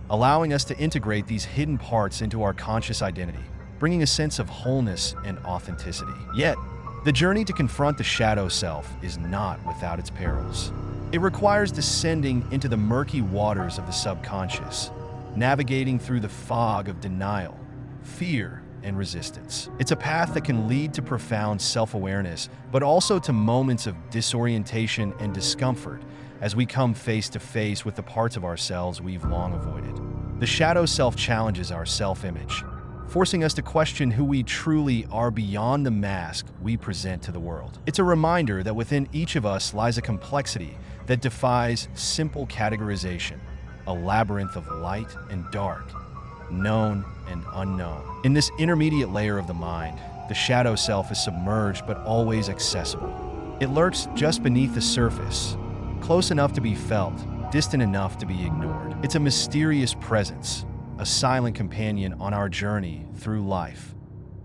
allowing us to integrate these hidden parts into our conscious identity, bringing a sense of wholeness and authenticity. Yet, the journey to confront the shadow self is not without its perils. It requires descending into the murky waters of the subconscious, navigating through the fog of denial, fear, and resistance. It's a path that can lead to profound self-awareness, but also to moments of disorientation and discomfort as we come face to face with the parts of ourselves we've long avoided. The shadow self challenges our self-image, forcing us to question who we truly are beyond the mask we present to the world. It's a reminder that within each of us lies a complexity that defies simple categorization, a labyrinth of light and dark, known and unknown. In this intermediate layer of the mind, the shadow self is submerged but always accessible. It lurks just beneath the surface, close enough to be felt, distant enough to be ignored. It's a mysterious presence, a silent companion on our journey through life,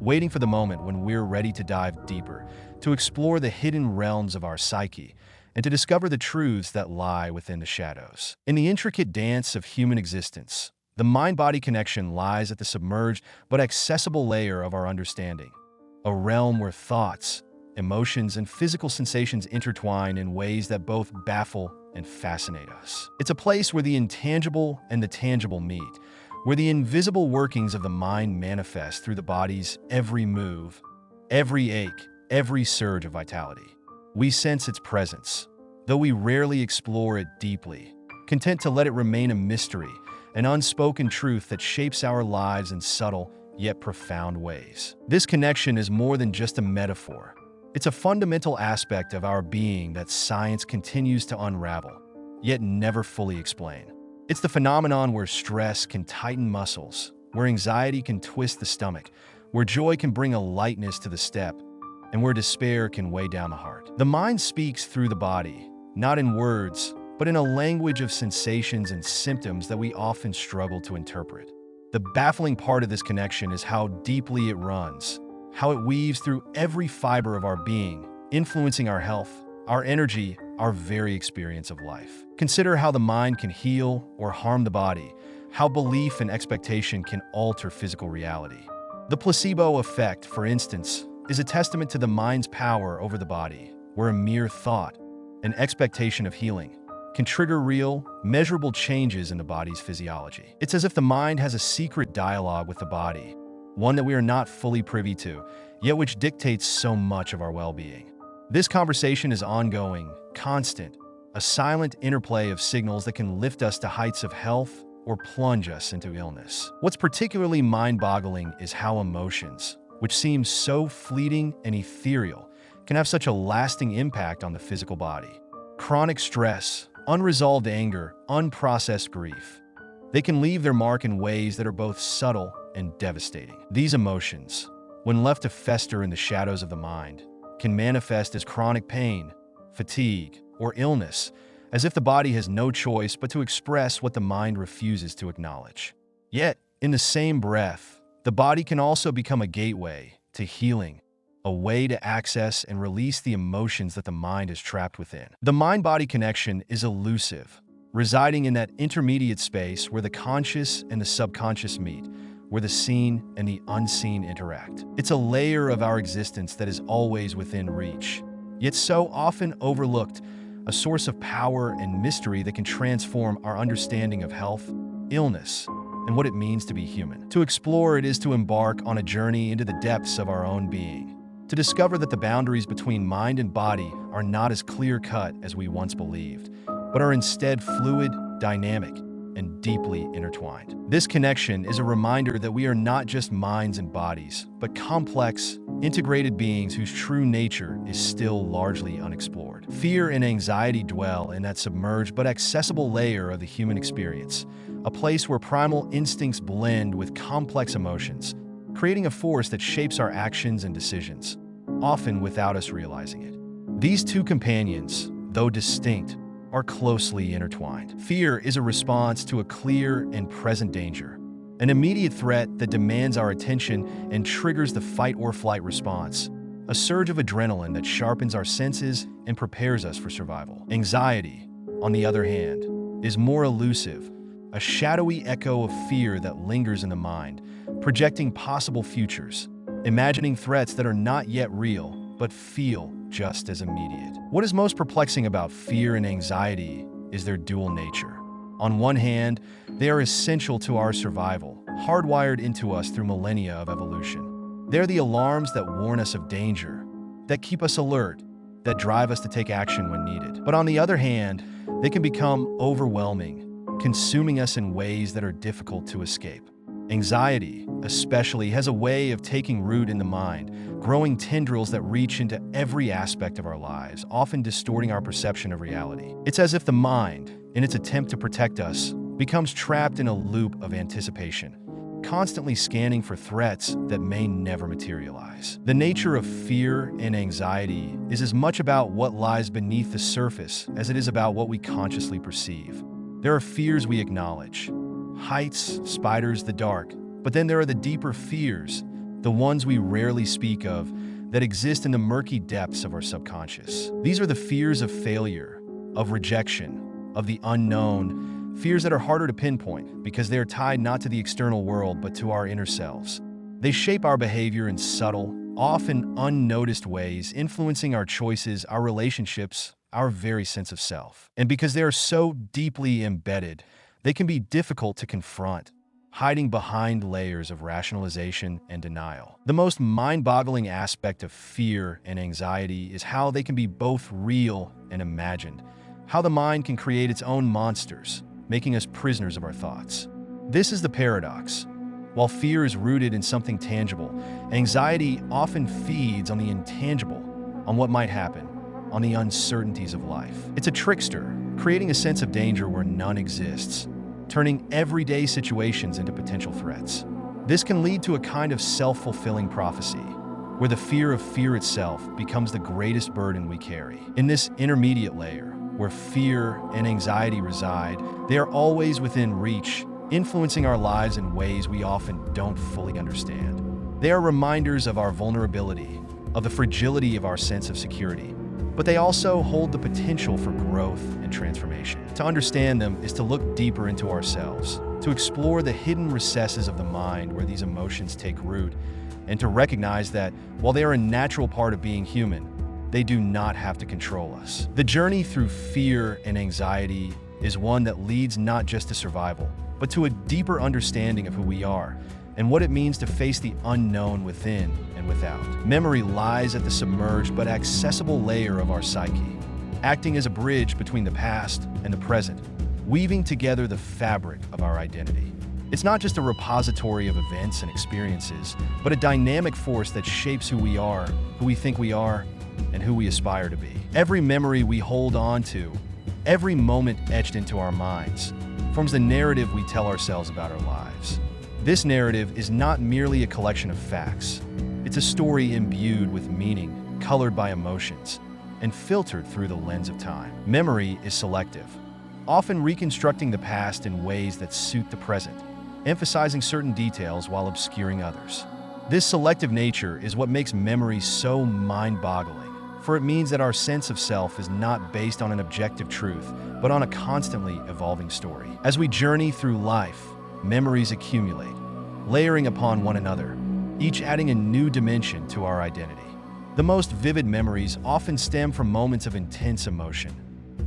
waiting for the moment when we're ready to dive deeper, to explore the hidden realms of our psyche, and to discover the truths that lie within the shadows. In the intricate dance of human existence, the mind-body connection lies at the submerged but accessible layer of our understanding, a realm where thoughts, emotions, and physical sensations intertwine in ways that both baffle and fascinate us. It's a place where the intangible and the tangible meet, where the invisible workings of the mind manifest through the body's every move, every ache, every surge of vitality. We sense its presence, though we rarely explore it deeply, content to let it remain a mystery, an unspoken truth that shapes our lives in subtle yet profound ways. This connection is more than just a metaphor. It's a fundamental aspect of our being that science continues to unravel, yet never fully explain. It's the phenomenon where stress can tighten muscles, where anxiety can twist the stomach, where joy can bring a lightness to the step, and where despair can weigh down the heart. The mind speaks through the body, not in words, but in a language of sensations and symptoms that we often struggle to interpret. The baffling part of this connection is how deeply it runs, how it weaves through every fiber of our being, influencing our health, our energy, our very experience of life. Consider how the mind can heal or harm the body, how belief and expectation can alter physical reality. The placebo effect, for instance, is a testament to the mind's power over the body, where a mere thought, an expectation of healing, can trigger real, measurable changes in the body's physiology. It's as if the mind has a secret dialogue with the body, one that we are not fully privy to, yet which dictates so much of our well-being. This conversation is ongoing, constant, a silent interplay of signals that can lift us to heights of health or plunge us into illness. What's particularly mind-boggling is how emotions, which seem so fleeting and ethereal, can have such a lasting impact on the physical body. Chronic stress, unresolved anger, unprocessed grief. They can leave their mark in ways that are both subtle and devastating. These emotions, when left to fester in the shadows of the mind, can manifest as chronic pain, fatigue, or illness, as if the body has no choice but to express what the mind refuses to acknowledge. Yet, in the same breath, the body can also become a gateway to healing, a way to access and release the emotions that the mind is trapped within. The mind-body connection is elusive, residing in that intermediate space where the conscious and the subconscious meet, where the seen and the unseen interact. It's a layer of our existence that is always within reach, yet so often overlooked, a source of power and mystery that can transform our understanding of health, illness, and what it means to be human. To explore it is to embark on a journey into the depths of our own being, to discover that the boundaries between mind and body are not as clear-cut as we once believed, but are instead fluid, dynamic, and deeply intertwined. This connection is a reminder that we are not just minds and bodies, but complex, integrated beings whose true nature is still largely unexplored. Fear and anxiety dwell in that submerged but accessible layer of the human experience, a place where primal instincts blend with complex emotions, creating a force that shapes our actions and decisions, often without us realizing it. These two companions, though distinct, are closely intertwined. Fear is a response to a clear and present danger, an immediate threat that demands our attention and triggers the fight-or-flight response, a surge of adrenaline that sharpens our senses and prepares us for survival. Anxiety, on the other hand, is more elusive, a shadowy echo of fear that lingers in the mind, projecting possible futures, imagining threats that are not yet real, but feel just as immediate. What is most perplexing about fear and anxiety is their dual nature. On one hand, they are essential to our survival, hardwired into us through millennia of evolution. They're the alarms that warn us of danger, that keep us alert, that drive us to take action when needed. But on the other hand, they can become overwhelming, consuming us in ways that are difficult to escape. Anxiety, especially, has a way of taking root in the mind, growing tendrils that reach into every aspect of our lives, often distorting our perception of reality. It's as if the mind, in its attempt to protect us, becomes trapped in a loop of anticipation, constantly scanning for threats that may never materialize. The nature of fear and anxiety is as much about what lies beneath the surface as it is about what we consciously perceive. There are fears we acknowledge, heights, spiders, the dark. But then there are the deeper fears, the ones we rarely speak of, that exist in the murky depths of our subconscious. These are the fears of failure, of rejection, of the unknown, fears that are harder to pinpoint because they are tied not to the external world but to our inner selves. They shape our behavior in subtle, often unnoticed ways, influencing our choices, our relationships, our very sense of self. And because they are so deeply embedded, they can be difficult to confront, hiding behind layers of rationalization and denial. The most mind-boggling aspect of fear and anxiety is how they can be both real and imagined, how the mind can create its own monsters, making us prisoners of our thoughts. This is the paradox. While fear is rooted in something tangible, anxiety often feeds on the intangible, on what might happen, on the uncertainties of life. It's a trickster, creating a sense of danger where none exists, turning everyday situations into potential threats. This can lead to a kind of self-fulfilling prophecy, where the fear of fear itself becomes the greatest burden we carry. In this intermediate layer, where fear and anxiety reside, they are always within reach, influencing our lives in ways we often don't fully understand. They are reminders of our vulnerability, of the fragility of our sense of security, but they also hold the potential for growth and transformation. To understand them is to look deeper into ourselves, to explore the hidden recesses of the mind where these emotions take root, and to recognize that while they are a natural part of being human, they do not have to control us. The journey through fear and anxiety is one that leads not just to survival, but to a deeper understanding of who we are and what it means to face the unknown within and without. Memory lies at the submerged but accessible layer of our psyche, acting as a bridge between the past and the present, weaving together the fabric of our identity. It's not just a repository of events and experiences, but a dynamic force that shapes who we are, who we think we are, and who we aspire to be. Every memory we hold on to, every moment etched into our minds, forms the narrative we tell ourselves about our lives. This narrative is not merely a collection of facts. It's a story imbued with meaning, colored by emotions, and filtered through the lens of time. Memory is selective, often reconstructing the past in ways that suit the present, emphasizing certain details while obscuring others. This selective nature is what makes memory so mind-boggling, for it means that our sense of self is not based on an objective truth, but on a constantly evolving story. As we journey through life, memories accumulate, layering upon one another, each adding a new dimension to our identity. The most vivid memories often stem from moments of intense emotion,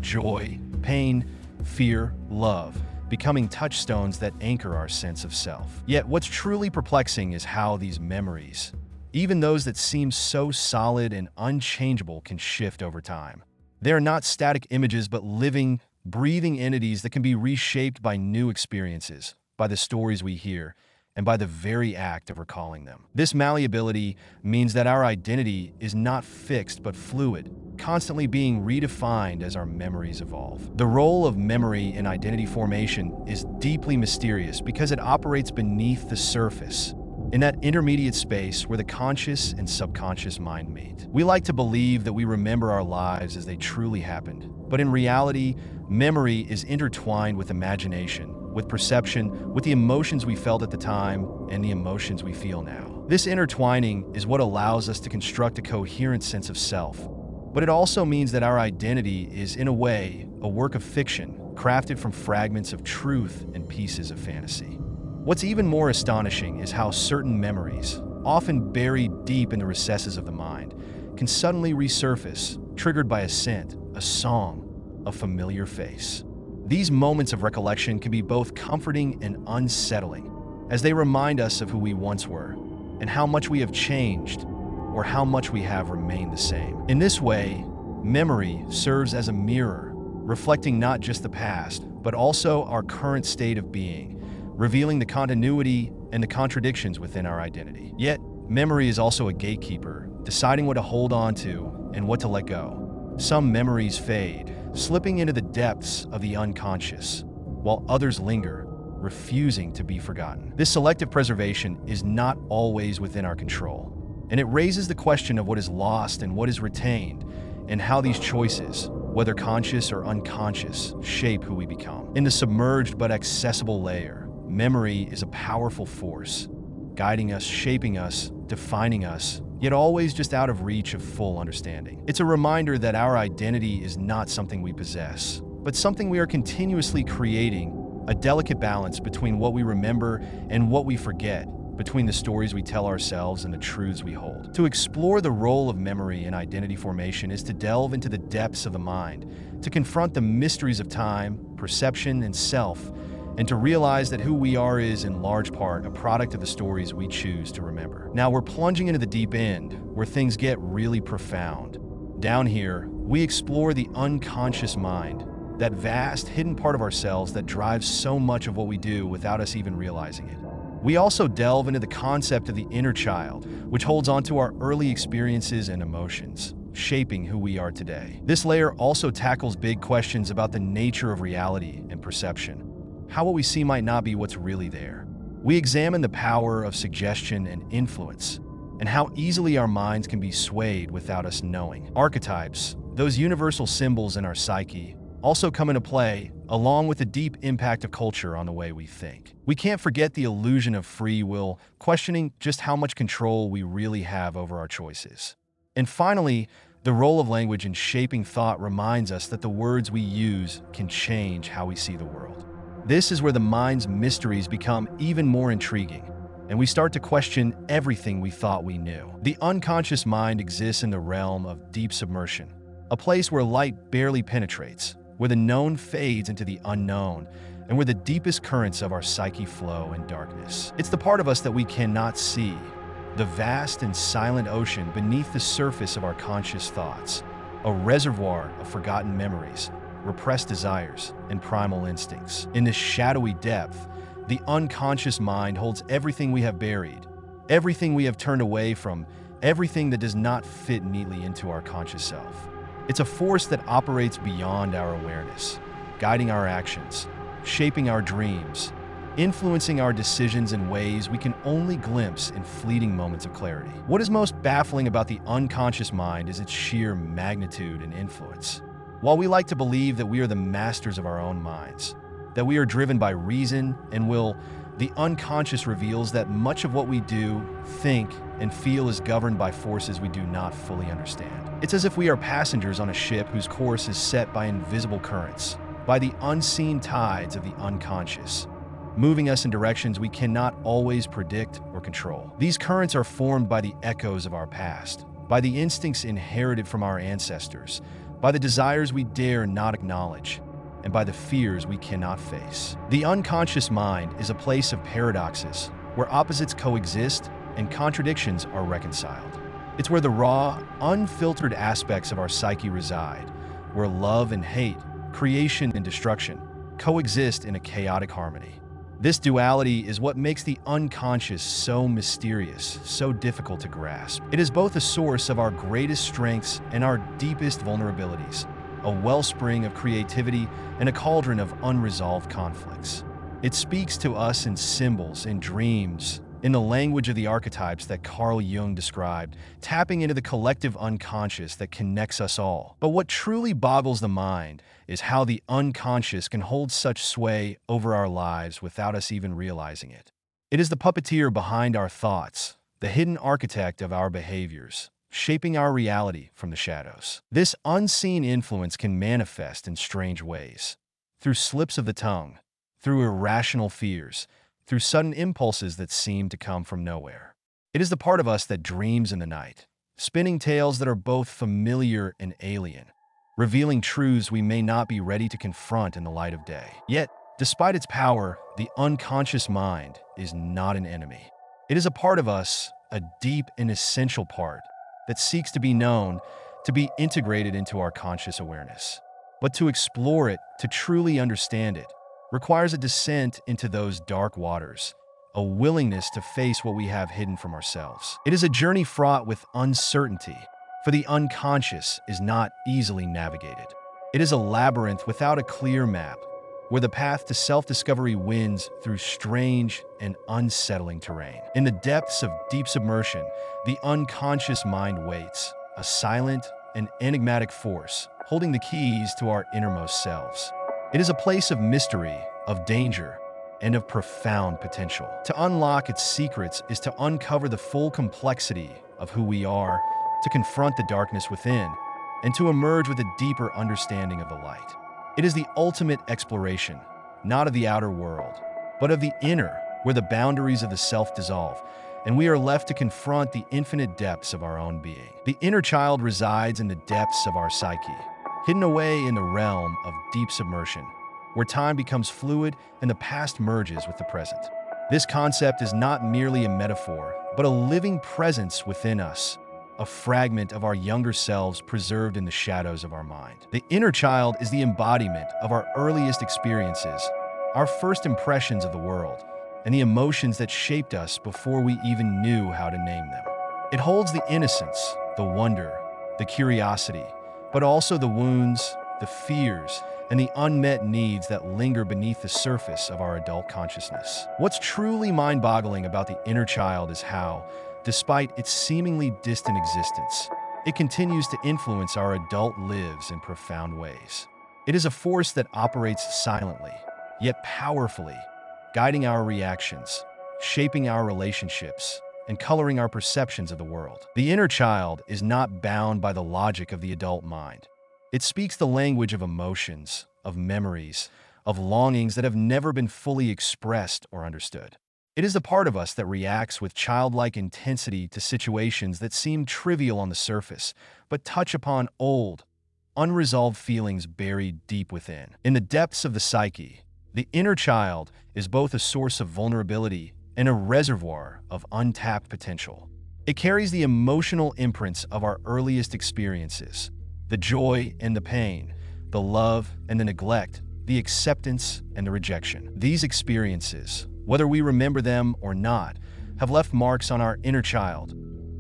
joy, pain, fear, love, becoming touchstones that anchor our sense of self. Yet what's truly perplexing is how these memories, even those that seem so solid and unchangeable, can shift over time. They are not static images, but living, breathing entities that can be reshaped by new experiences, by the stories we hear, and by the very act of recalling them. This malleability means that our identity is not fixed but fluid, constantly being redefined as our memories evolve. The role of memory in identity formation is deeply mysterious because it operates beneath the surface, in that intermediate space where the conscious and subconscious mind meet. We like to believe that we remember our lives as they truly happened, but in reality, memory is intertwined with imagination, with perception, with the emotions we felt at the time, and the emotions we feel now. This intertwining is what allows us to construct a coherent sense of self, but it also means that our identity is, in a way, a work of fiction, crafted from fragments of truth and pieces of fantasy. What's even more astonishing is how certain memories, often buried deep in the recesses of the mind, can suddenly resurface, triggered by a scent, a song, a familiar face. These moments of recollection can be both comforting and unsettling, as they remind us of who we once were, and how much we have changed, or how much we have remained the same. In this way, memory serves as a mirror, reflecting not just the past, but also our current state of being, revealing the continuity and the contradictions within our identity. Yet, memory is also a gatekeeper, deciding what to hold on to and what to let go. Some memories fade, slipping into the depths of the unconscious, while others linger, refusing to be forgotten. This selective preservation is not always within our control, and it raises the question of what is lost and what is retained, and how these choices, whether conscious or unconscious, shape who we become. In the submerged but accessible layer, memory is a powerful force, guiding us, shaping us, defining us, yet always just out of reach of full understanding. It's a reminder that our identity is not something we possess, but something we are continuously creating, a delicate balance between what we remember and what we forget, between the stories we tell ourselves and the truths we hold. To explore the role of memory in identity formation is to delve into the depths of the mind, to confront the mysteries of time, perception, and self, and to realize that who we are is, in large part, a product of the stories we choose to remember. Now we're plunging into the deep end, where things get really profound. Down here, we explore the unconscious mind, that vast, hidden part of ourselves that drives so much of what we do without us even realizing it. We also delve into the concept of the inner child, which holds on to our early experiences and emotions, shaping who we are today. This layer also tackles big questions about the nature of reality and perception, how what we see might not be what's really there. We examine the power of suggestion and influence, and how easily our minds can be swayed without us knowing. Archetypes, those universal symbols in our psyche, also come into play, along with the deep impact of culture on the way we think. We can't forget the illusion of free will, questioning just how much control we really have over our choices. And finally, the role of language in shaping thought reminds us that the words we use can change how we see the world. This is where the mind's mysteries become even more intriguing, and we start to question everything we thought we knew. The unconscious mind exists in the realm of deep submersion, a place where light barely penetrates, where the known fades into the unknown, and where the deepest currents of our psyche flow in darkness. It's the part of us that we cannot see, the vast and silent ocean beneath the surface of our conscious thoughts, a reservoir of forgotten memories, repressed desires, and primal instincts. In this shadowy depth, the unconscious mind holds everything we have buried, everything we have turned away from, everything that does not fit neatly into our conscious self. It's a force that operates beyond our awareness, guiding our actions, shaping our dreams, influencing our decisions in ways we can only glimpse in fleeting moments of clarity. What is most baffling about the unconscious mind is its sheer magnitude and influence. While we like to believe that we are the masters of our own minds, that we are driven by reason and will, the unconscious reveals that much of what we do, think, and feel is governed by forces we do not fully understand. It's as if we are passengers on a ship whose course is set by invisible currents, by the unseen tides of the unconscious, moving us in directions we cannot always predict or control. These currents are formed by the echoes of our past, by the instincts inherited from our ancestors, by the desires we dare not acknowledge, and by the fears we cannot face. The unconscious mind is a place of paradoxes, where opposites coexist and contradictions are reconciled. It's where the raw, unfiltered aspects of our psyche reside, where love and hate, creation and destruction, coexist in a chaotic harmony. This duality is what makes the unconscious so mysterious, so difficult to grasp. It is both a source of our greatest strengths and our deepest vulnerabilities, a wellspring of creativity and a cauldron of unresolved conflicts. It speaks to us in symbols, in dreams, in the language of the archetypes that Carl Jung described, tapping into the collective unconscious that connects us all. But what truly boggles the mind is how the unconscious can hold such sway over our lives without us even realizing it. It is the puppeteer behind our thoughts, the hidden architect of our behaviors, shaping our reality from the shadows. This unseen influence can manifest in strange ways, through slips of the tongue, through irrational fears, through sudden impulses that seem to come from nowhere. It is the part of us that dreams in the night, spinning tales that are both familiar and alien, revealing truths we may not be ready to confront in the light of day. Yet, despite its power, the unconscious mind is not an enemy. It is a part of us, a deep and essential part, that seeks to be known, to be integrated into our conscious awareness. But to explore it, to truly understand it, requires a descent into those dark waters, a willingness to face what we have hidden from ourselves. It is a journey fraught with uncertainty, for the unconscious is not easily navigated. It is a labyrinth without a clear map, where the path to self-discovery winds through strange and unsettling terrain. In the depths of deep submersion, the unconscious mind waits, a silent and enigmatic force, holding the keys to our innermost selves. It is a place of mystery, of danger, and of profound potential. To unlock its secrets is to uncover the full complexity of who we are, to confront the darkness within, and to emerge with a deeper understanding of the light. It is the ultimate exploration, not of the outer world, but of the inner, where the boundaries of the self dissolve, and we are left to confront the infinite depths of our own being. The inner child resides in the depths of our psyche, hidden away in the realm of deep submersion, where time becomes fluid and the past merges with the present. This concept is not merely a metaphor, but a living presence within us, a fragment of our younger selves preserved in the shadows of our mind. The inner child is the embodiment of our earliest experiences, our first impressions of the world, and the emotions that shaped us before we even knew how to name them. It holds the innocence, the wonder, the curiosity, but also the wounds, the fears, and the unmet needs that linger beneath the surface of our adult consciousness. What's truly mind-boggling about the inner child is how, despite its seemingly distant existence, it continues to influence our adult lives in profound ways. It is a force that operates silently, yet powerfully, guiding our reactions, shaping our relationships, and coloring our perceptions of the world. The inner child is not bound by the logic of the adult mind. It speaks the language of emotions, of memories, of longings that have never been fully expressed or understood. It is the part of us that reacts with childlike intensity to situations that seem trivial on the surface, but touch upon old, unresolved feelings buried deep within. In the depths of the psyche, The inner child is both a source of vulnerability and a reservoir of untapped potential. It carries the emotional imprints of our earliest experiences, the joy and the pain, the love and the neglect, the acceptance and the rejection. These experiences, whether we remember them or not, have left marks on our inner child,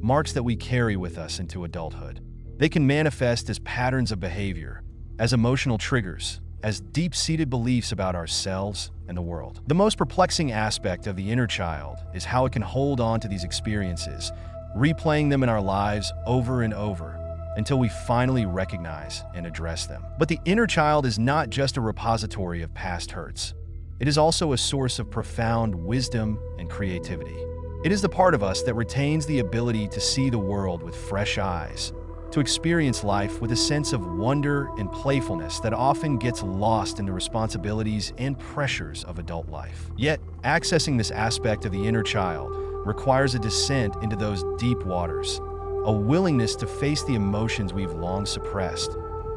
marks that we carry with us into adulthood. They can manifest as patterns of behavior, as emotional triggers, as deep-seated beliefs about ourselves and the world. The most perplexing aspect of the inner child is how it can hold on to these experiences, replaying them in our lives over and over until we finally recognize and address them. But the inner child is not just a repository of past hurts. It is also a source of profound wisdom and creativity. It is the part of us that retains the ability to see the world with fresh eyes, to experience life with a sense of wonder and playfulness that often gets lost in the responsibilities and pressures of adult life. Yet, accessing this aspect of the inner child requires a descent into those deep waters, a willingness to face the emotions we've long suppressed,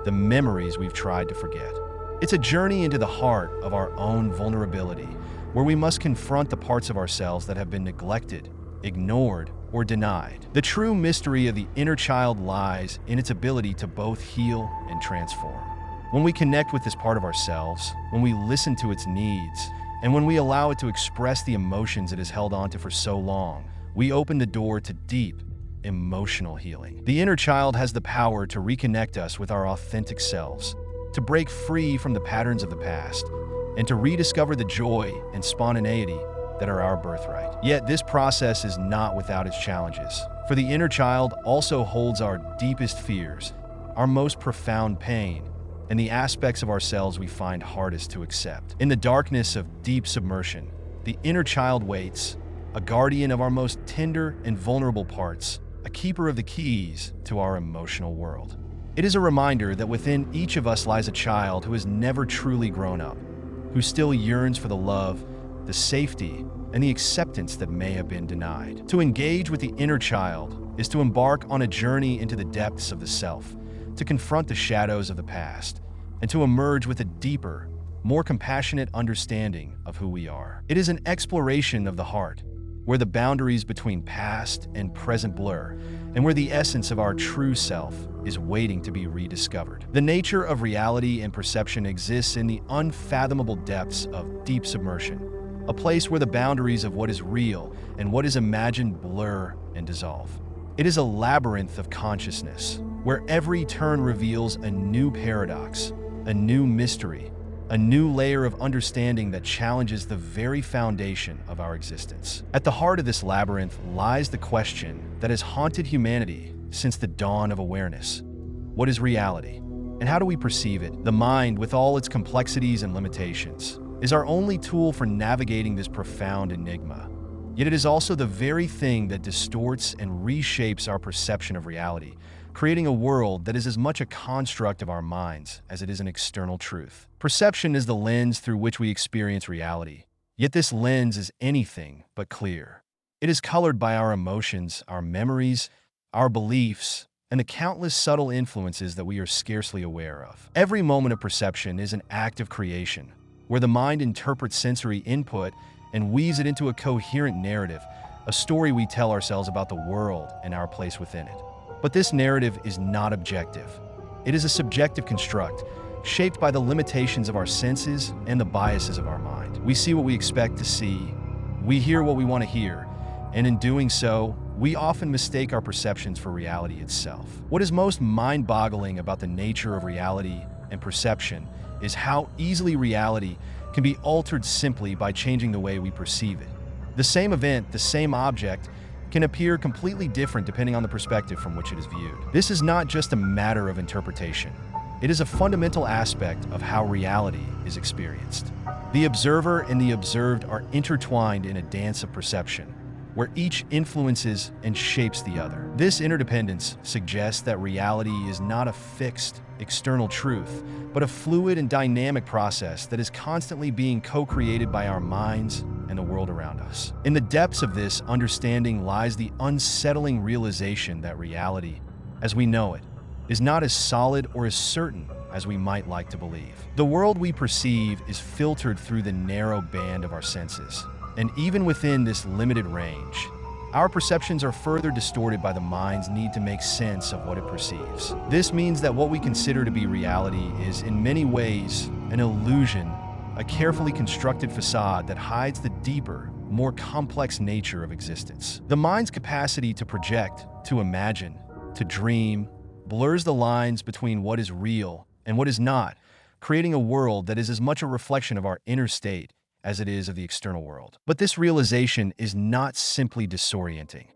the memories we've tried to forget. It's a journey into the heart of our own vulnerability, where we must confront the parts of ourselves that have been neglected, ignored, or denied. The true mystery of the inner child lies in its ability to both heal and transform. When we connect with this part of ourselves, when we listen to its needs, and when we allow it to express the emotions it has held onto for so long, we open the door to deep, emotional healing. The inner child has the power to reconnect us with our authentic selves, to break free from the patterns of the past, and to rediscover the joy and spontaneity that are our birthright. Yet this process is not without its challenges, for the inner child also holds our deepest fears, our most profound pain, and the aspects of ourselves we find hardest to accept. In the darkness of deep submersion, the inner child waits, a guardian of our most tender and vulnerable parts, a keeper of the keys to our emotional world. It is a reminder that within each of us lies a child who has never truly grown up, who still yearns for the love, the safety, and the acceptance that may have been denied. To engage with the inner child is to embark on a journey into the depths of the self, to confront the shadows of the past, and to emerge with a deeper, more compassionate understanding of who we are. It is an exploration of the heart, where the boundaries between past and present blur, and where the essence of our true self is waiting to be rediscovered. The nature of reality and perception exists in the unfathomable depths of deep submersion, a place where the boundaries of what is real and what is imagined blur and dissolve. It is a labyrinth of consciousness, where every turn reveals a new paradox, a new mystery, a new layer of understanding that challenges the very foundation of our existence. At the heart of this labyrinth lies the question that has haunted humanity since the dawn of awareness. What is reality? And how do we perceive it? The mind, with all its complexities and limitations, is our only tool for navigating this profound enigma. Yet it is also the very thing that distorts and reshapes our perception of reality, creating a world that is as much a construct of our minds as it is an external truth. Perception is the lens through which we experience reality, yet this lens is anything but clear. It is colored by our emotions, our memories, our beliefs, and the countless subtle influences that we are scarcely aware of. Every moment of perception is an act of creation, where the mind interprets sensory input and weaves it into a coherent narrative, a story we tell ourselves about the world and our place within it. But this narrative is not objective. It is a subjective construct, shaped by the limitations of our senses and the biases of our mind. We see what we expect to see, we hear what we want to hear, and in doing so, we often mistake our perceptions for reality itself. What is most mind-boggling about the nature of reality and perception is how easily reality can be altered simply by changing the way we perceive it. The same event, the same object, can appear completely different depending on the perspective from which it is viewed. This is not just a matter of interpretation. It is a fundamental aspect of how reality is experienced. The observer and the observed are intertwined in a dance of perception, where each influences and shapes the other. This interdependence suggests that reality is not a fixed, external truth, but a fluid and dynamic process that is constantly being co-created by our minds and the world around us. In the depths of this understanding lies the unsettling realization that reality, as we know it, is not as solid or as certain as we might like to believe. The world we perceive is filtered through the narrow band of our senses, and even within this limited range, our perceptions are further distorted by the mind's need to make sense of what it perceives. This means that what we consider to be reality is, in many ways, an illusion, a carefully constructed facade that hides the deeper, more complex nature of existence. The mind's capacity to project, to imagine, to dream, blurs the lines between what is real and what is not, creating a world that is as much a reflection of our inner state as it is of the external world. But this realization is not simply disorienting.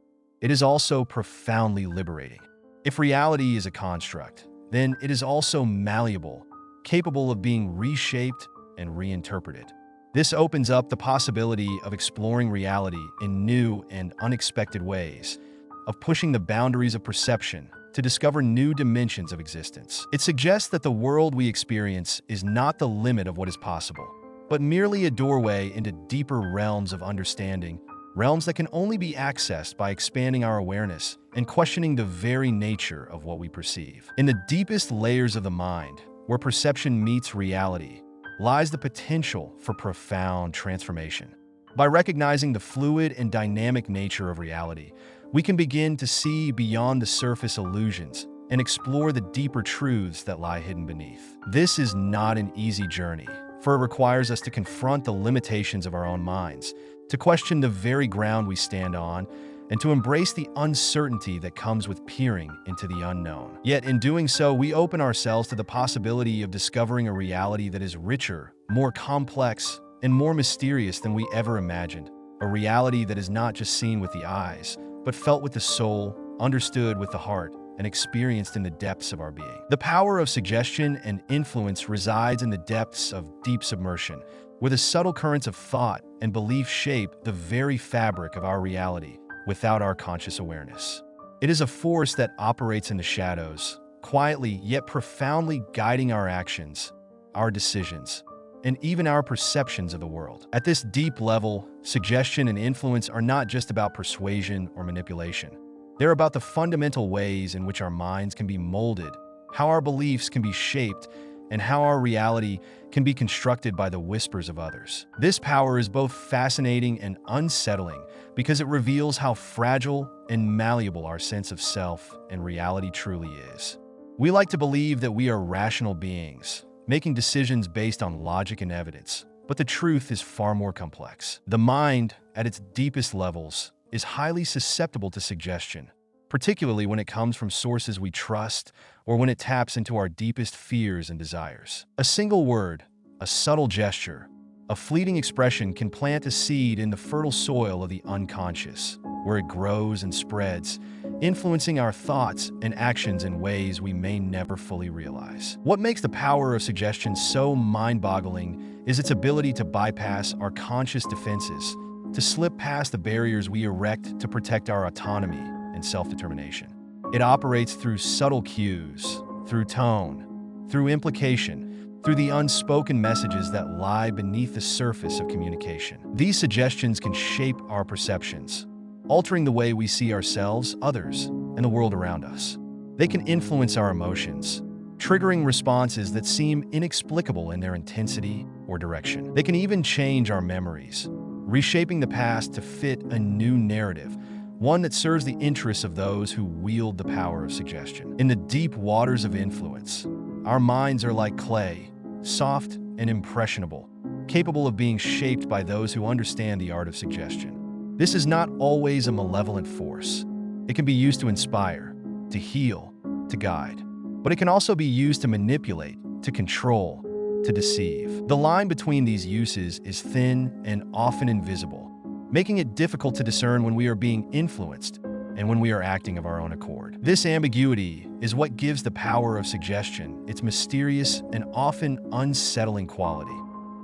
It is also profoundly liberating. If reality is a construct, then it is also malleable, capable of being reshaped and reinterpreted. This opens up the possibility of exploring reality in new and unexpected ways, of pushing the boundaries of perception to discover new dimensions of existence. It suggests that the world we experience is not the limit of what is possible, but merely a doorway into deeper realms of understanding, realms that can only be accessed by expanding our awareness and questioning the very nature of what we perceive. In the deepest layers of the mind, where perception meets reality, lies the potential for profound transformation. By recognizing the fluid and dynamic nature of reality, we can begin to see beyond the surface illusions and explore the deeper truths that lie hidden beneath. This is not an easy journey, for it requires us to confront the limitations of our own minds, to question the very ground we stand on, and to embrace the uncertainty that comes with peering into the unknown. Yet in doing so, we open ourselves to the possibility of discovering a reality that is richer, more complex, and more mysterious than we ever imagined. A reality that is not just seen with the eyes, but felt with the soul, understood with the heart, and experienced in the depths of our being. The power of suggestion and influence resides in the depths of deep submersion, where the subtle currents of thought and belief shape the very fabric of our reality without our conscious awareness. It is a force that operates in the shadows, quietly yet profoundly guiding our actions, our decisions, and even our perceptions of the world. At this deep level, suggestion and influence are not just about persuasion or manipulation. They're about the fundamental ways in which our minds can be molded, how our beliefs can be shaped, and how our reality can be constructed by the whispers of others. This power is both fascinating and unsettling because it reveals how fragile and malleable our sense of self and reality truly is. We like to believe that we are rational beings, making decisions based on logic and evidence, but the truth is far more complex. The mind, at its deepest levels, is highly susceptible to suggestion, particularly when it comes from sources we trust or when it taps into our deepest fears and desires. A single word, a subtle gesture, a fleeting expression can plant a seed in the fertile soil of the unconscious, where it grows and spreads, influencing our thoughts and actions in ways we may never fully realize. What makes the power of suggestion so mind-boggling is its ability to bypass our conscious defenses, to slip past the barriers we erect to protect our autonomy and self-determination. It operates through subtle cues, through tone, through implication, through the unspoken messages that lie beneath the surface of communication. These suggestions can shape our perceptions, altering the way we see ourselves, others, and the world around us. They can influence our emotions, triggering responses that seem inexplicable in their intensity or direction. They can even change our memories, reshaping the past to fit a new narrative, one that serves the interests of those who wield the power of suggestion. In the deep waters of influence, our minds are like clay, soft and impressionable, capable of being shaped by those who understand the art of suggestion. This is not always a malevolent force. It can be used to inspire, to heal, to guide, but it can also be used to manipulate, to control, to deceive. The line between these uses is thin and often invisible, making it difficult to discern when we are being influenced and when we are acting of our own accord. This ambiguity is what gives the power of suggestion its mysterious and often unsettling quality.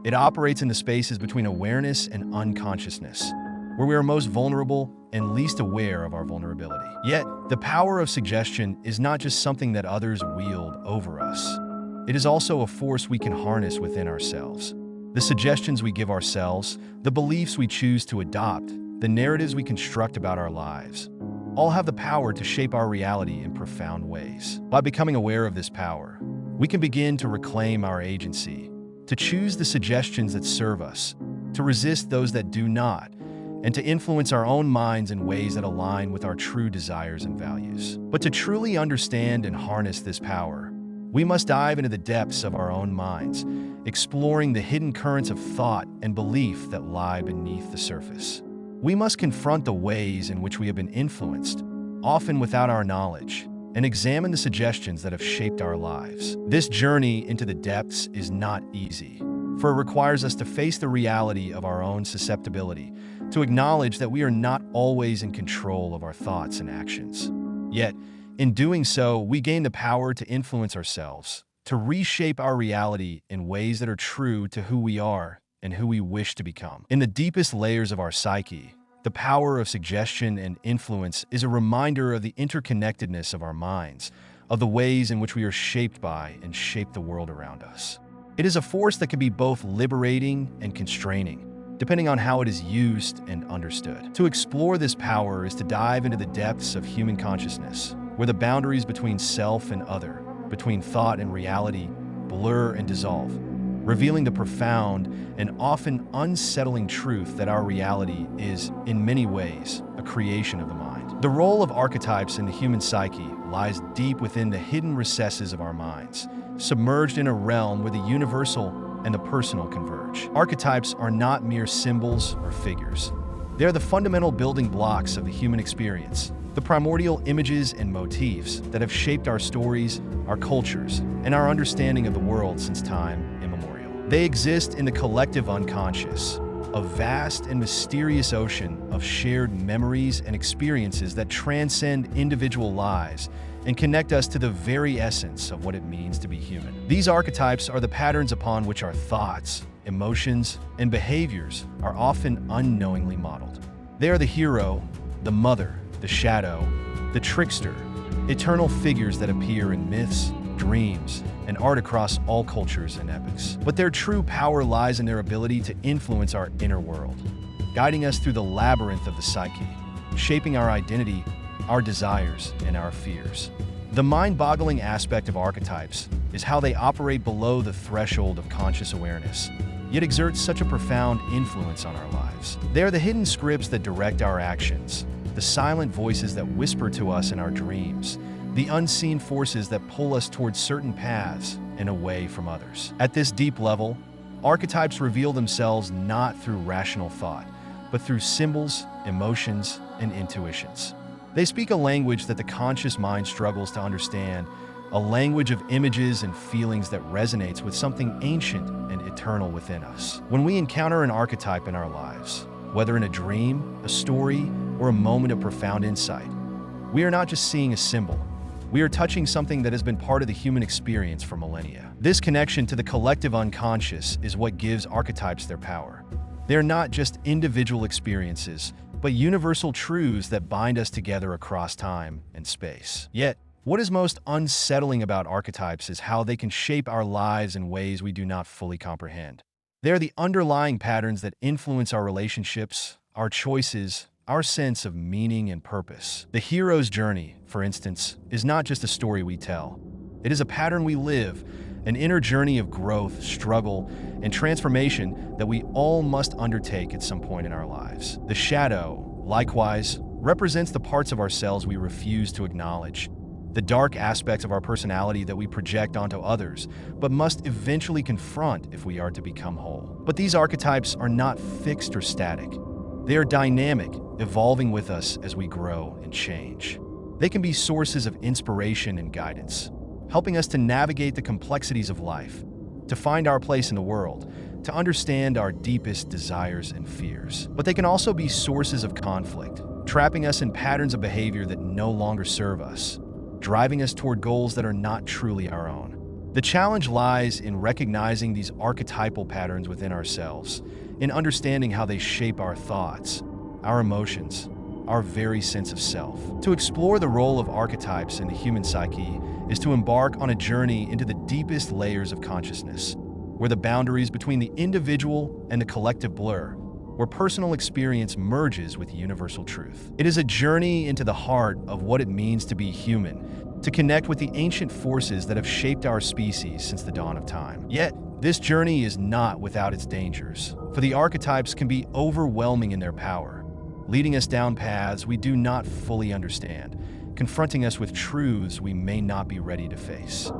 It operates in the spaces between awareness and unconsciousness, where we are most vulnerable and least aware of our vulnerability. Yet, the power of suggestion is not just something that others wield over us. It is also a force we can harness within ourselves. The suggestions we give ourselves, the beliefs we choose to adopt, the narratives we construct about our lives, all have the power to shape our reality in profound ways. By becoming aware of this power, we can begin to reclaim our agency, to choose the suggestions that serve us, to resist those that do not, and to influence our own minds in ways that align with our true desires and values. But to truly understand and harness this power, we must dive into the depths of our own minds, exploring the hidden currents of thought and belief that lie beneath the surface. We must confront the ways in which we have been influenced, often without our knowledge, and examine the suggestions that have shaped our lives. This journey into the depths is not easy, for it requires us to face the reality of our own susceptibility, to acknowledge that we are not always in control of our thoughts and actions. Yet, in doing so, we gain the power to influence ourselves, to reshape our reality in ways that are true to who we are and who we wish to become. In the deepest layers of our psyche, the power of suggestion and influence is a reminder of the interconnectedness of our minds, of the ways in which we are shaped by and shape the world around us. It is a force that can be both liberating and constraining, depending on how it is used and understood. To explore this power is to dive into the depths of human consciousness, where the boundaries between self and other, between thought and reality, blur and dissolve, revealing the profound and often unsettling truth that our reality is, in many ways, a creation of the mind. The role of archetypes in the human psyche lies deep within the hidden recesses of our minds, submerged in a realm where the universal and the personal converge. Archetypes are not mere symbols or figures. They are the fundamental building blocks of the human experience, the primordial images and motifs that have shaped our stories, our cultures, and our understanding of the world since time immemorial. They exist in the collective unconscious, a vast and mysterious ocean of shared memories and experiences that transcend individual lives and connect us to the very essence of what it means to be human. These archetypes are the patterns upon which our thoughts, emotions, and behaviors are often unknowingly modeled. They are the hero, the mother, the shadow, the trickster, eternal figures that appear in myths, dreams, and art across all cultures and epochs. But their true power lies in their ability to influence our inner world, guiding us through the labyrinth of the psyche, shaping our identity, our desires, and our fears. The mind-boggling aspect of archetypes is how they operate below the threshold of conscious awareness, yet exert such a profound influence on our lives. They are the hidden scripts that direct our actions, the silent voices that whisper to us in our dreams, the unseen forces that pull us towards certain paths and away from others. At this deep level, archetypes reveal themselves not through rational thought, but through symbols, emotions, and intuitions. They speak a language that the conscious mind struggles to understand, a language of images and feelings that resonates with something ancient and eternal within us. When we encounter an archetype in our lives, whether in a dream, a story, or a moment of profound insight, we are not just seeing a symbol. We are touching something that has been part of the human experience for millennia. This connection to the collective unconscious is what gives archetypes their power. They are not just individual experiences, but universal truths that bind us together across time and space. Yet, what is most unsettling about archetypes is how they can shape our lives in ways we do not fully comprehend. They are the underlying patterns that influence our relationships, our choices, our sense of meaning and purpose. The hero's journey, for instance, is not just a story we tell. It is a pattern we live, an inner journey of growth, struggle, and transformation that we all must undertake at some point in our lives. The shadow, likewise, represents the parts of ourselves we refuse to acknowledge, the dark aspects of our personality that we project onto others, but must eventually confront if we are to become whole. But these archetypes are not fixed or static. They are dynamic, evolving with us as we grow and change. They can be sources of inspiration and guidance, helping us to navigate the complexities of life, to find our place in the world, to understand our deepest desires and fears. But they can also be sources of conflict, trapping us in patterns of behavior that no longer serve us, driving us toward goals that are not truly our own. The challenge lies in recognizing these archetypal patterns within ourselves, in understanding how they shape our thoughts, our emotions, our very sense of self. To explore the role of archetypes in the human psyche is to embark on a journey into the deepest layers of consciousness, where the boundaries between the individual and the collective blur, where personal experience merges with universal truth. It is a journey into the heart of what it means to be human, to connect with the ancient forces that have shaped our species since the dawn of time. Yet, this journey is not without its dangers, for the archetypes can be overwhelming in their power, leading us down paths we do not fully understand, confronting us with truths we may not be ready to face.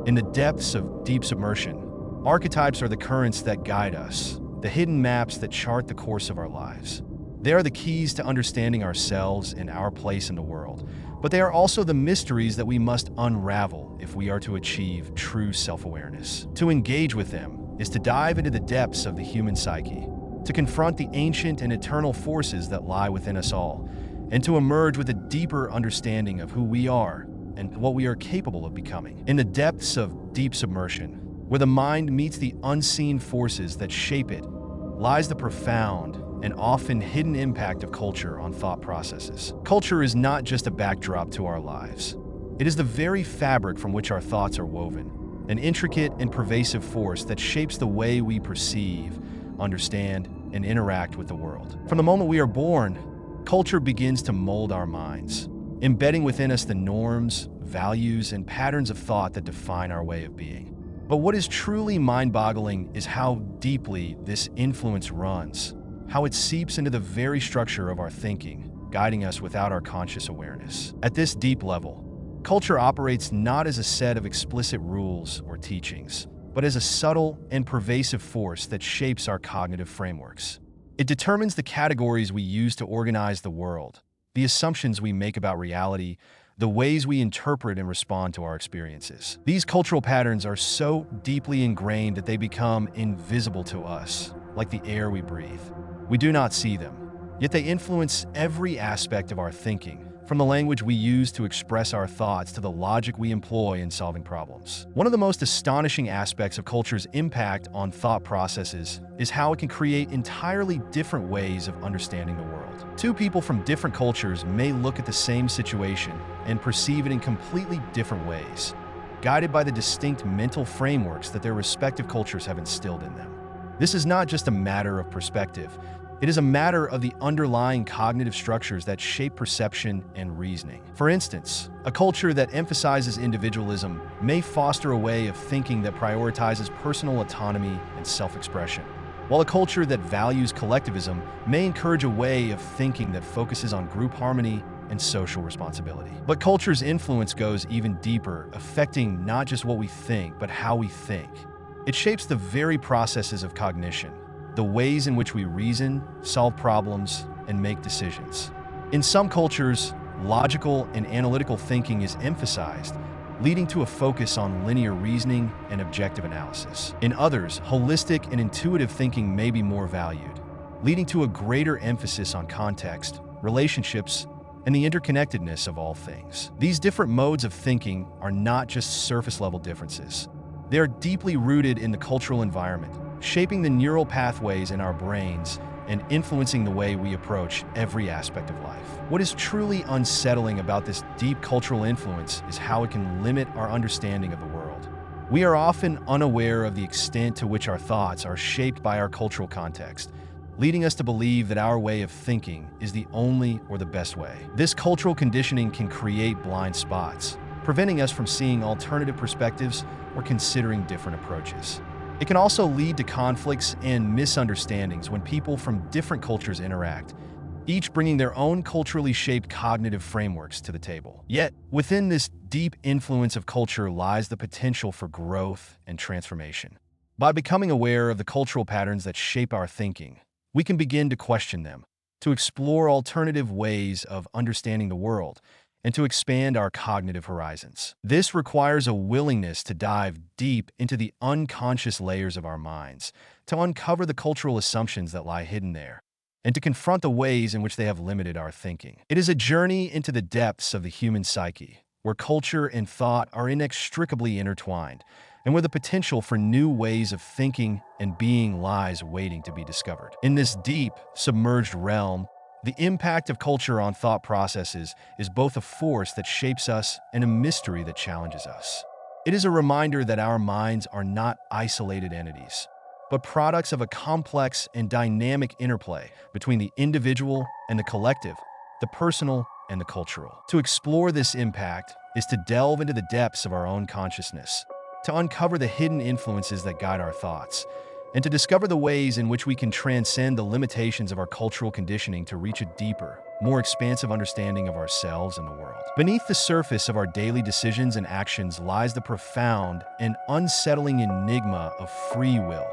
In the depths of deep submersion, archetypes are the currents that guide us, the hidden maps that chart the course of our lives. They are the keys to understanding ourselves and our place in the world, but they are also the mysteries that we must unravel if we are to achieve true self-awareness. To engage with them is to dive into the depths of the human psyche, to confront the ancient and eternal forces that lie within us all, and to emerge with a deeper understanding of who we are and what we are capable of becoming. In the depths of deep submersion, where the mind meets the unseen forces that shape it, lies the profound and often hidden impact of culture on thought processes. Culture is not just a backdrop to our lives. It is the very fabric from which our thoughts are woven, an intricate and pervasive force that shapes the way we perceive, understand, and interact with the world. From the moment we are born, culture begins to mold our minds, embedding within us the norms, values, and patterns of thought that define our way of being. But what is truly mind-boggling is how deeply this influence runs, how it seeps into the very structure of our thinking, guiding us without our conscious awareness. At this deep level, culture operates not as a set of explicit rules or teachings, but as a subtle and pervasive force that shapes our cognitive frameworks. It determines the categories we use to organize the world, the assumptions we make about reality, the ways we interpret and respond to our experiences. These cultural patterns are so deeply ingrained that they become invisible to us, like the air we breathe. We do not see them, yet they influence every aspect of our thinking, from the language we use to express our thoughts to the logic we employ in solving problems. One of the most astonishing aspects of culture's impact on thought processes is how it can create entirely different ways of understanding the world. Two people from different cultures may look at the same situation and perceive it in completely different ways, guided by the distinct mental frameworks that their respective cultures have instilled in them. This is not just a matter of perspective. It is a matter of the underlying cognitive structures that shape perception and reasoning. For instance, a culture that emphasizes individualism may foster a way of thinking that prioritizes personal autonomy and self-expression, while a culture that values collectivism may encourage a way of thinking that focuses on group harmony and social responsibility. But culture's influence goes even deeper, affecting not just what we think, but how we think. It shapes the very processes of cognition, the ways in which we reason, solve problems, and make decisions. In some cultures, logical and analytical thinking is emphasized, leading to a focus on linear reasoning and objective analysis. In others, holistic and intuitive thinking may be more valued, leading to a greater emphasis on context, relationships, and the interconnectedness of all things. These different modes of thinking are not just surface-level differences. They are deeply rooted in the cultural environment, shaping the neural pathways in our brains and influencing the way we approach every aspect of life. What is truly unsettling about this deep cultural influence is how it can limit our understanding of the world. We are often unaware of the extent to which our thoughts are shaped by our cultural context, leading us to believe that our way of thinking is the only or the best way. This cultural conditioning can create blind spots, preventing us from seeing alternative perspectives or considering different approaches. It can also lead to conflicts and misunderstandings when people from different cultures interact, each bringing their own culturally shaped cognitive frameworks to the table. Yet, within this deep influence of culture lies the potential for growth and transformation. By becoming aware of the cultural patterns that shape our thinking, we can begin to question them, to explore alternative ways of understanding the world, and to expand our cognitive horizons. This requires a willingness to dive deep into the unconscious layers of our minds, to uncover the cultural assumptions that lie hidden there, and to confront the ways in which they have limited our thinking. It is a journey into the depths of the human psyche, where culture and thought are inextricably intertwined, and where the potential for new ways of thinking and being lies waiting to be discovered. In this deep, submerged realm, the impact of culture on thought processes is both a force that shapes us and a mystery that challenges us. It is a reminder that our minds are not isolated entities. but products of a complex and dynamic interplay between the individual and the collective, the personal and the cultural. To explore this impact is to delve into the depths of our own consciousness, to uncover the hidden influences that guide our thoughts, and to discover the ways in which we can transcend the limitations of our cultural conditioning to reach a deeper, more expansive understanding of ourselves and the world. Beneath the surface of our daily decisions and actions lies the profound and unsettling enigma of free will,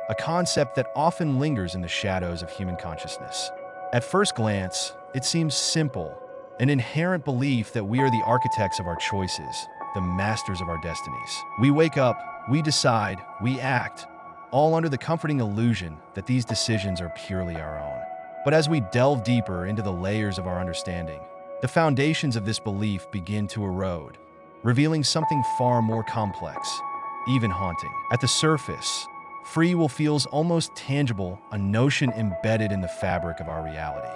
a concept that often lingers in the shadows of human consciousness. At first glance, it seems simple, an inherent belief that we are the architects of our choices, the masters of our destinies. We wake up, we decide, we act, all under the comforting illusion that these decisions are purely our own. But as we delve deeper into the layers of our understanding, the foundations of this belief begin to erode, revealing something far more complex, even haunting. At the surface, free will feels almost tangible, a notion embedded in the fabric of our reality.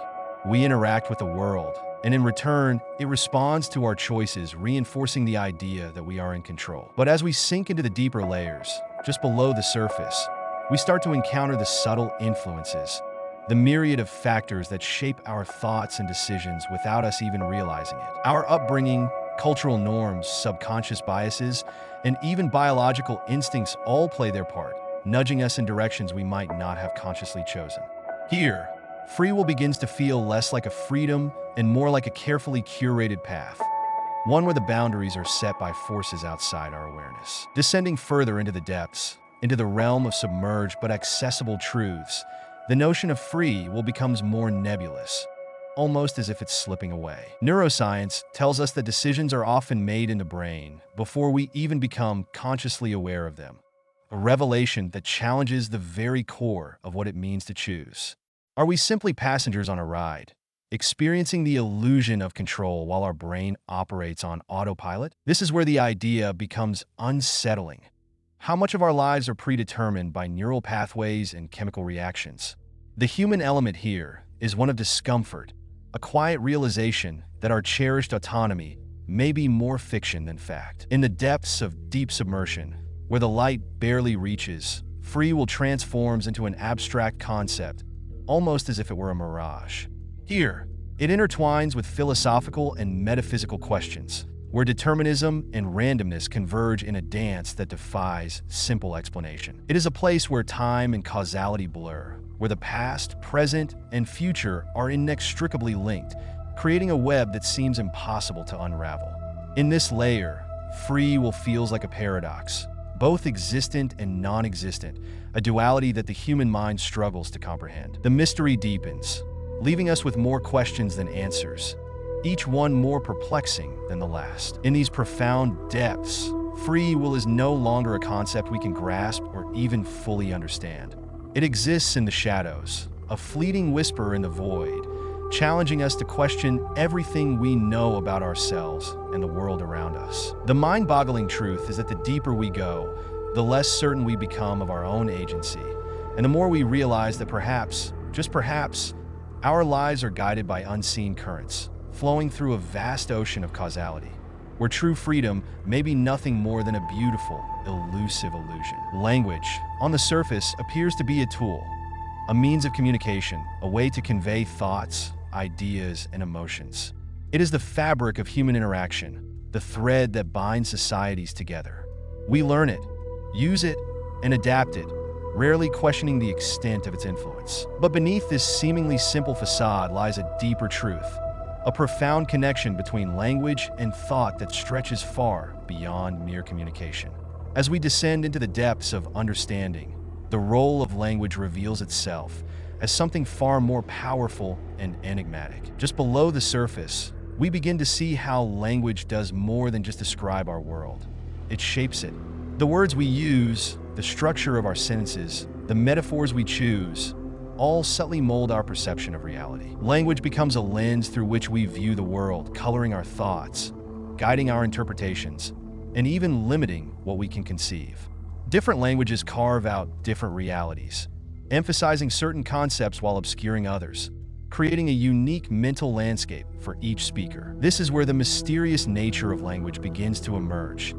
We interact with the world, and in return, it responds to our choices, reinforcing the idea that we are in control. But as we sink into the deeper layers, just below the surface, we start to encounter the subtle influences, the myriad of factors that shape our thoughts and decisions without us even realizing it. Our upbringing, cultural norms, subconscious biases, and even biological instincts all play their part, nudging us in directions we might not have consciously chosen. Here, free will begins to feel less like a freedom and more like a carefully curated path, one where the boundaries are set by forces outside our awareness. Descending further into the depths, into the realm of submerged but accessible truths, the notion of free will becomes more nebulous, almost as if it's slipping away. Neuroscience tells us that decisions are often made in the brain before we even become consciously aware of them, a revelation that challenges the very core of what it means to choose. Are we simply passengers on a ride, experiencing the illusion of control while our brain operates on autopilot? This is where the idea becomes unsettling. How much of our lives are predetermined by neural pathways and chemical reactions? The human element here is one of discomfort, a quiet realization that our cherished autonomy may be more fiction than fact. In the depths of deep submersion, where the light barely reaches, free will transforms into an abstract concept, almost as if it were a mirage. Here, it intertwines with philosophical and metaphysical questions, where determinism and randomness converge in a dance that defies simple explanation. It is a place where time and causality blur, where the past, present, and future are inextricably linked, creating a web that seems impossible to unravel. In this layer, free will feels like a paradox, both existent and non-existent, a duality that the human mind struggles to comprehend. The mystery deepens, leaving us with more questions than answers, each one more perplexing than the last. In these profound depths, free will is no longer a concept we can grasp or even fully understand. It exists in the shadows, a fleeting whisper in the void, challenging us to question everything we know about ourselves and the world around us. The mind-boggling truth is that the deeper we go, the less certain we become of our own agency, and the more we realize that perhaps, just perhaps, our lives are guided by unseen currents, flowing through a vast ocean of causality, where true freedom may be nothing more than a beautiful, elusive illusion. Language, on the surface, appears to be a tool, a means of communication, a way to convey thoughts, ideas, and emotions. It is the fabric of human interaction, the thread that binds societies together. We learn it, use it, and adapt it, rarely questioning the extent of its influence. But beneath this seemingly simple facade lies a deeper truth, a profound connection between language and thought that stretches far beyond mere communication. As we descend into the depths of understanding, the role of language reveals itself as something far more powerful and enigmatic. Just below the surface, we begin to see how language does more than just describe our world. It shapes it. The words we use, the structure of our sentences, the metaphors we choose, all subtly mold our perception of reality. Language becomes a lens through which we view the world, coloring our thoughts, guiding our interpretations, and even limiting what we can conceive. Different languages carve out different realities, emphasizing certain concepts while obscuring others, creating a unique mental landscape for each speaker. This is where the mysterious nature of language begins to emerge,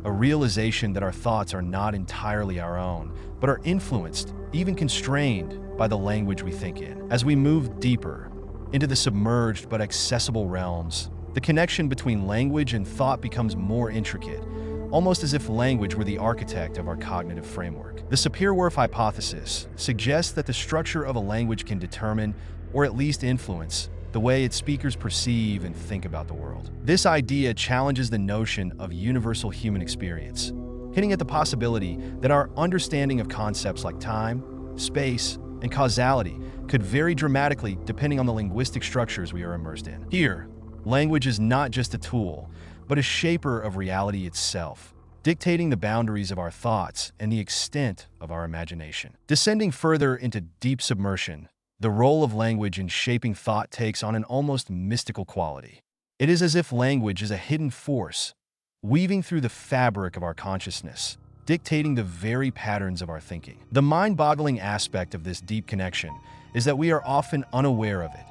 a realization that our thoughts are not entirely our own, but are influenced, even constrained, by the language we think in. As we move deeper into the submerged but accessible realms, the connection between language and thought becomes more intricate, almost as if language were the architect of our cognitive framework. The Sapir-Whorf hypothesis suggests that the structure of a language can determine, or at least influence, the way its speakers perceive and think about the world. This idea challenges the notion of universal human experience, hinting at the possibility that our understanding of concepts like time, space, and causality could vary dramatically depending on the linguistic structures we are immersed in. Here, language is not just a tool, but a shaper of reality itself, dictating the boundaries of our thoughts and the extent of our imagination. Descending further into deep submersion, the role of language in shaping thought takes on an almost mystical quality. It is as if language is a hidden force, weaving through the fabric of our consciousness, dictating the very patterns of our thinking. The mind-boggling aspect of this deep connection is that we are often unaware of it.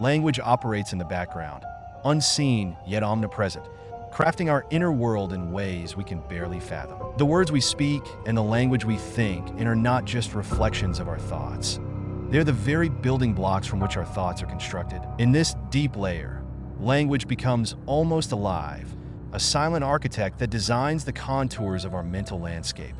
Language operates in the background, unseen yet omnipresent, crafting our inner world in ways we can barely fathom. The words we speak and the language we think in are not just reflections of our thoughts. They're the very building blocks from which our thoughts are constructed. In this deep layer, language becomes almost alive, a silent architect that designs the contours of our mental landscape,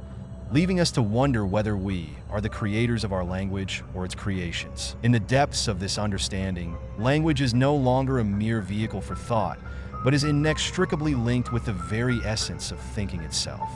leaving us to wonder whether we are the creators of our language or its creations. In the depths of this understanding, language is no longer a mere vehicle for thought, but is inextricably linked with the very essence of thinking itself.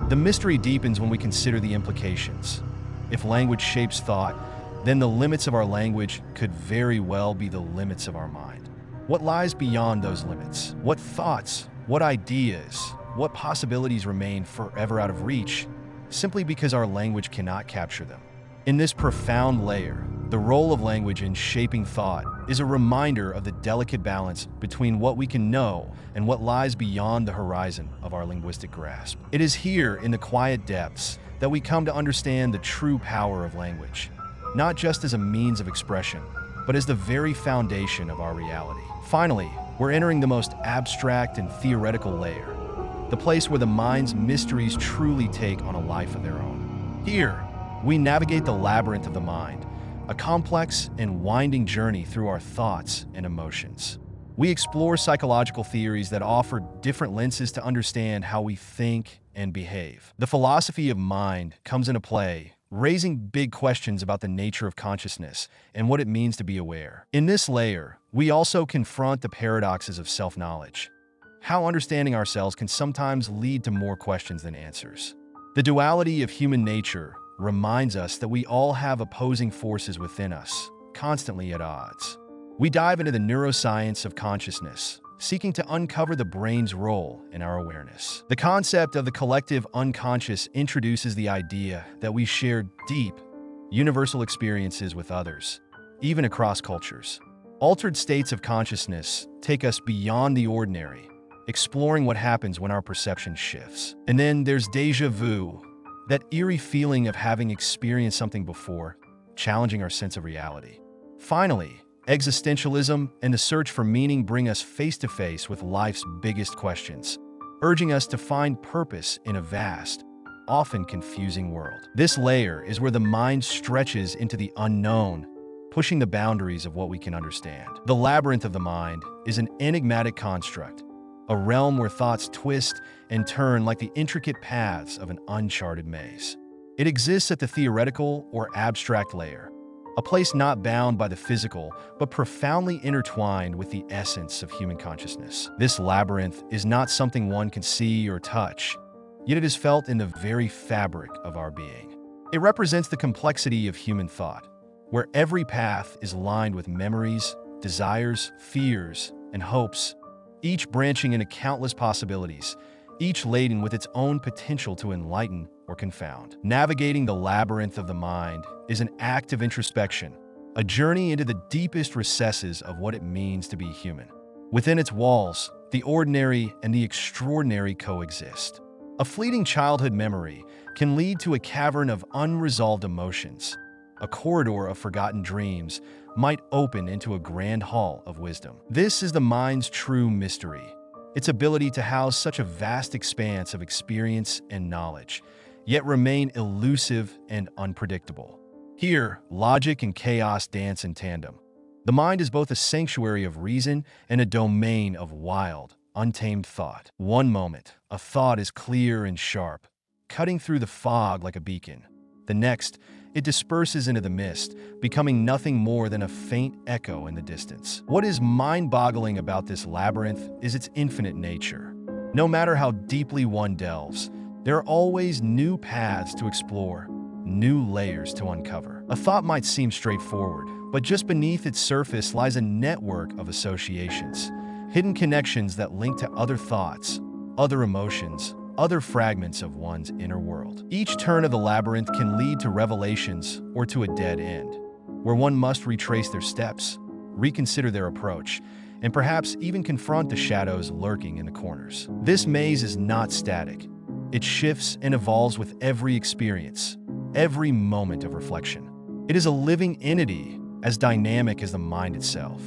The mystery deepens when we consider the implications. If language shapes thought, then the limits of our language could very well be the limits of our mind. What lies beyond those limits? What thoughts, what ideas, what possibilities remain forever out of reach, simply because our language cannot capture them? In this profound layer, the role of language in shaping thought is a reminder of the delicate balance between what we can know and what lies beyond the horizon of our linguistic grasp. It is here, in the quiet depths, that we come to understand the true power of language, not just as a means of expression, but as the very foundation of our reality. Finally, we're entering the most abstract and theoretical layer, the place where the mind's mysteries truly take on a life of their own. Here, we navigate the labyrinth of the mind, a complex and winding journey through our thoughts and emotions. We explore psychological theories that offer different lenses to understand how we think and behave. The philosophy of mind comes into play, raising big questions about the nature of consciousness and what it means to be aware. In this layer, we also confront the paradoxes of self-knowledge, how understanding ourselves can sometimes lead to more questions than answers. The duality of human nature reminds us that we all have opposing forces within us, constantly at odds. We dive into the neuroscience of consciousness, seeking to uncover the brain's role in our awareness. The concept of the collective unconscious introduces the idea that we share deep, universal experiences with others, even across cultures. Altered states of consciousness take us beyond the ordinary, exploring what happens when our perception shifts. And then there's déjà vu, that eerie feeling of having experienced something before, challenging our sense of reality. Finally, existentialism and the search for meaning bring us face to face with life's biggest questions, urging us to find purpose in a vast, often confusing world. This layer is where the mind stretches into the unknown, pushing the boundaries of what we can understand. The labyrinth of the mind is an enigmatic construct, a realm where thoughts twist and turn like the intricate paths of an uncharted maze. It exists at the theoretical or abstract layer, a place not bound by the physical, but profoundly intertwined with the essence of human consciousness. This labyrinth is not something one can see or touch, yet it is felt in the very fabric of our being. It represents the complexity of human thought, where every path is lined with memories, desires, fears, and hopes, each branching into countless possibilities, each laden with its own potential to enlighten or confound. Navigating the labyrinth of the mind is an act of introspection, a journey into the deepest recesses of what it means to be human. Within its walls, the ordinary and the extraordinary coexist. A fleeting childhood memory can lead to a cavern of unresolved emotions. A corridor of forgotten dreams might open into a grand hall of wisdom. This is the mind's true mystery, its ability to house such a vast expanse of experience and knowledge, yet remain elusive and unpredictable. Here, logic and chaos dance in tandem. The mind is both a sanctuary of reason and a domain of wild, untamed thought. One moment, a thought is clear and sharp, cutting through the fog like a beacon. The next, it disperses into the mist, becoming nothing more than a faint echo in the distance. What is mind-boggling about this labyrinth is its infinite nature. No matter how deeply one delves, there are always new paths to explore, new layers to uncover. A thought might seem straightforward, but just beneath its surface lies a network of associations, hidden connections that link to other thoughts, other emotions, other fragments of one's inner world. Each turn of the labyrinth can lead to revelations or to a dead end, where one must retrace their steps, reconsider their approach, and perhaps even confront the shadows lurking in the corners. This maze is not static. It shifts and evolves with every experience, every moment of reflection. It is a living entity, as dynamic as the mind itself.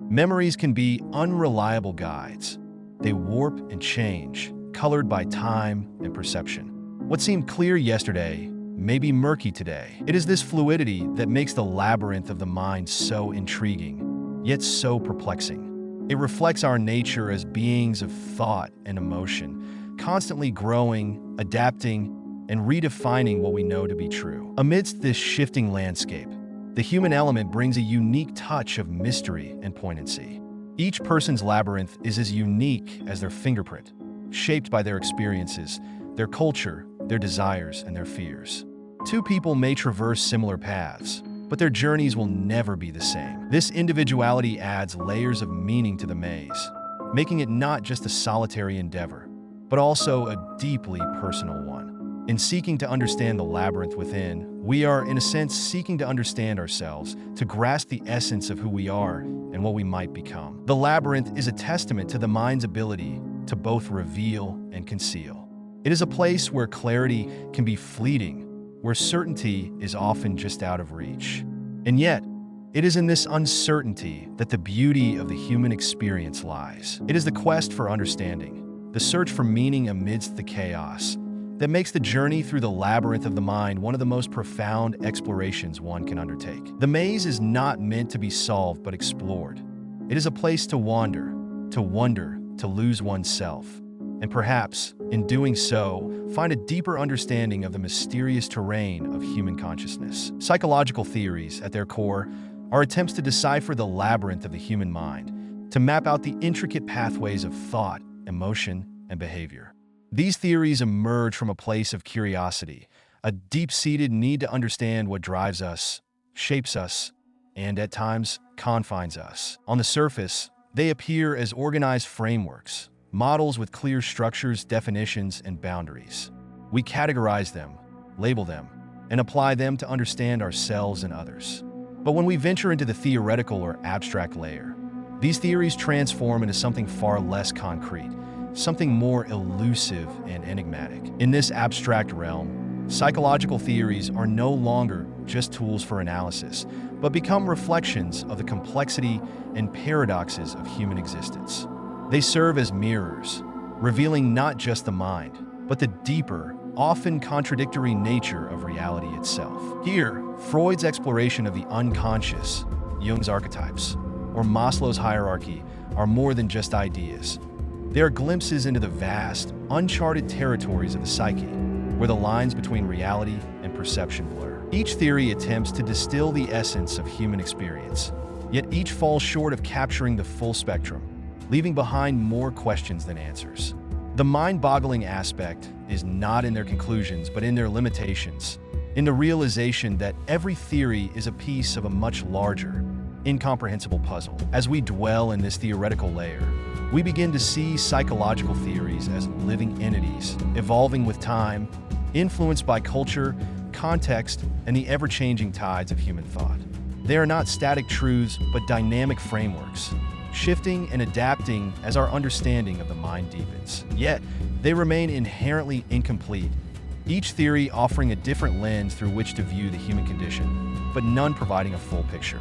Memories can be unreliable guides. They warp and change, colored by time and perception. What seemed clear yesterday may be murky today. It is this fluidity that makes the labyrinth of the mind so intriguing, yet so perplexing. It reflects our nature as beings of thought and emotion, constantly growing, adapting, and redefining what we know to be true. Amidst this shifting landscape, the human element brings a unique touch of mystery and poignancy. Each person's labyrinth is as unique as their fingerprint, shaped by their experiences, their culture, their desires, and their fears. Two people may traverse similar paths, but their journeys will never be the same. This individuality adds layers of meaning to the maze, making it not just a solitary endeavor, but also a deeply personal one. In seeking to understand the labyrinth within, we are, in a sense, seeking to understand ourselves, to grasp the essence of who we are and what we might become. The labyrinth is a testament to the mind's ability to both reveal and conceal. It is a place where clarity can be fleeting, where certainty is often just out of reach. And yet, it is in this uncertainty that the beauty of the human experience lies. It is the quest for understanding, the search for meaning amidst the chaos, that makes the journey through the labyrinth of the mind one of the most profound explorations one can undertake. The maze is not meant to be solved but explored. It is a place to wander, to wonder, to lose oneself, and perhaps, in doing so, find a deeper understanding of the mysterious terrain of human consciousness. Psychological theories, at their core, are attempts to decipher the labyrinth of the human mind, to map out the intricate pathways of thought, emotion, and behavior. These theories emerge from a place of curiosity, a deep-seated need to understand what drives us, shapes us, and, at times, confines us. On the surface, they appear as organized frameworks, models with clear structures, definitions, and boundaries. We categorize them, label them, and apply them to understand ourselves and others. But when we venture into the theoretical or abstract layer, these theories transform into something far less concrete, something more elusive and enigmatic. In this abstract realm, psychological theories are no longer just tools for analysis, but become reflections of the complexity and paradoxes of human existence. They serve as mirrors, revealing not just the mind, but the deeper, often contradictory nature of reality itself. Here, Freud's exploration of the unconscious, Jung's archetypes, or Maslow's hierarchy are more than just ideas. They are glimpses into the vast, uncharted territories of the psyche, where the lines between reality and perception blur. Each theory attempts to distill the essence of human experience, yet each falls short of capturing the full spectrum, leaving behind more questions than answers. The mind-boggling aspect is not in their conclusions, but in their limitations, in the realization that every theory is a piece of a much larger, incomprehensible puzzle. As we dwell in this theoretical layer, we begin to see psychological theories as living entities, evolving with time, influenced by culture, context, and the ever-changing tides of human thought. They are not static truths, but dynamic frameworks, shifting and adapting as our understanding of the mind deepens. Yet, they remain inherently incomplete, each theory offering a different lens through which to view the human condition, but none providing a full picture.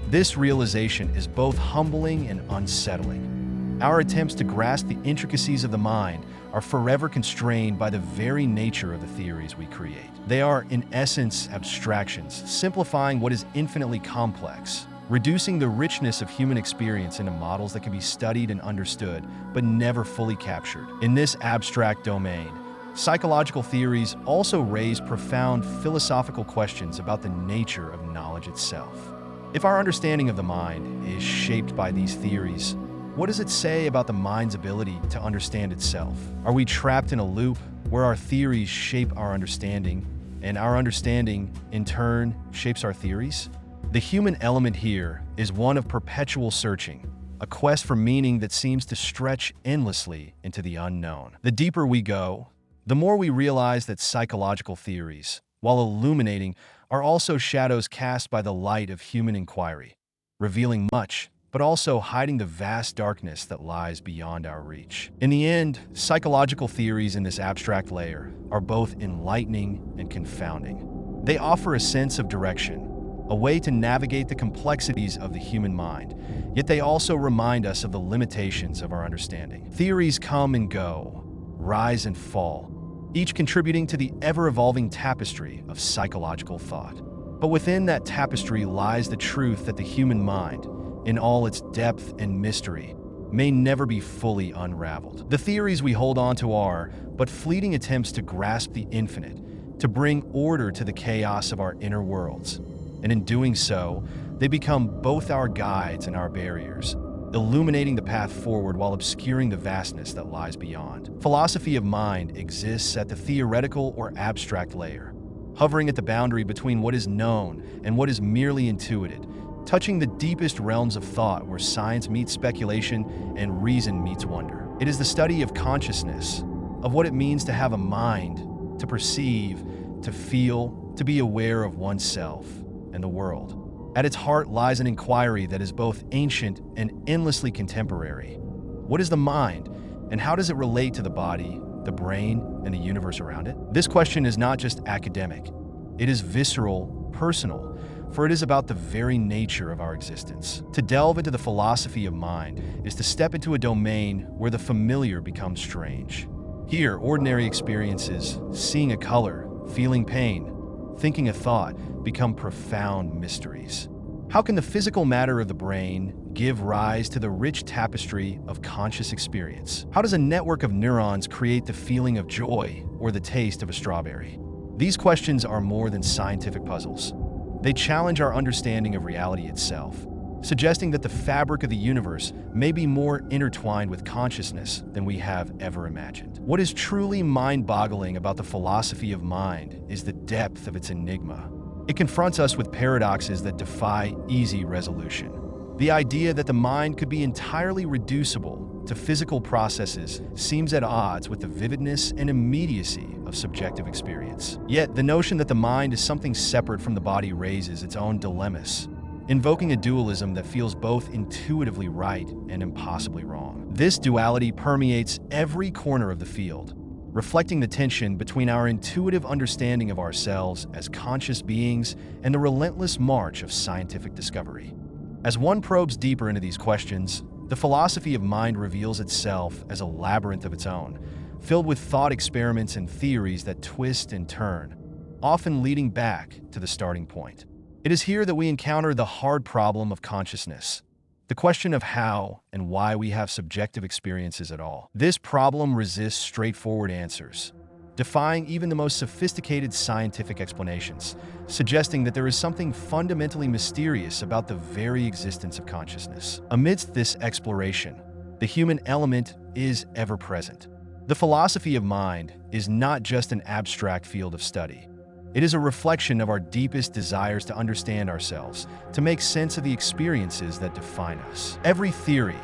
This realization is both humbling and unsettling. Our attempts to grasp the intricacies of the mind are forever constrained by the very nature of the theories we create. They are, in essence, abstractions, simplifying what is infinitely complex, reducing the richness of human experience into models that can be studied and understood, but never fully captured. In this abstract domain, psychological theories also raise profound philosophical questions about the nature of knowledge itself. If our understanding of the mind is shaped by these theories, what does it say about the mind's ability to understand itself? Are we trapped in a loop where our theories shape our understanding, and our understanding, in turn, shapes our theories? The human element here is one of perpetual searching, a quest for meaning that seems to stretch endlessly into the unknown. The deeper we go, the more we realize that psychological theories, while illuminating, are also shadows cast by the light of human inquiry, revealing much, but also hiding the vast darkness that lies beyond our reach. In the end, psychological theories in this abstract layer are both enlightening and confounding. They offer a sense of direction, a way to navigate the complexities of the human mind, yet they also remind us of the limitations of our understanding. Theories come and go, rise and fall, each contributing to the ever-evolving tapestry of psychological thought. But within that tapestry lies the truth that the human mind, in all its depth and mystery, may never be fully unraveled. The theories we hold on to are but fleeting attempts to grasp the infinite, to bring order to the chaos of our inner worlds. And in doing so, they become both our guides and our barriers, illuminating the path forward while obscuring the vastness that lies beyond. Philosophy of mind exists at the theoretical or abstract layer, hovering at the boundary between what is known and what is merely intuited, touching the deepest realms of thought where science meets speculation and reason meets wonder. It is the study of consciousness, of what it means to have a mind, to perceive, to feel, to be aware of oneself and the world. At its heart lies an inquiry that is both ancient and endlessly contemporary. What is the mind, and how does it relate to the body, the brain, and the universe around it? This question is not just academic. It is visceral, personal, for it is about the very nature of our existence. To delve into the philosophy of mind is to step into a domain where the familiar becomes strange. Here, ordinary experiences, seeing a color, feeling pain, thinking a thought, become profound mysteries. How can the physical matter of the brain give rise to the rich tapestry of conscious experience? How does a network of neurons create the feeling of joy or the taste of a strawberry? These questions are more than scientific puzzles. They challenge our understanding of reality itself, suggesting that the fabric of the universe may be more intertwined with consciousness than we have ever imagined. What is truly mind-boggling about the philosophy of mind is the depth of its enigma. It confronts us with paradoxes that defy easy resolution. The idea that the mind could be entirely reducible to physical processes seems at odds with the vividness and immediacy of subjective experience. Yet, the notion that the mind is something separate from the body raises its own dilemmas, invoking a dualism that feels both intuitively right and impossibly wrong. This duality permeates every corner of the field, reflecting the tension between our intuitive understanding of ourselves as conscious beings and the relentless march of scientific discovery. As one probes deeper into these questions, the philosophy of mind reveals itself as a labyrinth of its own, filled with thought experiments and theories that twist and turn, often leading back to the starting point. It is here that we encounter the hard problem of consciousness, the question of how and why we have subjective experiences at all. This problem resists straightforward answers, defying even the most sophisticated scientific explanations, suggesting that there is something fundamentally mysterious about the very existence of consciousness. Amidst this exploration, the human element is ever present. The philosophy of mind is not just an abstract field of study. It is a reflection of our deepest desires to understand ourselves, to make sense of the experiences that define us. Every theory,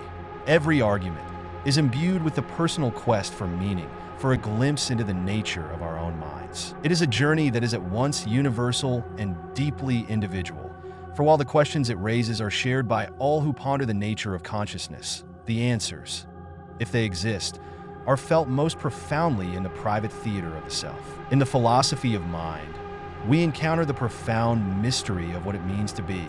every argument, is imbued with the personal quest for meaning, for a glimpse into the nature of our own minds. It is a journey that is at once universal and deeply individual, for while the questions it raises are shared by all who ponder the nature of consciousness, the answers, if they exist, are felt most profoundly in the private theater of the self. In the philosophy of mind, we encounter the profound mystery of what it means to be.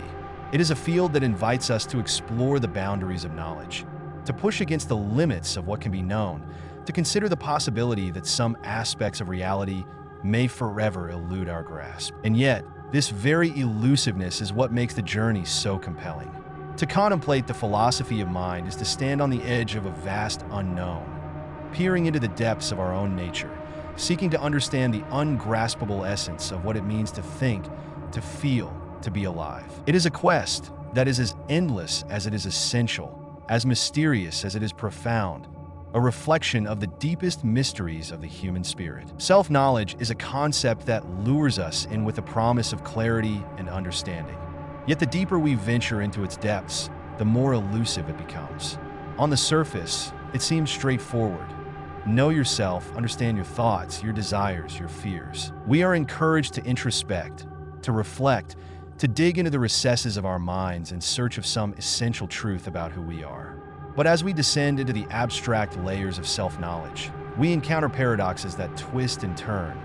It is a field that invites us to explore the boundaries of knowledge, to push against the limits of what can be known, to consider the possibility that some aspects of reality may forever elude our grasp. And yet, this very elusiveness is what makes the journey so compelling. To contemplate the philosophy of mind is to stand on the edge of a vast unknown, peering into the depths of our own nature, seeking to understand the ungraspable essence of what it means to think, to feel, to be alive. It is a quest that is as endless as it is essential, as mysterious as it is profound, a reflection of the deepest mysteries of the human spirit. Self-knowledge is a concept that lures us in with a promise of clarity and understanding. Yet the deeper we venture into its depths, the more elusive it becomes. On the surface, it seems straightforward. Know yourself, understand your thoughts, your desires, your fears. We are encouraged to introspect, to reflect, to dig into the recesses of our minds in search of some essential truth about who we are. But as we descend into the abstract layers of self-knowledge, we encounter paradoxes that twist and turn,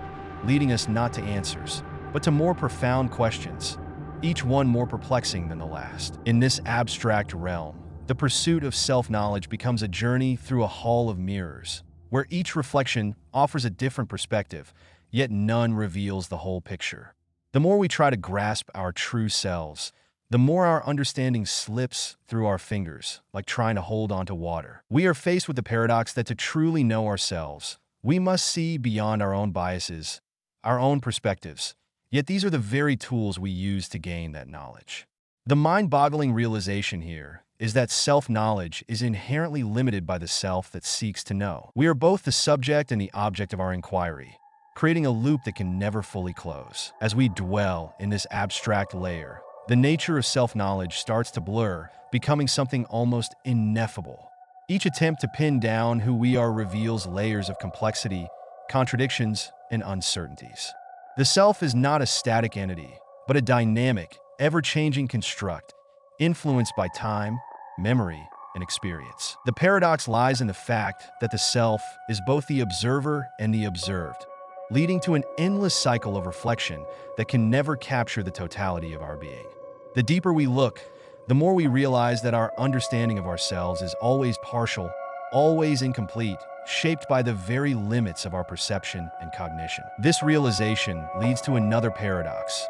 leading us not to answers, but to more profound questions, each one more perplexing than the last. In this abstract realm, the pursuit of self-knowledge becomes a journey through a hall of mirrors, where each reflection offers a different perspective, yet none reveals the whole picture. The more we try to grasp our true selves, the more our understanding slips through our fingers, like trying to hold onto water. We are faced with the paradox that to truly know ourselves, we must see beyond our own biases, our own perspectives. Yet these are the very tools we use to gain that knowledge. The mind-boggling realization here is that self-knowledge is inherently limited by the self that seeks to know. We are both the subject and the object of our inquiry, creating a loop that can never fully close. As we dwell in this abstract layer, the nature of self-knowledge starts to blur, becoming something almost ineffable. Each attempt to pin down who we are reveals layers of complexity, contradictions, and uncertainties. The self is not a static entity, but a dynamic, ever-changing construct, influenced by time, memory, and experience. The paradox lies in the fact that the self is both the observer and the observed, leading to an endless cycle of reflection that can never capture the totality of our being. The deeper we look, the more we realize that our understanding of ourselves is always partial, always incomplete, shaped by the very limits of our perception and cognition. This realization leads to another paradox.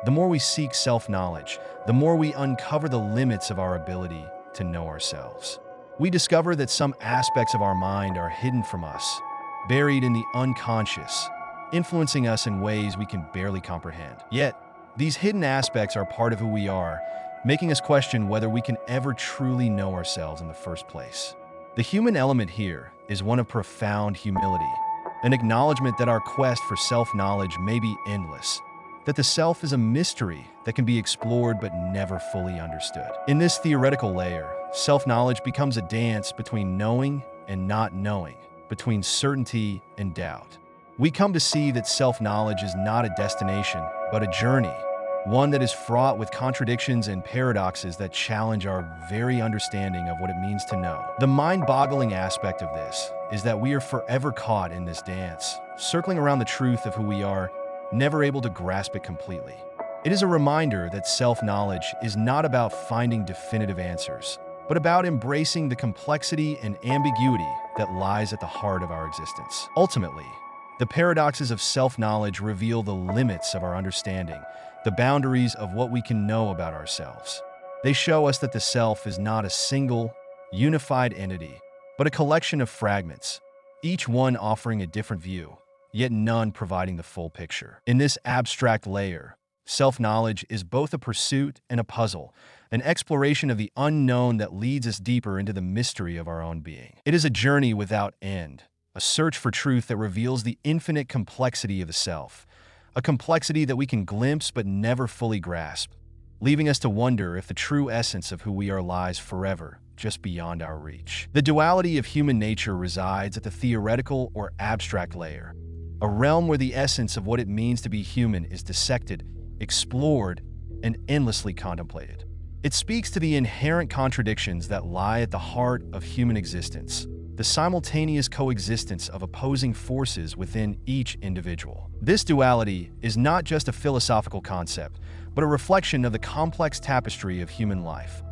The more we seek self-knowledge, the more we uncover the limits of our ability to know ourselves. We discover that some aspects of our mind are hidden from us, buried in the unconscious, influencing us in ways we can barely comprehend. Yet, these hidden aspects are part of who we are, making us question whether we can ever truly know ourselves in the first place. The human element here is one of profound humility, an acknowledgement that our quest for self-knowledge may be endless, that the self is a mystery that can be explored but never fully understood. In this theoretical layer, self-knowledge becomes a dance between knowing and not knowing, between certainty and doubt. We come to see that self-knowledge is not a destination, but a journey, one that is fraught with contradictions and paradoxes that challenge our very understanding of what it means to know. The mind-boggling aspect of this is that we are forever caught in this dance, circling around the truth of who we are, never able to grasp it completely. It is a reminder that self-knowledge is not about finding definitive answers, but about embracing the complexity and ambiguity that lies at the heart of our existence. Ultimately, the paradoxes of self-knowledge reveal the limits of our understanding, the boundaries of what we can know about ourselves. They show us that the self is not a single, unified entity, but a collection of fragments, each one offering a different view, yet none providing the full picture. In this abstract layer, self-knowledge is both a pursuit and a puzzle, an exploration of the unknown that leads us deeper into the mystery of our own being. It is a journey without end, a search for truth that reveals the infinite complexity of the self, a complexity that we can glimpse but never fully grasp, leaving us to wonder if the true essence of who we are lies forever, just beyond our reach. The duality of human nature resides at the theoretical or abstract layer, a realm where the essence of what it means to be human is dissected, explored, and endlessly contemplated. It speaks to the inherent contradictions that lie at the heart of human existence, the simultaneous coexistence of opposing forces within each individual. This duality is not just a philosophical concept, but a reflection of the complex tapestry of human life,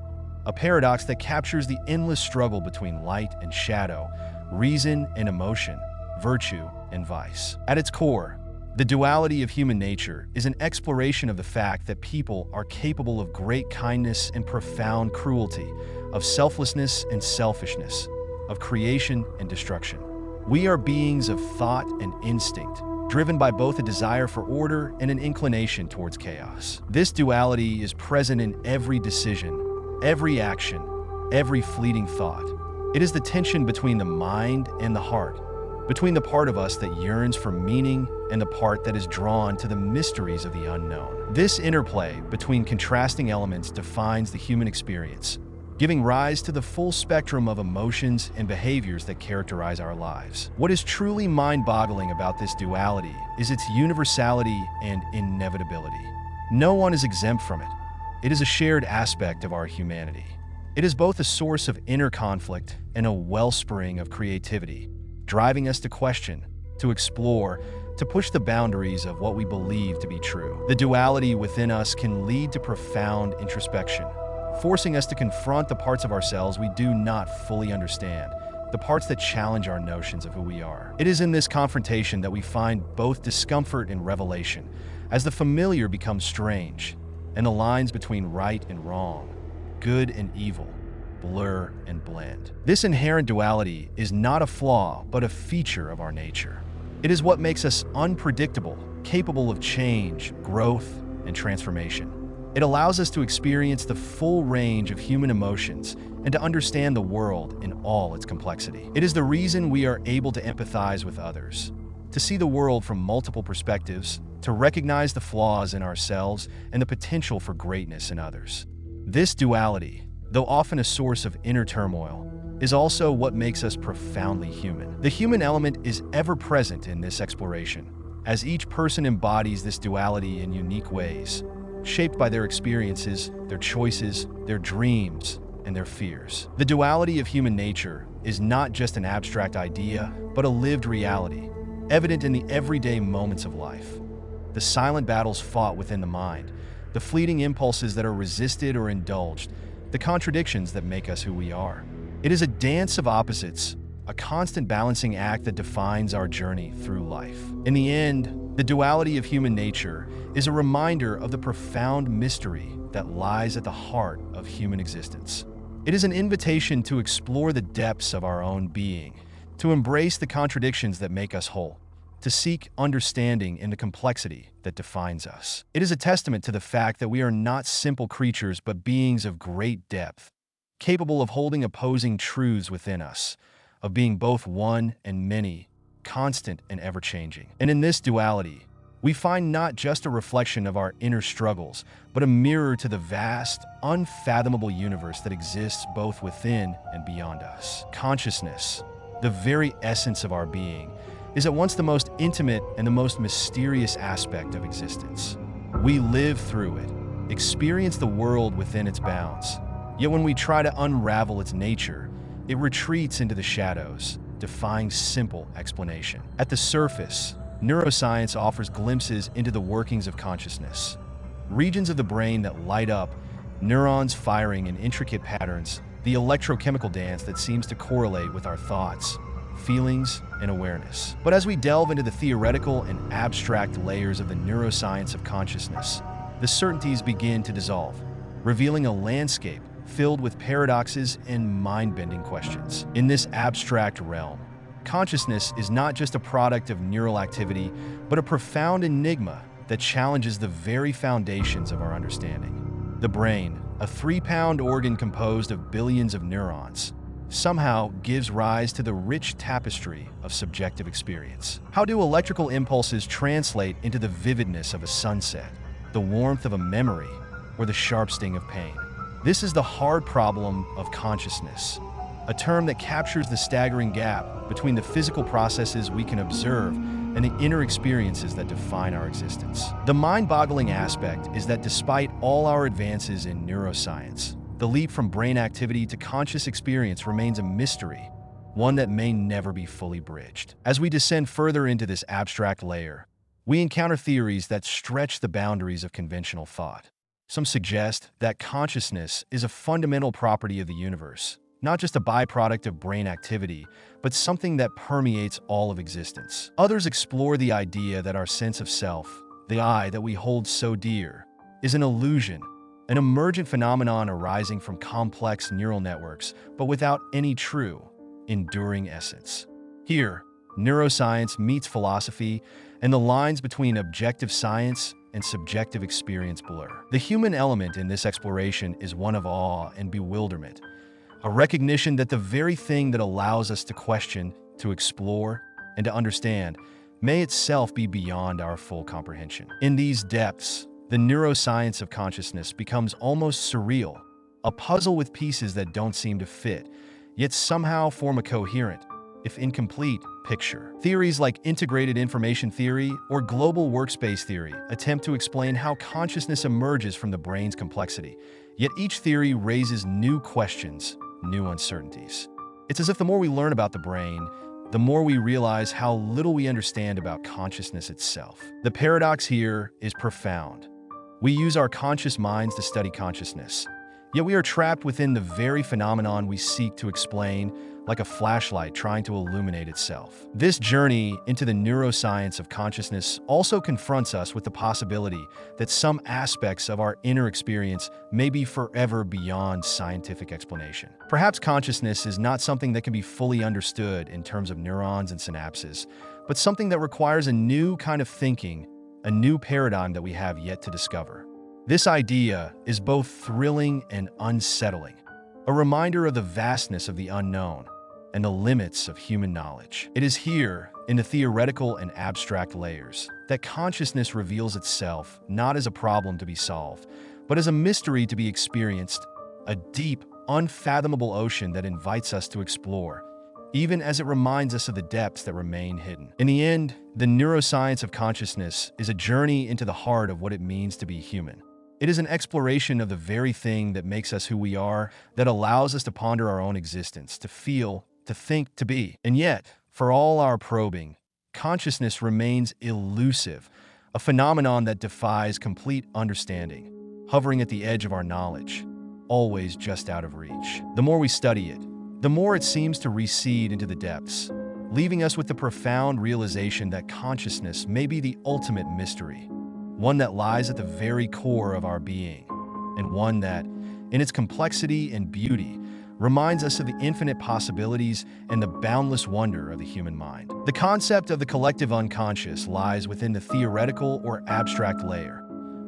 a paradox that captures the endless struggle between light and shadow, reason and emotion, virtue and vice. At its core, the duality of human nature is an exploration of the fact that people are capable of great kindness and profound cruelty, of selflessness and selfishness, of creation and destruction. We are beings of thought and instinct, driven by both a desire for order and an inclination towards chaos. This duality is present in every decision, every action, every fleeting thought. It is the tension between the mind and the heart, between the part of us that yearns for meaning and the part that is drawn to the mysteries of the unknown. This interplay between contrasting elements defines the human experience, giving rise to the full spectrum of emotions and behaviors that characterize our lives. What is truly mind-boggling about this duality is its universality and inevitability. No one is exempt from it. It is a shared aspect of our humanity. It is both a source of inner conflict and a wellspring of creativity, driving us to question, to explore, to push the boundaries of what we believe to be true. The duality within us can lead to profound introspection, forcing us to confront the parts of ourselves we do not fully understand, the parts that challenge our notions of who we are. It is in this confrontation that we find both discomfort and revelation, as the familiar becomes strange, and the lines between right and wrong, good and evil, blur and blend. This inherent duality is not a flaw, but a feature of our nature. It is what makes us unpredictable, capable of change, growth, and transformation. It allows us to experience the full range of human emotions and to understand the world in all its complexity. It is the reason we are able to empathize with others, to see the world from multiple perspectives, to recognize the flaws in ourselves and the potential for greatness in others. This duality, though often a source of inner turmoil, is also what makes us profoundly human. The human element is ever present in this exploration, as each person embodies this duality in unique ways, shaped by their experiences, their choices, their dreams, and their fears. The duality of human nature is not just an abstract idea, but a lived reality, evident in the everyday moments of life. The silent battles fought within the mind, the fleeting impulses that are resisted or indulged, the contradictions that make us who we are. It is a dance of opposites, a constant balancing act that defines our journey through life. In the end, the duality of human nature is a reminder of the profound mystery that lies at the heart of human existence. It is an invitation to explore the depths of our own being, to embrace the contradictions that make us whole, to seek understanding in the complexity that defines us. It is a testament to the fact that we are not simple creatures but beings of great depth, capable of holding opposing truths within us, of being both one and many, constant and ever-changing. And in this duality, we find not just a reflection of our inner struggles, but a mirror to the vast, unfathomable universe that exists both within and beyond us. Consciousness, the very essence of our being, is at once the most intimate and the most mysterious aspect of existence. We live through it, experience the world within its bounds. Yet when we try to unravel its nature, it retreats into the shadows, defying simple explanation. At the surface, neuroscience offers glimpses into the workings of consciousness. Regions of the brain that light up, neurons firing in intricate patterns, the electrochemical dance that seems to correlate with our thoughts, feelings, and awareness. But as we delve into the theoretical and abstract layers of the neuroscience of consciousness, the certainties begin to dissolve, revealing a landscape filled with paradoxes and mind-bending questions. In this abstract realm, consciousness is not just a product of neural activity, but a profound enigma that challenges the very foundations of our understanding. The brain, a 3-pound organ composed of billions of neurons, somehow gives rise to the rich tapestry of subjective experience. How do electrical impulses translate into the vividness of a sunset, the warmth of a memory, or the sharp sting of pain? This is the hard problem of consciousness, a term that captures the staggering gap between the physical processes we can observe and the inner experiences that define our existence. The mind-boggling aspect is that despite all our advances in neuroscience, the leap from brain activity to conscious experience remains a mystery, one that may never be fully bridged. As we descend further into this abstract layer, we encounter theories that stretch the boundaries of conventional thought. Some suggest that consciousness is a fundamental property of the universe, not just a byproduct of brain activity, but something that permeates all of existence. Others explore the idea that our sense of self, the I that we hold so dear, is an illusion, an emergent phenomenon arising from complex neural networks, but without any true, enduring essence. Here, neuroscience meets philosophy, and the lines between objective science and subjective experience blur. The human element in this exploration is one of awe and bewilderment, a recognition that the very thing that allows us to question, to explore, and to understand may itself be beyond our full comprehension. In these depths, the neuroscience of consciousness becomes almost surreal, a puzzle with pieces that don't seem to fit, yet somehow form a coherent, if incomplete, picture. Theories like integrated information theory or global workspace theory attempt to explain how consciousness emerges from the brain's complexity, yet each theory raises new questions, new uncertainties. It's as if the more we learn about the brain, the more we realize how little we understand about consciousness itself. The paradox here is profound. We use our conscious minds to study consciousness, yet we are trapped within the very phenomenon we seek to explain, like a flashlight trying to illuminate itself. This journey into the neuroscience of consciousness also confronts us with the possibility that some aspects of our inner experience may be forever beyond scientific explanation. Perhaps consciousness is not something that can be fully understood in terms of neurons and synapses, but something that requires a new kind of thinking, a new paradigm that we have yet to discover. This idea is both thrilling and unsettling, a reminder of the vastness of the unknown and the limits of human knowledge. It is here, in the theoretical and abstract layers, that consciousness reveals itself not as a problem to be solved, but as a mystery to be experienced, a deep, unfathomable ocean that invites us to explore, even as it reminds us of the depths that remain hidden. In the end, the neuroscience of consciousness is a journey into the heart of what it means to be human. It is an exploration of the very thing that makes us who we are, that allows us to ponder our own existence, to feel, to think, to be. And yet, for all our probing, consciousness remains elusive, a phenomenon that defies complete understanding, hovering at the edge of our knowledge, always just out of reach. The more we study it, the more it seems to recede into the depths, leaving us with the profound realization that consciousness may be the ultimate mystery, one that lies at the very core of our being, and one that, in its complexity and beauty, reminds us of the infinite possibilities and the boundless wonder of the human mind. The concept of the collective unconscious lies within the theoretical or abstract layer,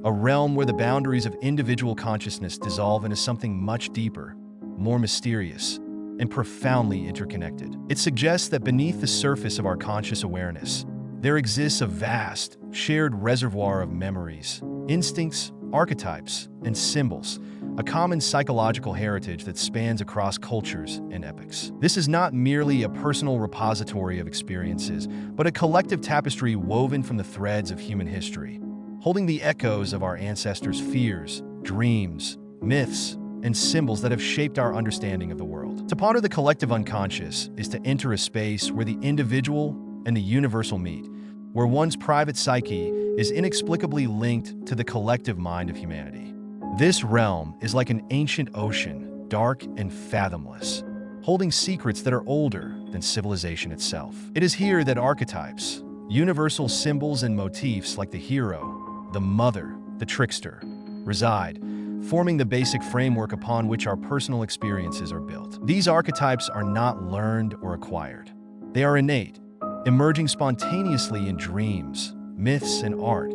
a realm where the boundaries of individual consciousness dissolve into something much deeper, more mysterious, and profoundly interconnected. It suggests that beneath the surface of our conscious awareness, there exists a vast, shared reservoir of memories, instincts, archetypes, and symbols, a common psychological heritage that spans across cultures and epochs. This is not merely a personal repository of experiences, but a collective tapestry woven from the threads of human history, holding the echoes of our ancestors' fears, dreams, myths, and symbols that have shaped our understanding of the world. To ponder the collective unconscious is to enter a space where the individual and the universal meet, where one's private psyche is inexplicably linked to the collective mind of humanity. This realm is like an ancient ocean, dark and fathomless, holding secrets that are older than civilization itself. It is here that archetypes, universal symbols and motifs like the hero, the mother, the trickster, reside, forming the basic framework upon which our personal experiences are built. These archetypes are not learned or acquired. They are innate, emerging spontaneously in dreams, myths, and art,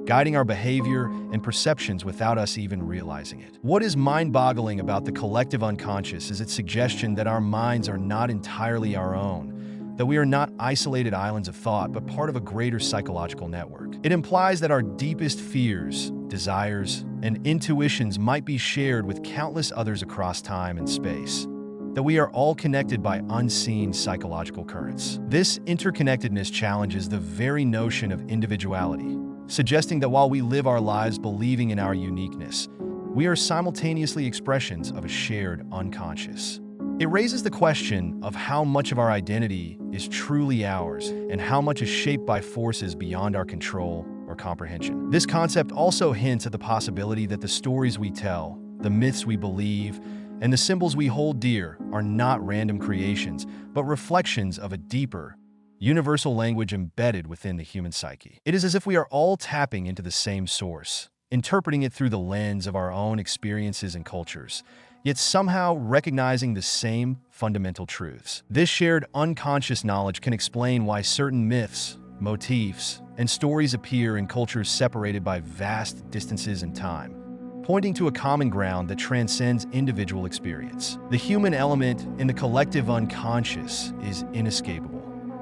guiding our behavior and perceptions without us even realizing it. What is mind-boggling about the collective unconscious is its suggestion that our minds are not entirely our own, that we are not isolated islands of thought, but part of a greater psychological network. It implies that our deepest fears, desires, and intuitions might be shared with countless others across time and space, that we are all connected by unseen psychological currents. This interconnectedness challenges the very notion of individuality, suggesting that while we live our lives believing in our uniqueness, we are simultaneously expressions of a shared unconscious. It raises the question of how much of our identity is truly ours and how much is shaped by forces beyond our control or comprehension. This concept also hints at the possibility that the stories we tell, the myths we believe, and the symbols we hold dear are not random creations, but reflections of a deeper, universal language embedded within the human psyche. It is as if we are all tapping into the same source, interpreting it through the lens of our own experiences and cultures, yet somehow recognizing the same fundamental truths. This shared unconscious knowledge can explain why certain myths, motifs, and stories appear in cultures separated by vast distances in time, pointing to a common ground that transcends individual experience. The human element in the collective unconscious is inescapable.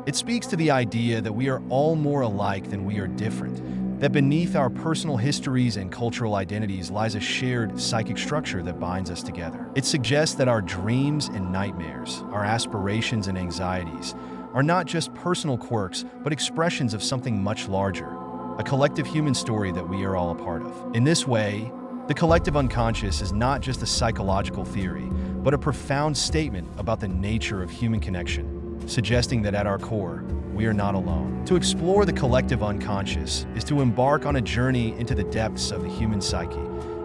It speaks to the idea that we are all more alike than we are different, that beneath our personal histories and cultural identities lies a shared psychic structure that binds us together. It suggests that our dreams and nightmares, our aspirations and anxieties, are not just personal quirks, but expressions of something much larger, a collective human story that we are all a part of. In this way, the collective unconscious is not just a psychological theory, but a profound statement about the nature of human connection, suggesting that at our core, we are not alone. To explore the collective unconscious is to embark on a journey into the depths of the human psyche,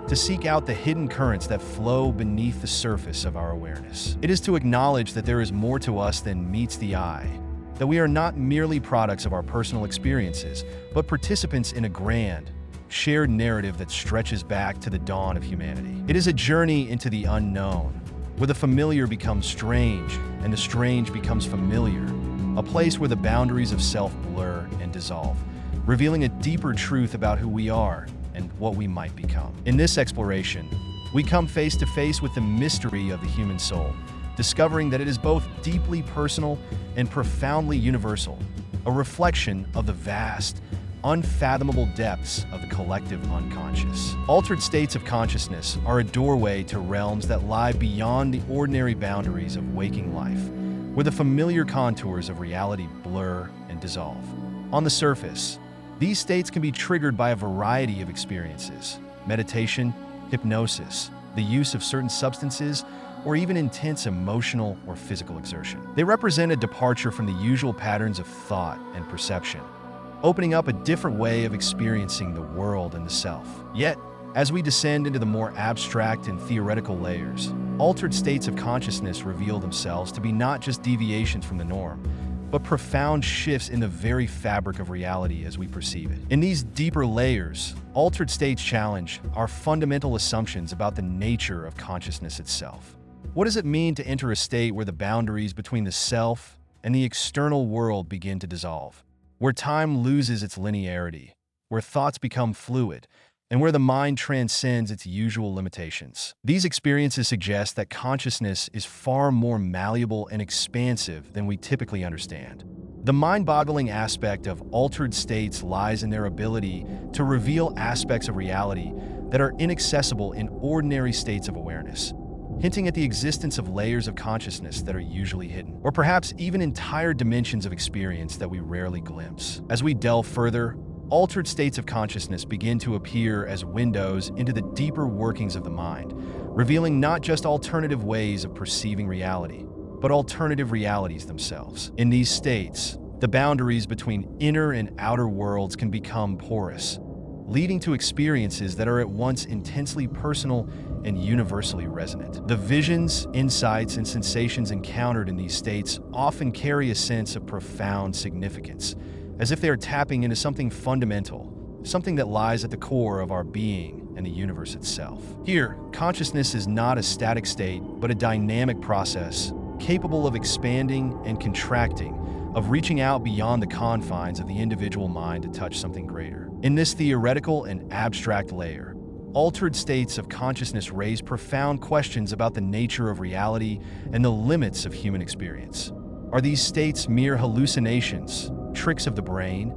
to seek out the hidden currents that flow beneath the surface of our awareness. It is to acknowledge that there is more to us than meets the eye, that we are not merely products of our personal experiences, but participants in a grand, shared narrative that stretches back to the dawn of humanity. It is a journey into the unknown, where the familiar becomes strange and the strange becomes familiar, a place where the boundaries of self blur and dissolve, revealing a deeper truth about who we are and what we might become. In this exploration, we come face to face with the mystery of the human soul, discovering that it is both deeply personal and profoundly universal, a reflection of the vast, unfathomable depths of the collective unconscious. Altered states of consciousness are a doorway to realms that lie beyond the ordinary boundaries of waking life, where the familiar contours of reality blur and dissolve. On the surface, these states can be triggered by a variety of experiences: meditation, hypnosis, the use of certain substances, or even intense emotional or physical exertion. They represent a departure from the usual patterns of thought and perception, opening up a different way of experiencing the world and the self. Yet, as we descend into the more abstract and theoretical layers, altered states of consciousness reveal themselves to be not just deviations from the norm, but profound shifts in the very fabric of reality as we perceive it. In these deeper layers, altered states challenge our fundamental assumptions about the nature of consciousness itself. What does it mean to enter a state where the boundaries between the self and the external world begin to dissolve, where time loses its linearity, where thoughts become fluid, and where the mind transcends its usual limitations? These experiences suggest that consciousness is far more malleable and expansive than we typically understand. The mind-boggling aspect of altered states lies in their ability to reveal aspects of reality that are inaccessible in ordinary states of awareness, hinting at the existence of layers of consciousness that are usually hidden, or perhaps even entire dimensions of experience that we rarely glimpse. As we delve further, altered states of consciousness begin to appear as windows into the deeper workings of the mind, revealing not just alternative ways of perceiving reality, but alternative realities themselves. In these states, the boundaries between inner and outer worlds can become porous, leading to experiences that are at once intensely personal and universally resonant. The visions, insights, and sensations encountered in these states often carry a sense of profound significance, as if they are tapping into something fundamental, something that lies at the core of our being and the universe itself. Here, consciousness is not a static state, but a dynamic process capable of expanding and contracting, of reaching out beyond the confines of the individual mind to touch something greater. In this theoretical and abstract layer, altered states of consciousness raise profound questions about the nature of reality and the limits of human experience. Are these states mere hallucinations, tricks of the brain,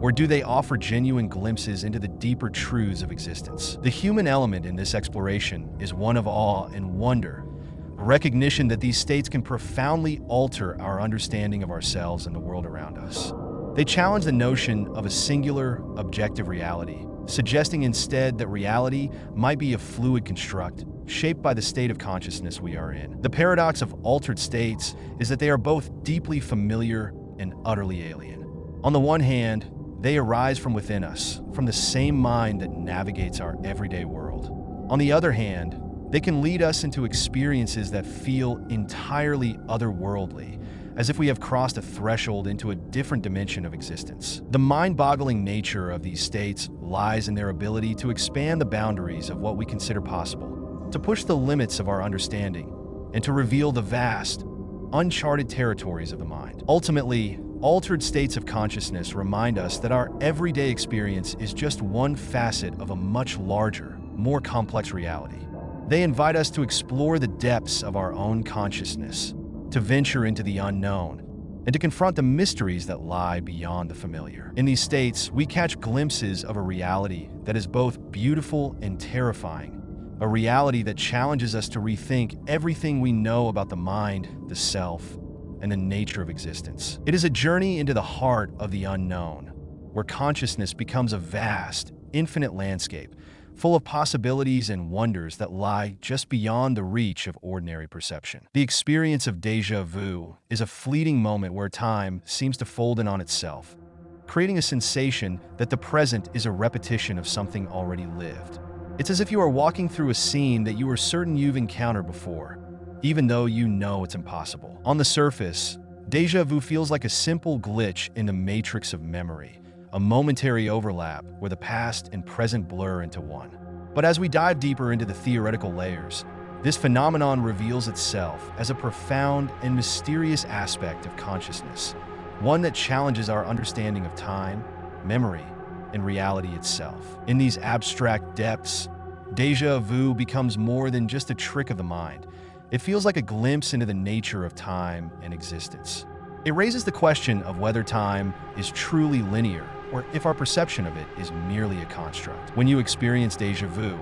or do they offer genuine glimpses into the deeper truths of existence? The human element in this exploration is one of awe and wonder, a recognition that these states can profoundly alter our understanding of ourselves and the world around us. They challenge the notion of a singular, objective reality, suggesting instead that reality might be a fluid construct shaped by the state of consciousness we are in. The paradox of altered states is that they are both deeply familiar and utterly alien. On the one hand, They arise from within us, from the same mind that navigates our everyday world. On the other hand, they can lead us into experiences that feel entirely otherworldly, as if we have crossed a threshold into a different dimension of existence. The mind-boggling nature of these states lies in their ability to expand the boundaries of what we consider possible, to push the limits of our understanding, and to reveal the vast, uncharted territories of the mind. Ultimately, altered states of consciousness remind us that our everyday experience is just one facet of a much larger, more complex reality. They invite us to explore the depths of our own consciousness, to venture into the unknown, and to confront the mysteries that lie beyond the familiar. In these states, we catch glimpses of a reality that is both beautiful and terrifying, a reality that challenges us to rethink everything we know about the mind, the self, and the nature of existence. It is a journey into the heart of the unknown, where consciousness becomes a vast, infinite landscape, full of possibilities and wonders that lie just beyond the reach of ordinary perception. The experience of déjà vu is a fleeting moment where time seems to fold in on itself, creating a sensation that the present is a repetition of something already lived. It's as if you are walking through a scene that you are certain you've encountered before, even though you know it's impossible. On the surface, déjà vu feels like a simple glitch in the matrix of memory, a momentary overlap where the past and present blur into one. But as we dive deeper into the theoretical layers, this phenomenon reveals itself as a profound and mysterious aspect of consciousness, one that challenges our understanding of time, memory, and reality itself. In these abstract depths, déjà vu becomes more than just a trick of the mind. It feels like a glimpse into the nature of time and existence. It raises the question of whether time is truly linear, or if our perception of it is merely a construct. When you experience déjà vu,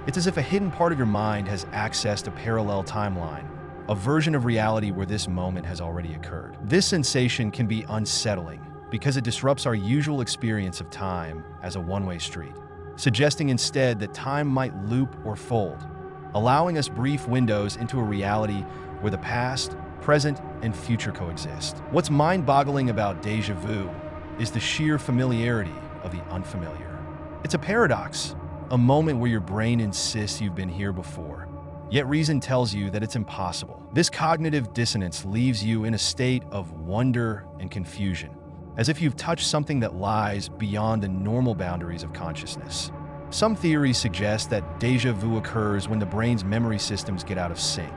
it's as if a hidden part of your mind has accessed a parallel timeline, a version of reality where this moment has already occurred. This sensation can be unsettling because it disrupts our usual experience of time as a one-way street, suggesting instead that time might loop or fold, allowing us brief windows into a reality where the past, present, and future coexist. What's mind-boggling about déjà vu is the sheer familiarity of the unfamiliar. It's a paradox, a moment where your brain insists you've been here before, yet reason tells you that it's impossible. This cognitive dissonance leaves you in a state of wonder and confusion, as if you've touched something that lies beyond the normal boundaries of consciousness. Some theories suggest that déjà vu occurs when the brain's memory systems get out of sync,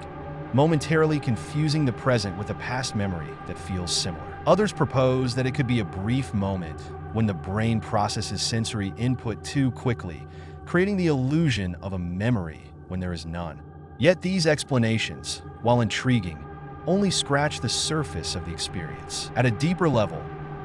momentarily confusing the present with a past memory that feels similar. Others propose that it could be a brief moment when the brain processes sensory input too quickly, creating the illusion of a memory when there is none. Yet these explanations, while intriguing, only scratch the surface of the experience. At a deeper level,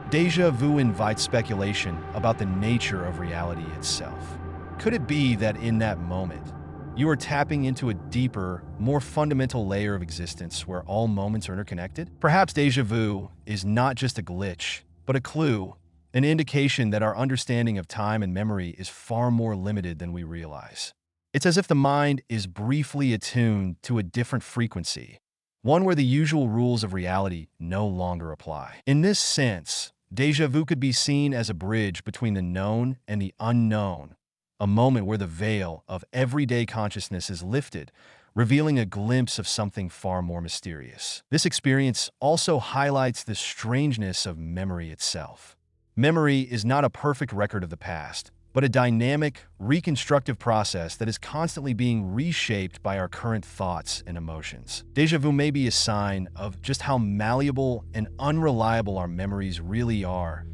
déjà vu invites speculation about the nature of reality itself. Could it be that in that moment, you are tapping into a deeper, more fundamental layer of existence where all moments are interconnected? Perhaps déjà vu is not just a glitch, but a clue, an indication that our understanding of time and memory is far more limited than we realize. It's as if the mind is briefly attuned to a different frequency, one where the usual rules of reality no longer apply. In this sense, déjà vu could be seen as a bridge between the known and the unknown, a moment where the veil of everyday consciousness is lifted, revealing a glimpse of something far more mysterious. This experience also highlights the strangeness of memory itself. Memory is not a perfect record of the past, but a dynamic, reconstructive process that is constantly being reshaped by our current thoughts and emotions. Déjà vu may be a sign of just how malleable and unreliable our memories really are,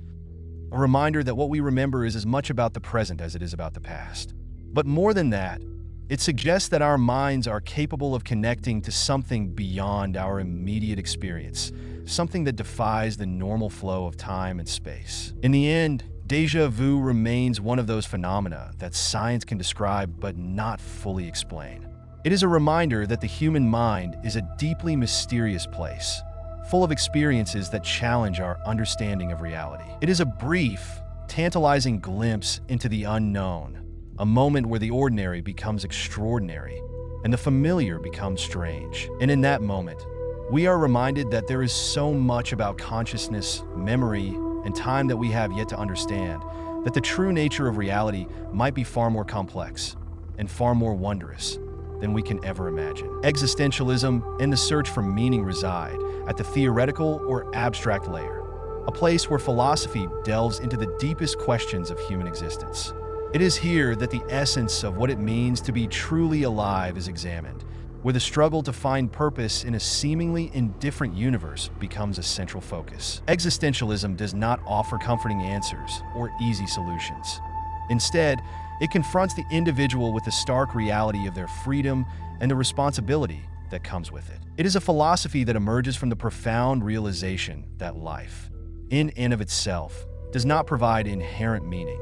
a reminder that what we remember is as much about the present as it is about the past. But more than that, it suggests that our minds are capable of connecting to something beyond our immediate experience, something that defies the normal flow of time and space. In the end, déjà vu remains one of those phenomena that science can describe but not fully explain. It is a reminder that the human mind is a deeply mysterious place, full of experiences that challenge our understanding of reality. It is a brief, tantalizing glimpse into the unknown, a moment where the ordinary becomes extraordinary and the familiar becomes strange. And in that moment, we are reminded that there is so much about consciousness, memory, and time that we have yet to understand that the true nature of reality might be far more complex and far more wondrous than we can ever imagine. Existentialism and the search for meaning reside at the theoretical or abstract layer, a place where philosophy delves into the deepest questions of human existence. It is here that the essence of what it means to be truly alive is examined, where the struggle to find purpose in a seemingly indifferent universe becomes a central focus. Existentialism does not offer comforting answers or easy solutions. Instead, it confronts the individual with the stark reality of their freedom and the responsibility that comes with it. It is a philosophy that emerges from the profound realization that life, in and of itself, does not provide inherent meaning,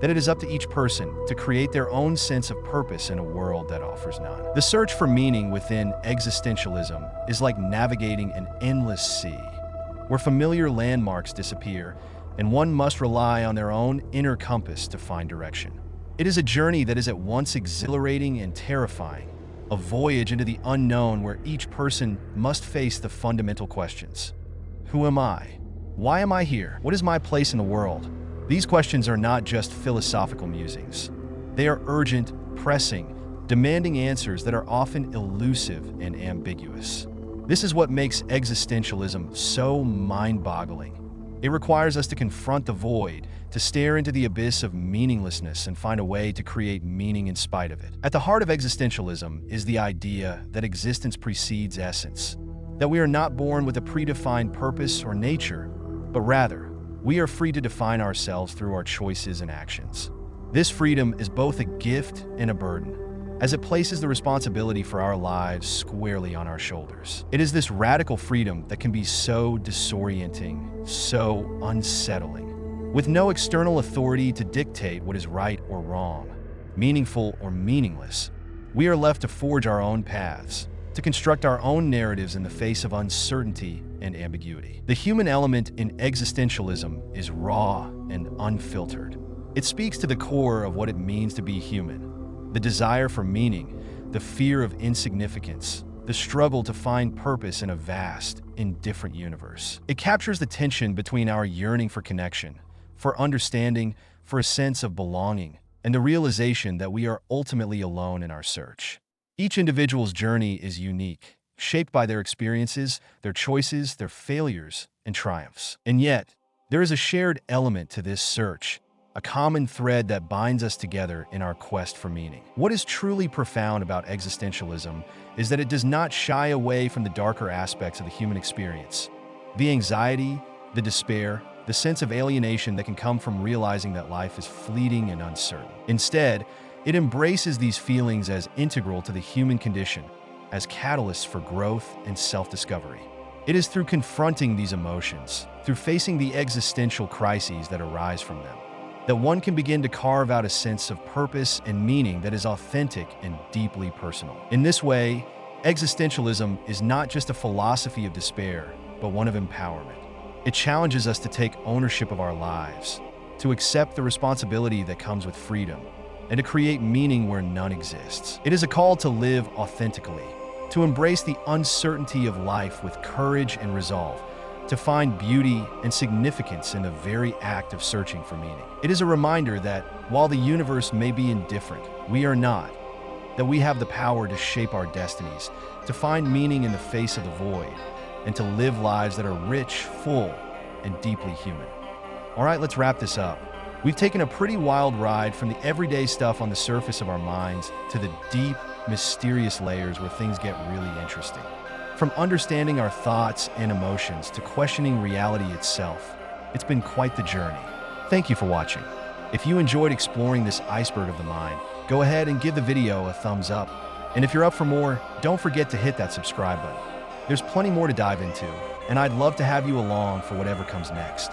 that it is up to each person to create their own sense of purpose in a world that offers none. The search for meaning within existentialism is like navigating an endless sea, where familiar landmarks disappear and one must rely on their own inner compass to find direction. It is a journey that is at once exhilarating and terrifying, a voyage into the unknown where each person must face the fundamental questions. Who am I? Why am I here? What is my place in the world? These questions are not just philosophical musings. They are urgent, pressing, demanding answers that are often elusive and ambiguous. This is what makes existentialism so mind-boggling. It requires us to confront the void, to stare into the abyss of meaninglessness and find a way to create meaning in spite of it. At the heart of existentialism is the idea that existence precedes essence, that we are not born with a predefined purpose or nature, but rather, we are free to define ourselves through our choices and actions. This freedom is both a gift and a burden, as it places the responsibility for our lives squarely on our shoulders. It is this radical freedom that can be so disorienting, so unsettling. With no external authority to dictate what is right or wrong, meaningful or meaningless, we are left to forge our own paths, to construct our own narratives in the face of uncertainty and ambiguity. The human element in existentialism is raw and unfiltered. It speaks to the core of what it means to be human. The desire for meaning, the fear of insignificance, the struggle to find purpose in a vast, indifferent universe. It captures the tension between our yearning for connection, for understanding, for a sense of belonging, and the realization that we are ultimately alone in our search. Each individual's journey is unique, shaped by their experiences, their choices, their failures, and triumphs. And yet, there is a shared element to this search, a common thread that binds us together in our quest for meaning. What is truly profound about existentialism is that it does not shy away from the darker aspects of the human experience. The anxiety, the despair, the sense of alienation that can come from realizing that life is fleeting and uncertain. Instead, it embraces these feelings as integral to the human condition, as catalysts for growth and self-discovery. It is through confronting these emotions, through facing the existential crises that arise from them, that one can begin to carve out a sense of purpose and meaning that is authentic and deeply personal. In this way, existentialism is not just a philosophy of despair, but one of empowerment. It challenges us to take ownership of our lives, to accept the responsibility that comes with freedom, and to create meaning where none exists. It is a call to live authentically, to embrace the uncertainty of life with courage and resolve, to find beauty and significance in the very act of searching for meaning. It is a reminder that while the universe may be indifferent, we are not, that we have the power to shape our destinies, to find meaning in the face of the void, and to live lives that are rich, full, and deeply human. All right, let's wrap this up. We've taken a pretty wild ride from the everyday stuff on the surface of our minds to the deep, mysterious layers where things get really interesting. From understanding our thoughts and emotions to questioning reality itself, it's been quite the journey. Thank you for watching. If you enjoyed exploring this iceberg of the mind, go ahead and give the video a thumbs up. And if you're up for more, don't forget to hit that subscribe button. There's plenty more to dive into, and I'd love to have you along for whatever comes next.